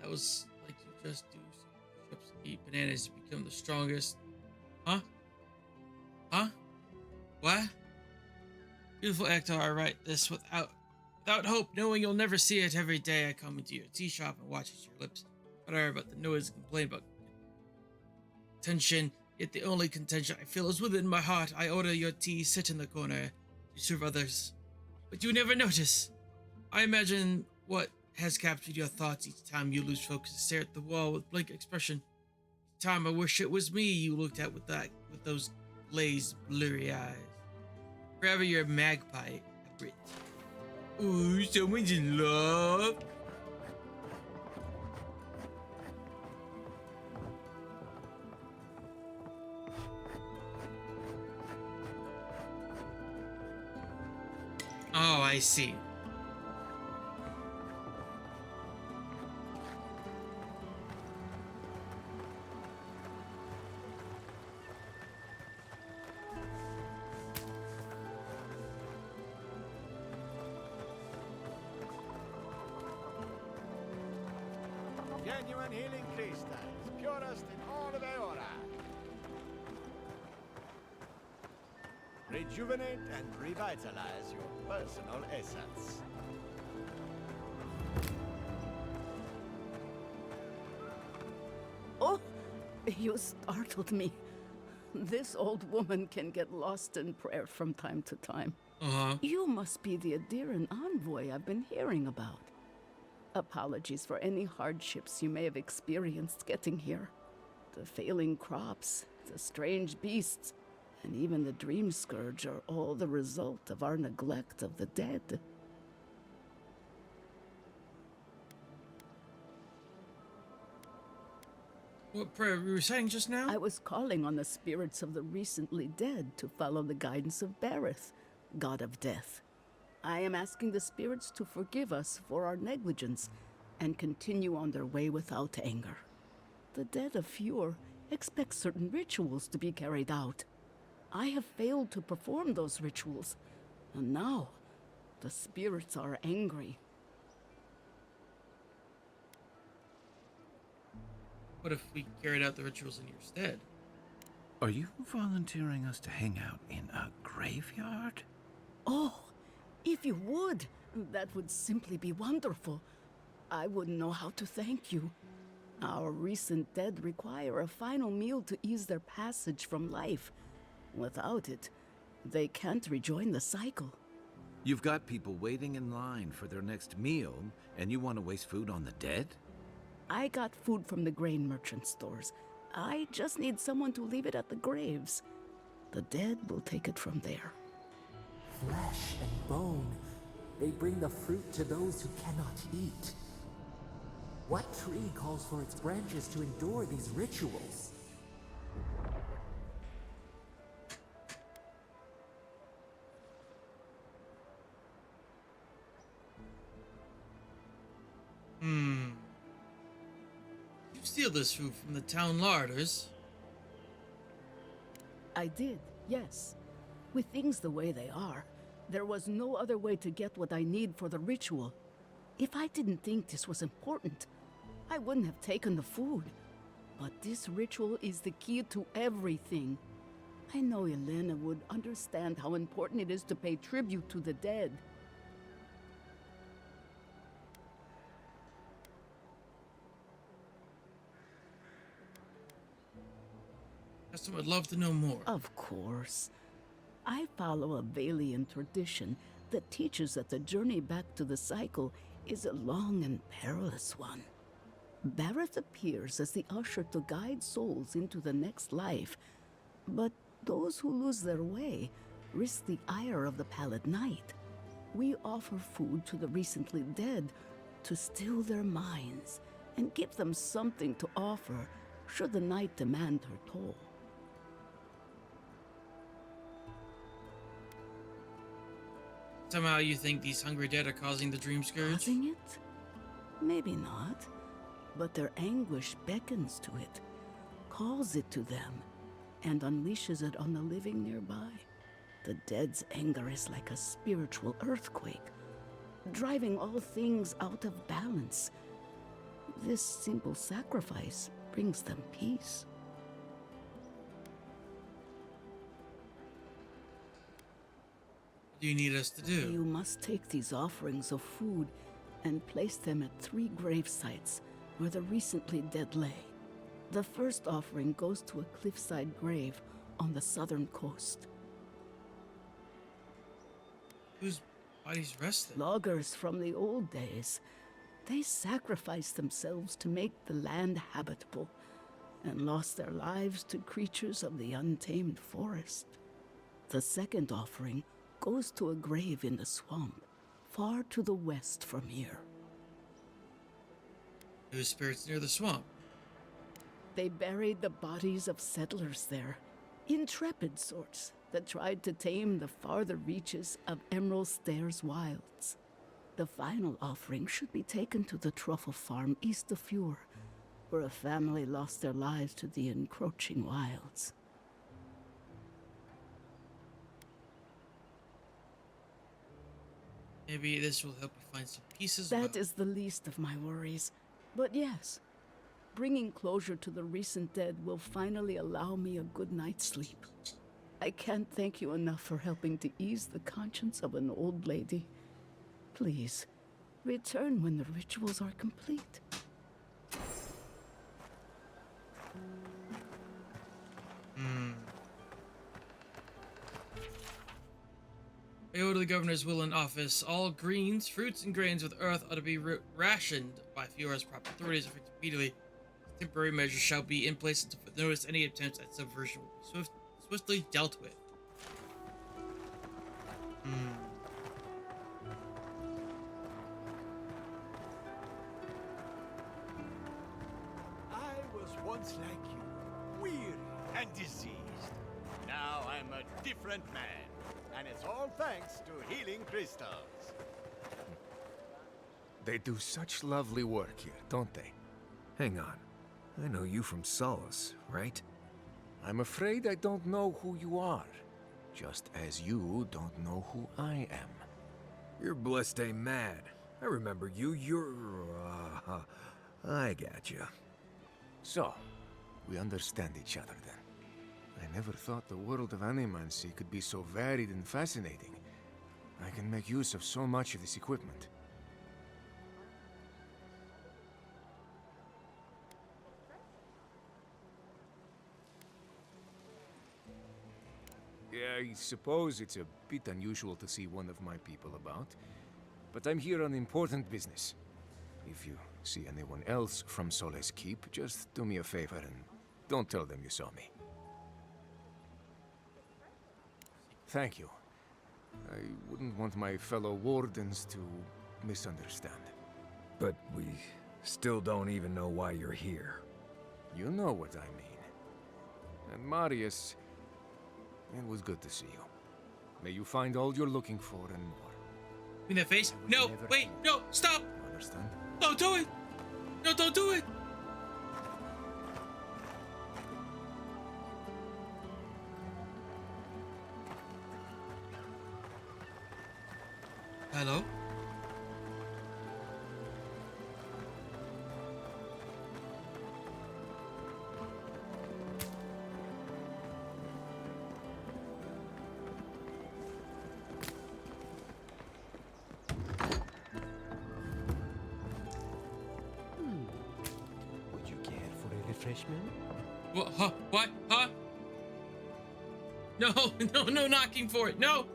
That was like you just do some push-ups, eat bananas, to become the strongest. Huh? Huh? What? Beautiful Ektar, I write this without hope, knowing you'll never see it. Every day I come into your tea shop and watch your lips. Whatever about the noise and complain about tension, yet the only contention I feel is within my heart. I order your tea, sit in the corner, you serve others, but you never notice. I imagine what has captured your thoughts each time you lose focus, stare at the wall with blank expression. Each time I wish it was me you looked at with those glazed, blurry eyes. Forever your magpie, Brit. Ooh, someone's in love. Oh, I see. Genuine healing crystals, purest in all of Eora. Rejuvenate and revitalize your personal essence. Oh, you startled me. This old woman can get lost in prayer from time to time. You must be the Adiran envoy I've been hearing about. Apologies for any hardships you may have experienced getting here. The failing crops, the strange beasts, and even the dream scourge are all the result of our neglect of the dead. What prayer were you saying just now? I was calling on the spirits of the recently dead to follow the guidance of Bareth, god of death. I am asking the spirits to forgive us for our negligence and continue on their way without anger. The dead of Fjord expect certain rituals to be carried out. I have failed to perform those rituals, and now the spirits are angry. What if we carried out the rituals in your stead? Are you volunteering us to hang out in a graveyard? Oh, if you would, that would simply be wonderful. I wouldn't know how to thank you. Our recent dead require a final meal to ease their passage from life. Without it, they can't rejoin the cycle. You've got people waiting in line for their next meal, and you want to waste food on the dead? I got food from the grain merchant stores. I just need someone to leave it at the graves. The dead will take it from there. Flesh and bone, they bring the fruit to those who cannot eat. What tree calls for its branches to endure these rituals? You steal this food from the town larders? I did, yes. With things the way they are, there was no other way to get what I need for the ritual. If I didn't think this was important, I wouldn't have taken the food. But this ritual is the key to everything. I know Elena would understand how important it is to pay tribute to the dead. Justin would love to know more. Of course. I follow a Valian tradition that teaches that the journey back to the cycle is a long and perilous one. Barrett appears as the usher to guide souls into the next life, but those who lose their way risk the ire of the Pallid Knight. We offer food to the recently dead to still their minds and give them something to offer should the Knight demand her toll. Somehow you think these hungry dead are causing the dream scourge? Causing it? Maybe not. But their anguish beckons to it, calls it to them, and unleashes it on the living nearby. The dead's anger is like a spiritual earthquake, driving all things out of balance. This simple sacrifice brings them peace. What do you need us to do? You must take these offerings of food and place them at 3 grave sites where the recently dead lay. The first offering goes to a cliffside grave on the southern coast. Whose bodies rested? Loggers from the old days. They sacrificed themselves to make the land habitable and lost their lives to creatures of the untamed forest. The second offering goes to a grave in the swamp, far to the west from here. Whose spirits near the swamp? They buried the bodies of settlers there, intrepid sorts that tried to tame the farther reaches of Emerald Stairs wilds. The final offering should be taken to the truffle farm east of Fure, where a family lost their lives to the encroaching wilds. Maybe this will help you find some peace as That is the least of my worries. But yes, bringing closure to the recent dead will finally allow me a good night's sleep. I can't thank you enough for helping to ease the conscience of an old lady. Please, return when the rituals are complete. By order of the governor's will in office, all greens, fruits, and grains with earth are to be rationed by Fiora's proper authorities effective immediately. Temporary measures shall be in place until further notice. Any attempts at subversion will be swiftly dealt with. I was once like you, weary and diseased. Now I'm a different man, and it's all thanks to healing crystals. They do such lovely work here, don't they? Hang on. I know you from Solace, right? I'm afraid I don't know who you are. Just as you don't know who I am. You're Blessed Mad. I remember you. I got you. So, we understand each other then. I never thought the world of animancy could be so varied and fascinating. I can make use of so much of this equipment. Yeah, I suppose it's a bit unusual to see one of my people about, but I'm here on important business. If you see anyone else from Sole's Keep, just do me a favor and don't tell them you saw me. Thank you. I wouldn't want my fellow wardens to misunderstand. But we still don't even know why you're here. You know what I mean. And Marius, it was good to see you. May you find all you're looking for and more. In the face? No, wait, no, stop! You understand? Don't do it! No, don't do it! Hello? refreshment? What? Huh? What? Huh? No, no, no knocking for it. No.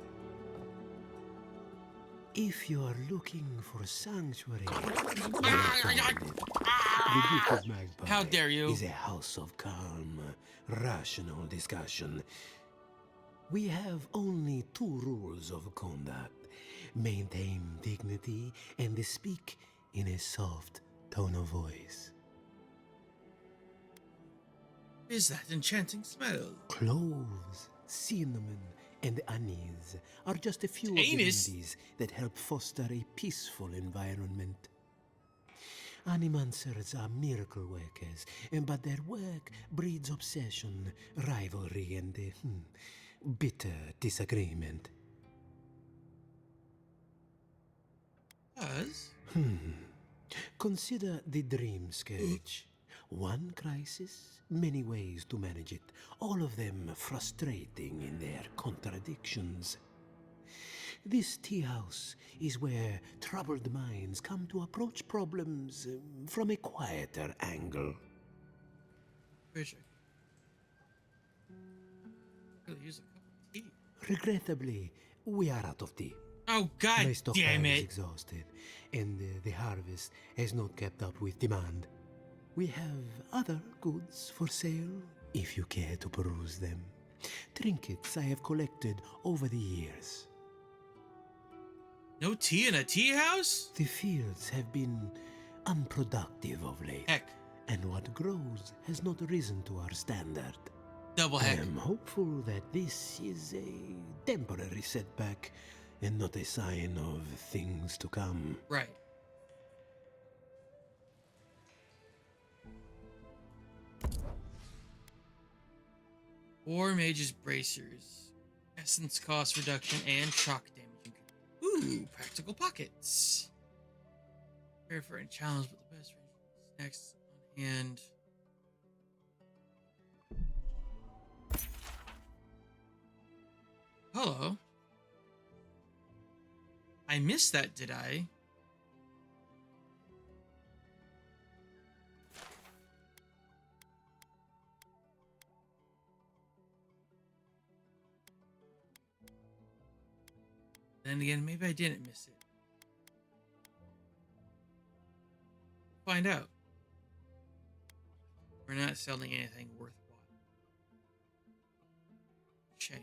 If you are looking for sanctuary, you have found it. The Duke of Magpie How dare you? is a house of calm, rational discussion. We have only 2 rules of conduct. Maintain dignity and speak in a soft tone of voice. What is that enchanting smell? Cloves, cinnamon, and anise are just a few of the Anus? remedies that help foster a peaceful environment. Animancers are miracle workers, but their work breeds obsession, rivalry, and bitter disagreement. Does? Consider the dream scourge. One crisis, many ways to manage it, all of them frustrating in their contradictions. This tea house is where troubled minds come to approach problems from a quieter angle. Richard. Really use a cup of tea. Regrettably, we are out of tea. Oh, God My stockpile damn is it. exhausted, and the harvest has not kept up with demand. We have other goods for sale, if you care to peruse them. Trinkets I have collected over the years. No tea in a tea house? The fields have been unproductive of late. Heck. And what grows has not risen to our standard. Double I heck. am hopeful that this is a temporary setback and not a sign of things to come. Right. War Mage's Bracers. Essence cost reduction and shock damage. Ooh, practical pockets. Prepare for any challenge, but the best range next on hand. Hello. I missed that, did I? Then again, maybe I didn't miss it. Find out. We're not selling anything worthwhile. Shame.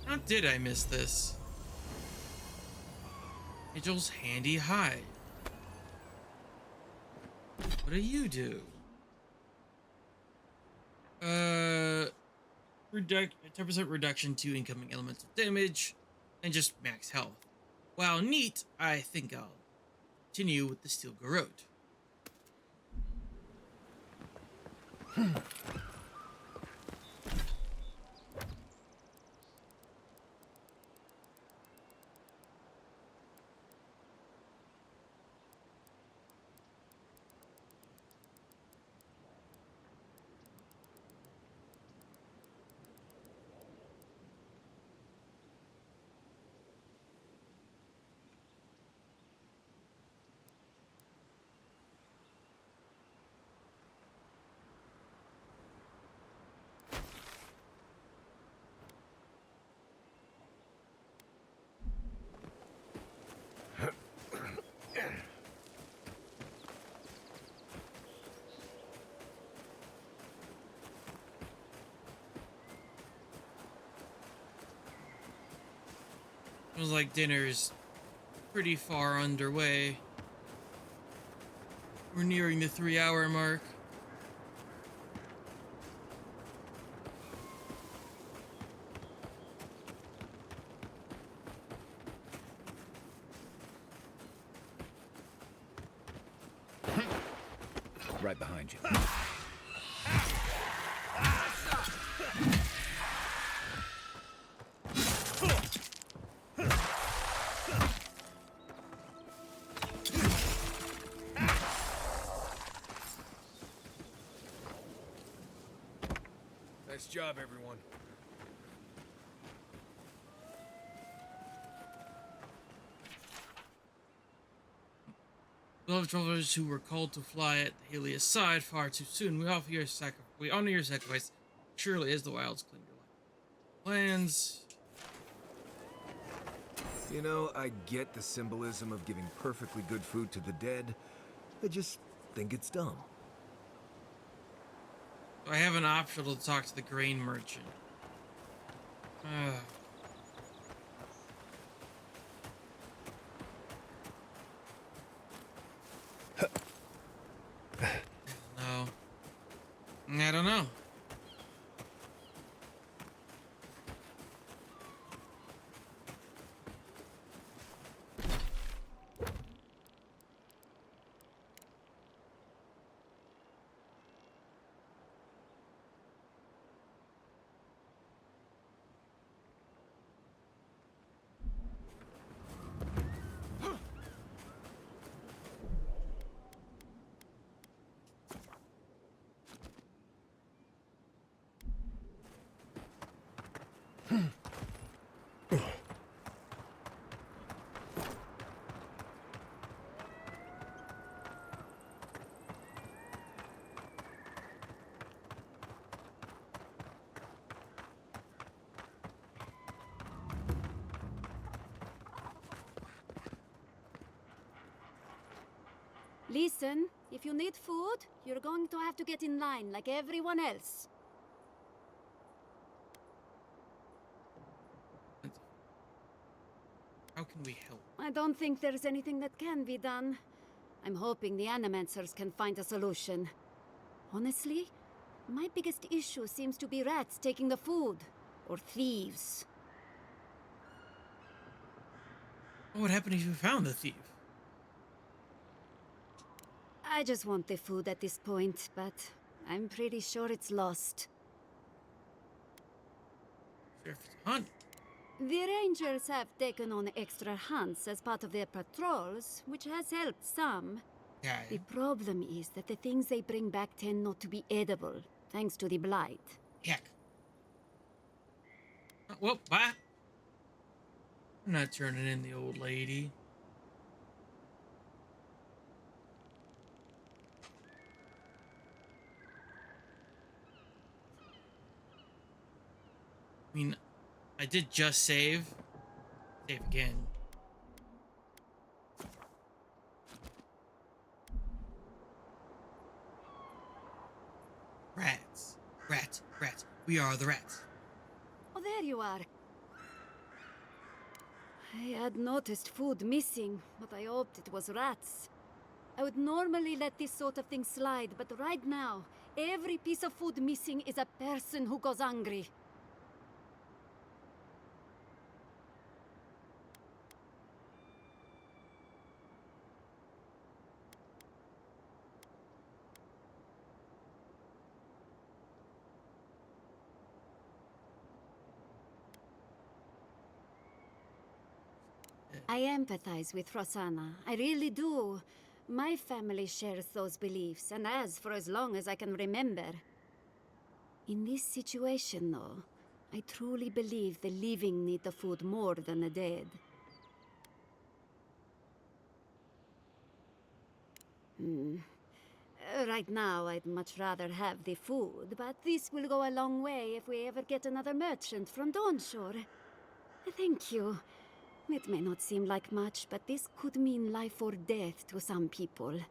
How did I miss this? Angel's handy hide. What do you do? 10% reduction to incoming elemental damage and just max health. While neat, I think I'll continue with the Steel Garrote. Feels like dinner's pretty far underway. We're nearing the 3-hour mark. Right behind you. Nice job, everyone. Beloved travelers who were called to fly at the Helios side far too soon, we honor your sacrifice. Surely as the wilds cling your life. Lands. You know, I get the symbolism of giving perfectly good food to the dead. I just think it's dumb. I have an option to talk to the grain merchant. No. I don't know. Listen, if you need food, you're going to have to get in line like everyone else. How can we help? I don't think there's anything that can be done. I'm hoping the Animancers can find a solution. Honestly, my biggest issue seems to be rats taking the food. Or thieves. What would happen if you found the thief? I just want the food at this point, but I'm pretty sure it's lost. Hunt. The Rangers have taken on extra hunts as part of their patrols, which has helped some. Yeah. The problem is that the things they bring back tend not to be edible, thanks to the blight. Heck. Well, bye. I'm not turning in the old lady. I mean, I did just save. Save again. Rats. Rats. Rats. We are the rats. Oh, there you are. I had noticed food missing, but I hoped it was rats. I would normally let this sort of thing slide, but right now, every piece of food missing is a person who goes hungry. I empathize with Rosanna. I really do. My family shares those beliefs, and has for as long as I can remember. In this situation, though, I truly believe the living need the food more than the dead. Right now, I'd much rather have the food, but this will go a long way if we ever get another merchant from Dawnshore. Thank you. It may not seem like much, but this could mean life or death to some people.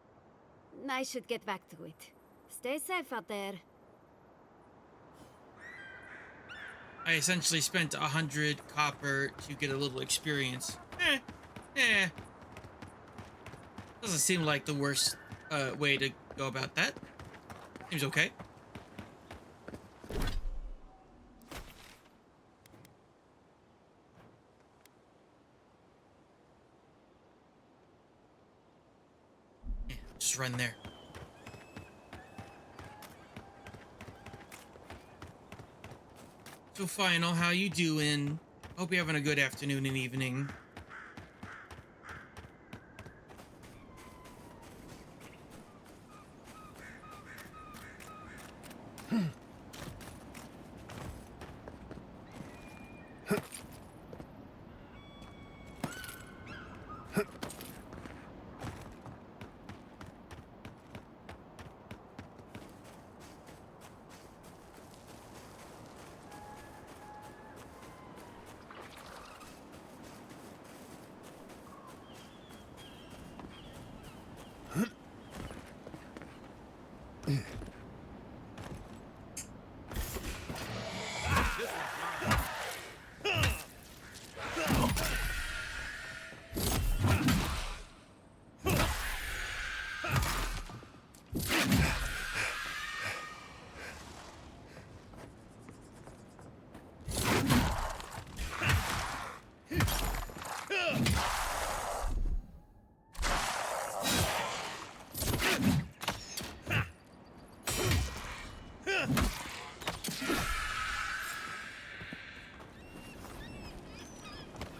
I should get back to it. Stay safe out there. I essentially spent 100 copper to get a little experience. Doesn't seem like the worst way to go about that. Seems okay. Just run there. So Final, how you doing? Hope you're having a good afternoon and evening.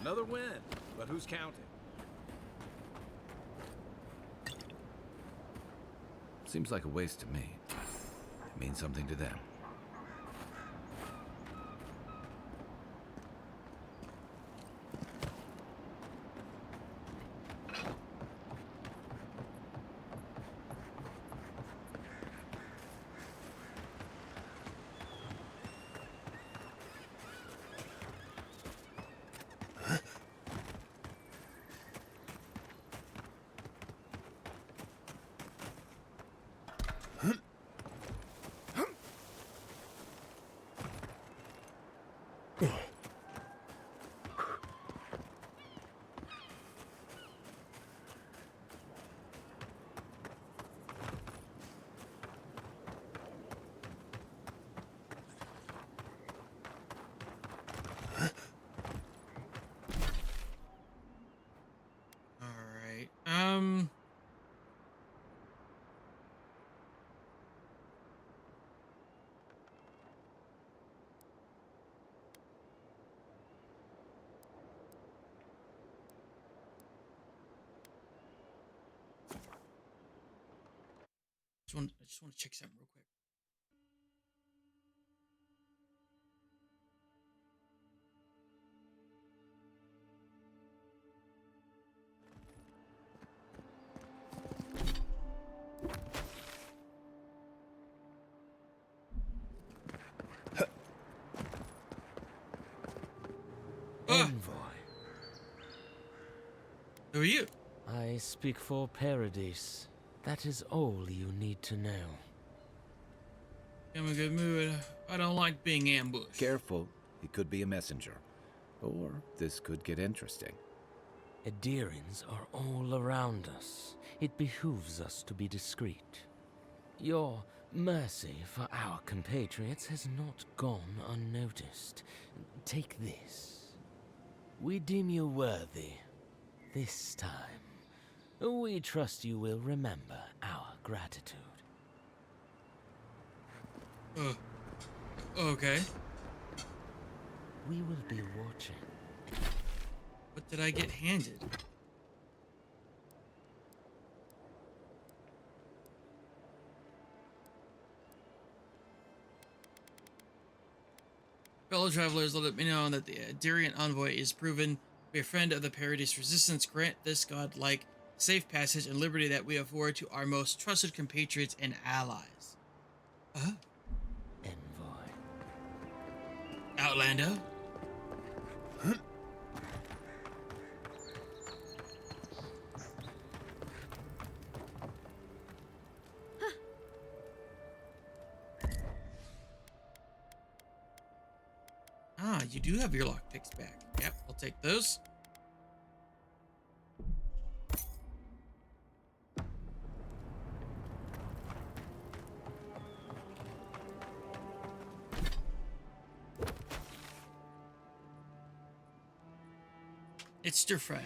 Another win, but who's counting? Seems like a waste to me. It means something to them. I just want to check something real quick. Envoy. Who are you? I speak for Paradise. That is all you need to know. I'm in a good mood. I don't like being ambushed. Careful, he could be a messenger. Or this could get interesting. Edirins are all around us. It behooves us to be discreet. Your mercy for our compatriots has not gone unnoticed. Take this. We deem you worthy. This time. We trust you will remember our gratitude. Okay. We will be watching. What did I get handed? Fellow travelers, let me know that the Adirian envoy is proven to be a friend of the Paradise Resistance. Grant this godlike safe passage and liberty that we afford to our most trusted compatriots and allies. Envoy. Outlander? you do have your lockpicks back. Yep, I'll take those. It's stir fry.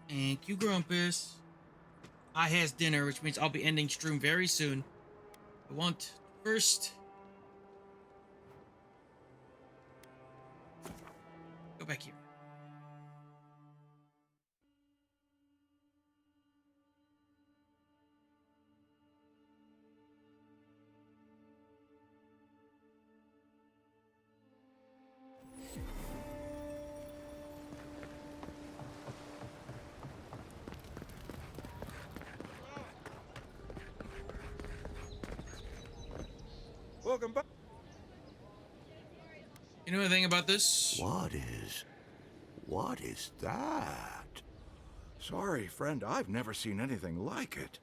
Thank you, Grumpus. I has dinner, which means I'll be ending stream very soon. I want first go back here. Welcome back. You know anything about this? What is that? Sorry, friend, I've never seen anything like it.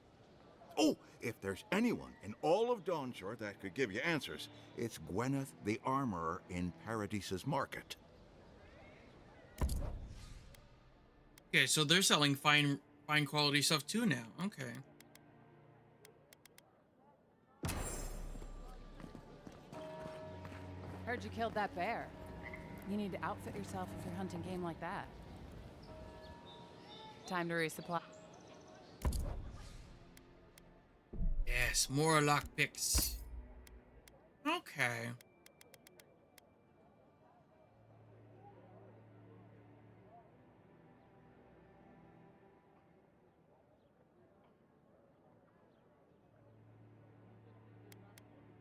Oh, if there's anyone in all of Dawnshore that could give you answers, it's Gwyneth the Armorer in Paradise's Market. Okay, so they're selling fine quality stuff too now. Okay. Heard you killed that bear. You need to outfit yourself if you're hunting game like that. Time to resupply. Yes, more lockpicks. Okay.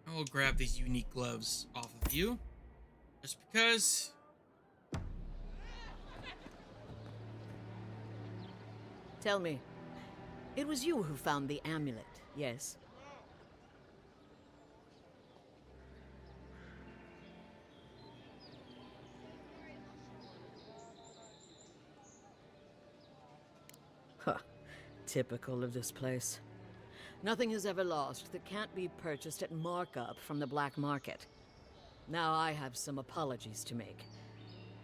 I will grab these unique gloves off of you. Just because. Tell me, it was you who found the amulet, yes? Huh. Typical of this place. Nothing is ever lost that can't be purchased at markup from the black market. Now I have some apologies to make.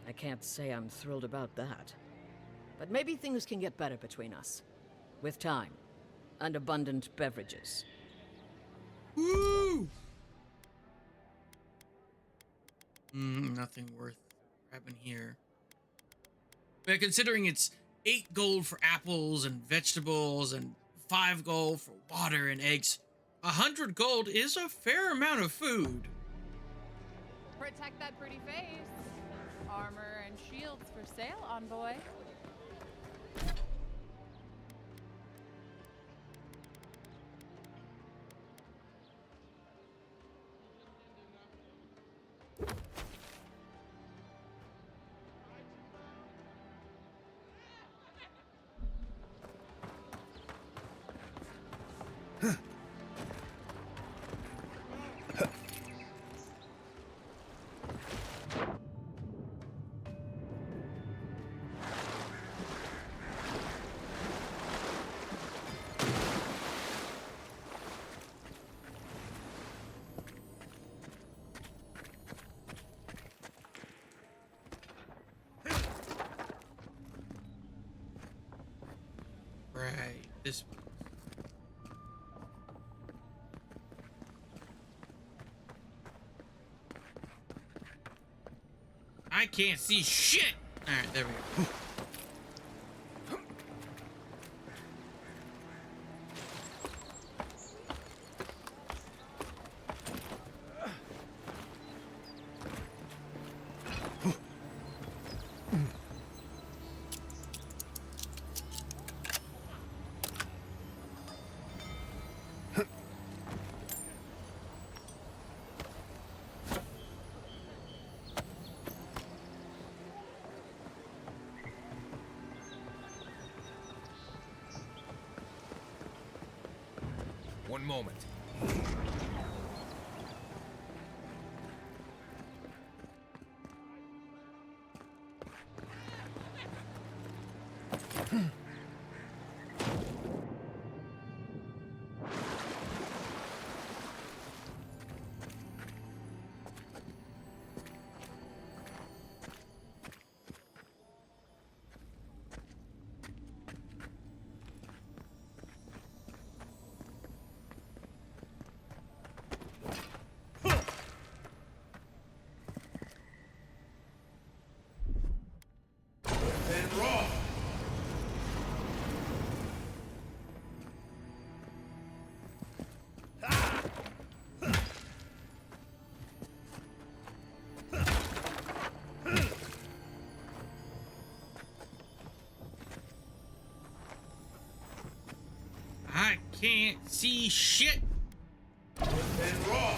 I can't say I'm thrilled about that. But maybe things can get better between us. With time. And abundant beverages. Woo! Nothing worth grabbing here. But considering it's 8 gold for apples and vegetables and 5 gold for water and eggs, 100 gold is a fair amount of food. Protect that pretty face. Armor and shields for sale, envoy. Right, this one. I can't see shit! Alright, there we go. One moment. can't see shit. And raw.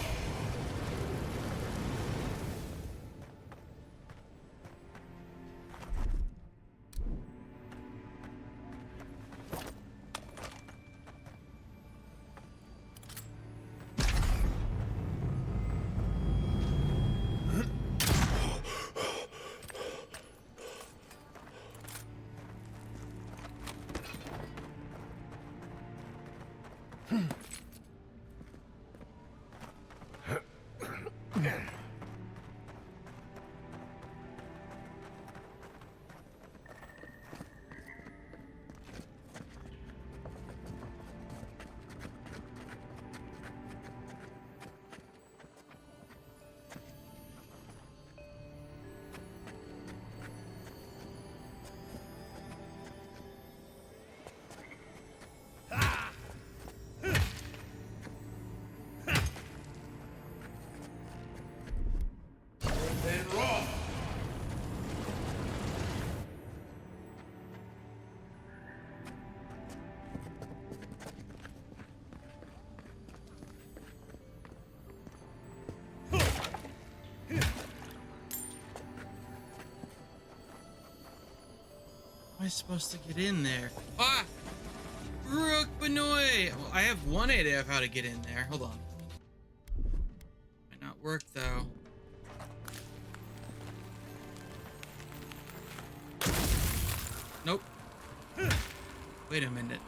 Am I supposed to get in there? Ah! Rook Benoit! Well, I have one idea of how to get in there. Hold on. Might not work though. Nope. Wait a minute.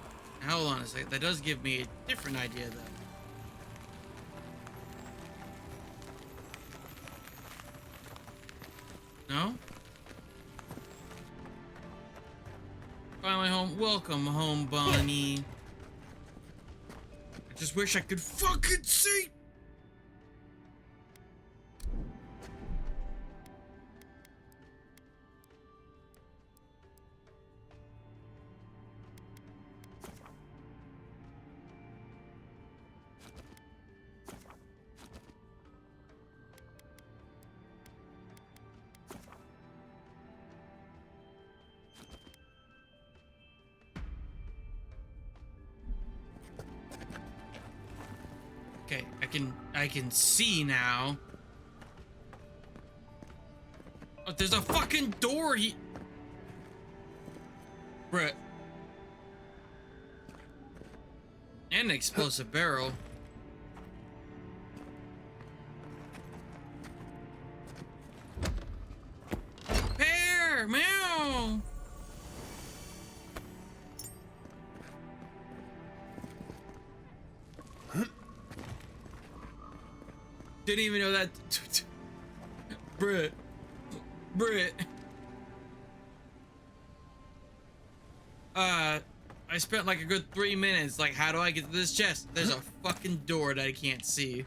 Hold on a second. That does give me a different idea though. No? Finally home. Welcome home, Bonnie. I just wish I could fucking see. Okay, I can see now. Oh, there's a fucking door. Bruh. And an explosive barrel. Pear! Meow! Didn't even know that. Bruh. Bruh. I spent like a good 3 minutes. Like, how do I get to this chest? There's a fucking door that I can't see.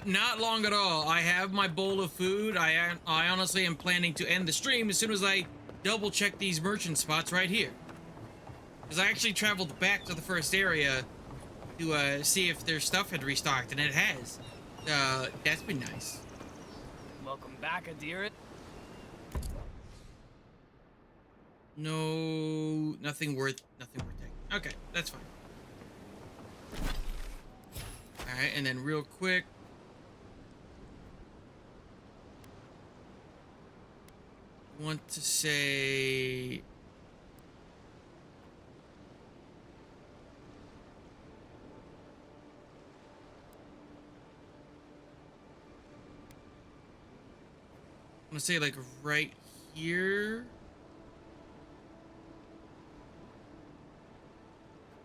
Not long at all. I have my bowl of food. I honestly am planning to end the stream as soon as I double check these merchant spots right here. Because I actually traveled back to the first area to see if their stuff had restocked, and it has. That's been nice. Welcome back, Adirat. No, nothing worth taking. Okay, that's fine. All right, and then real quick. Want to say like right here,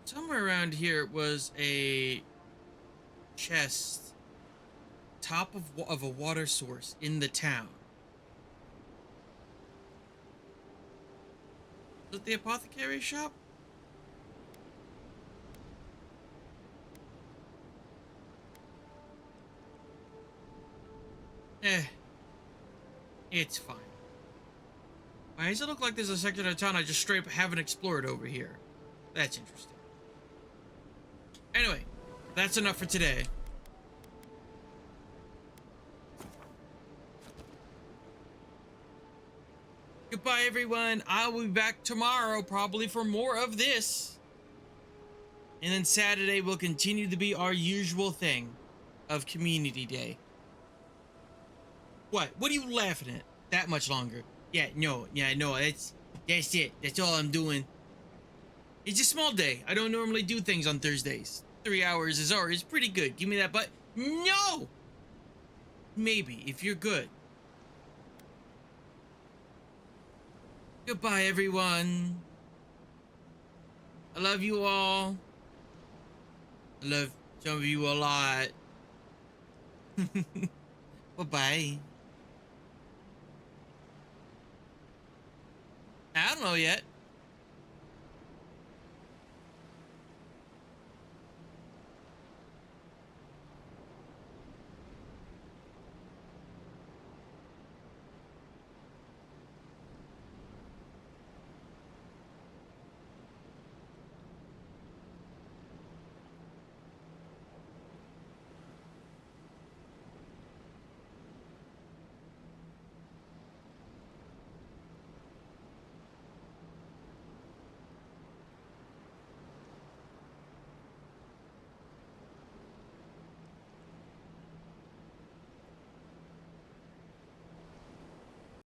somewhere around here was a chest top of a water source in the town. Is it the apothecary shop? It's fine. Why does it look like there's a section of town I just straight up haven't explored over here? That's interesting. Anyway, that's enough for today. Goodbye, everyone. I'll be back tomorrow, probably for more of this. And then Saturday will continue to be our usual thing of Community Day. What? What are you laughing at? That much longer? Yeah, no, that's it. That's all I'm doing. It's a small day. I don't normally do things on Thursdays. 3 hours is always pretty good. Give me that butt. No! Maybe, if you're good. Goodbye, everyone. I love you all. I love some of you a lot. Bye-bye. I don't know yet.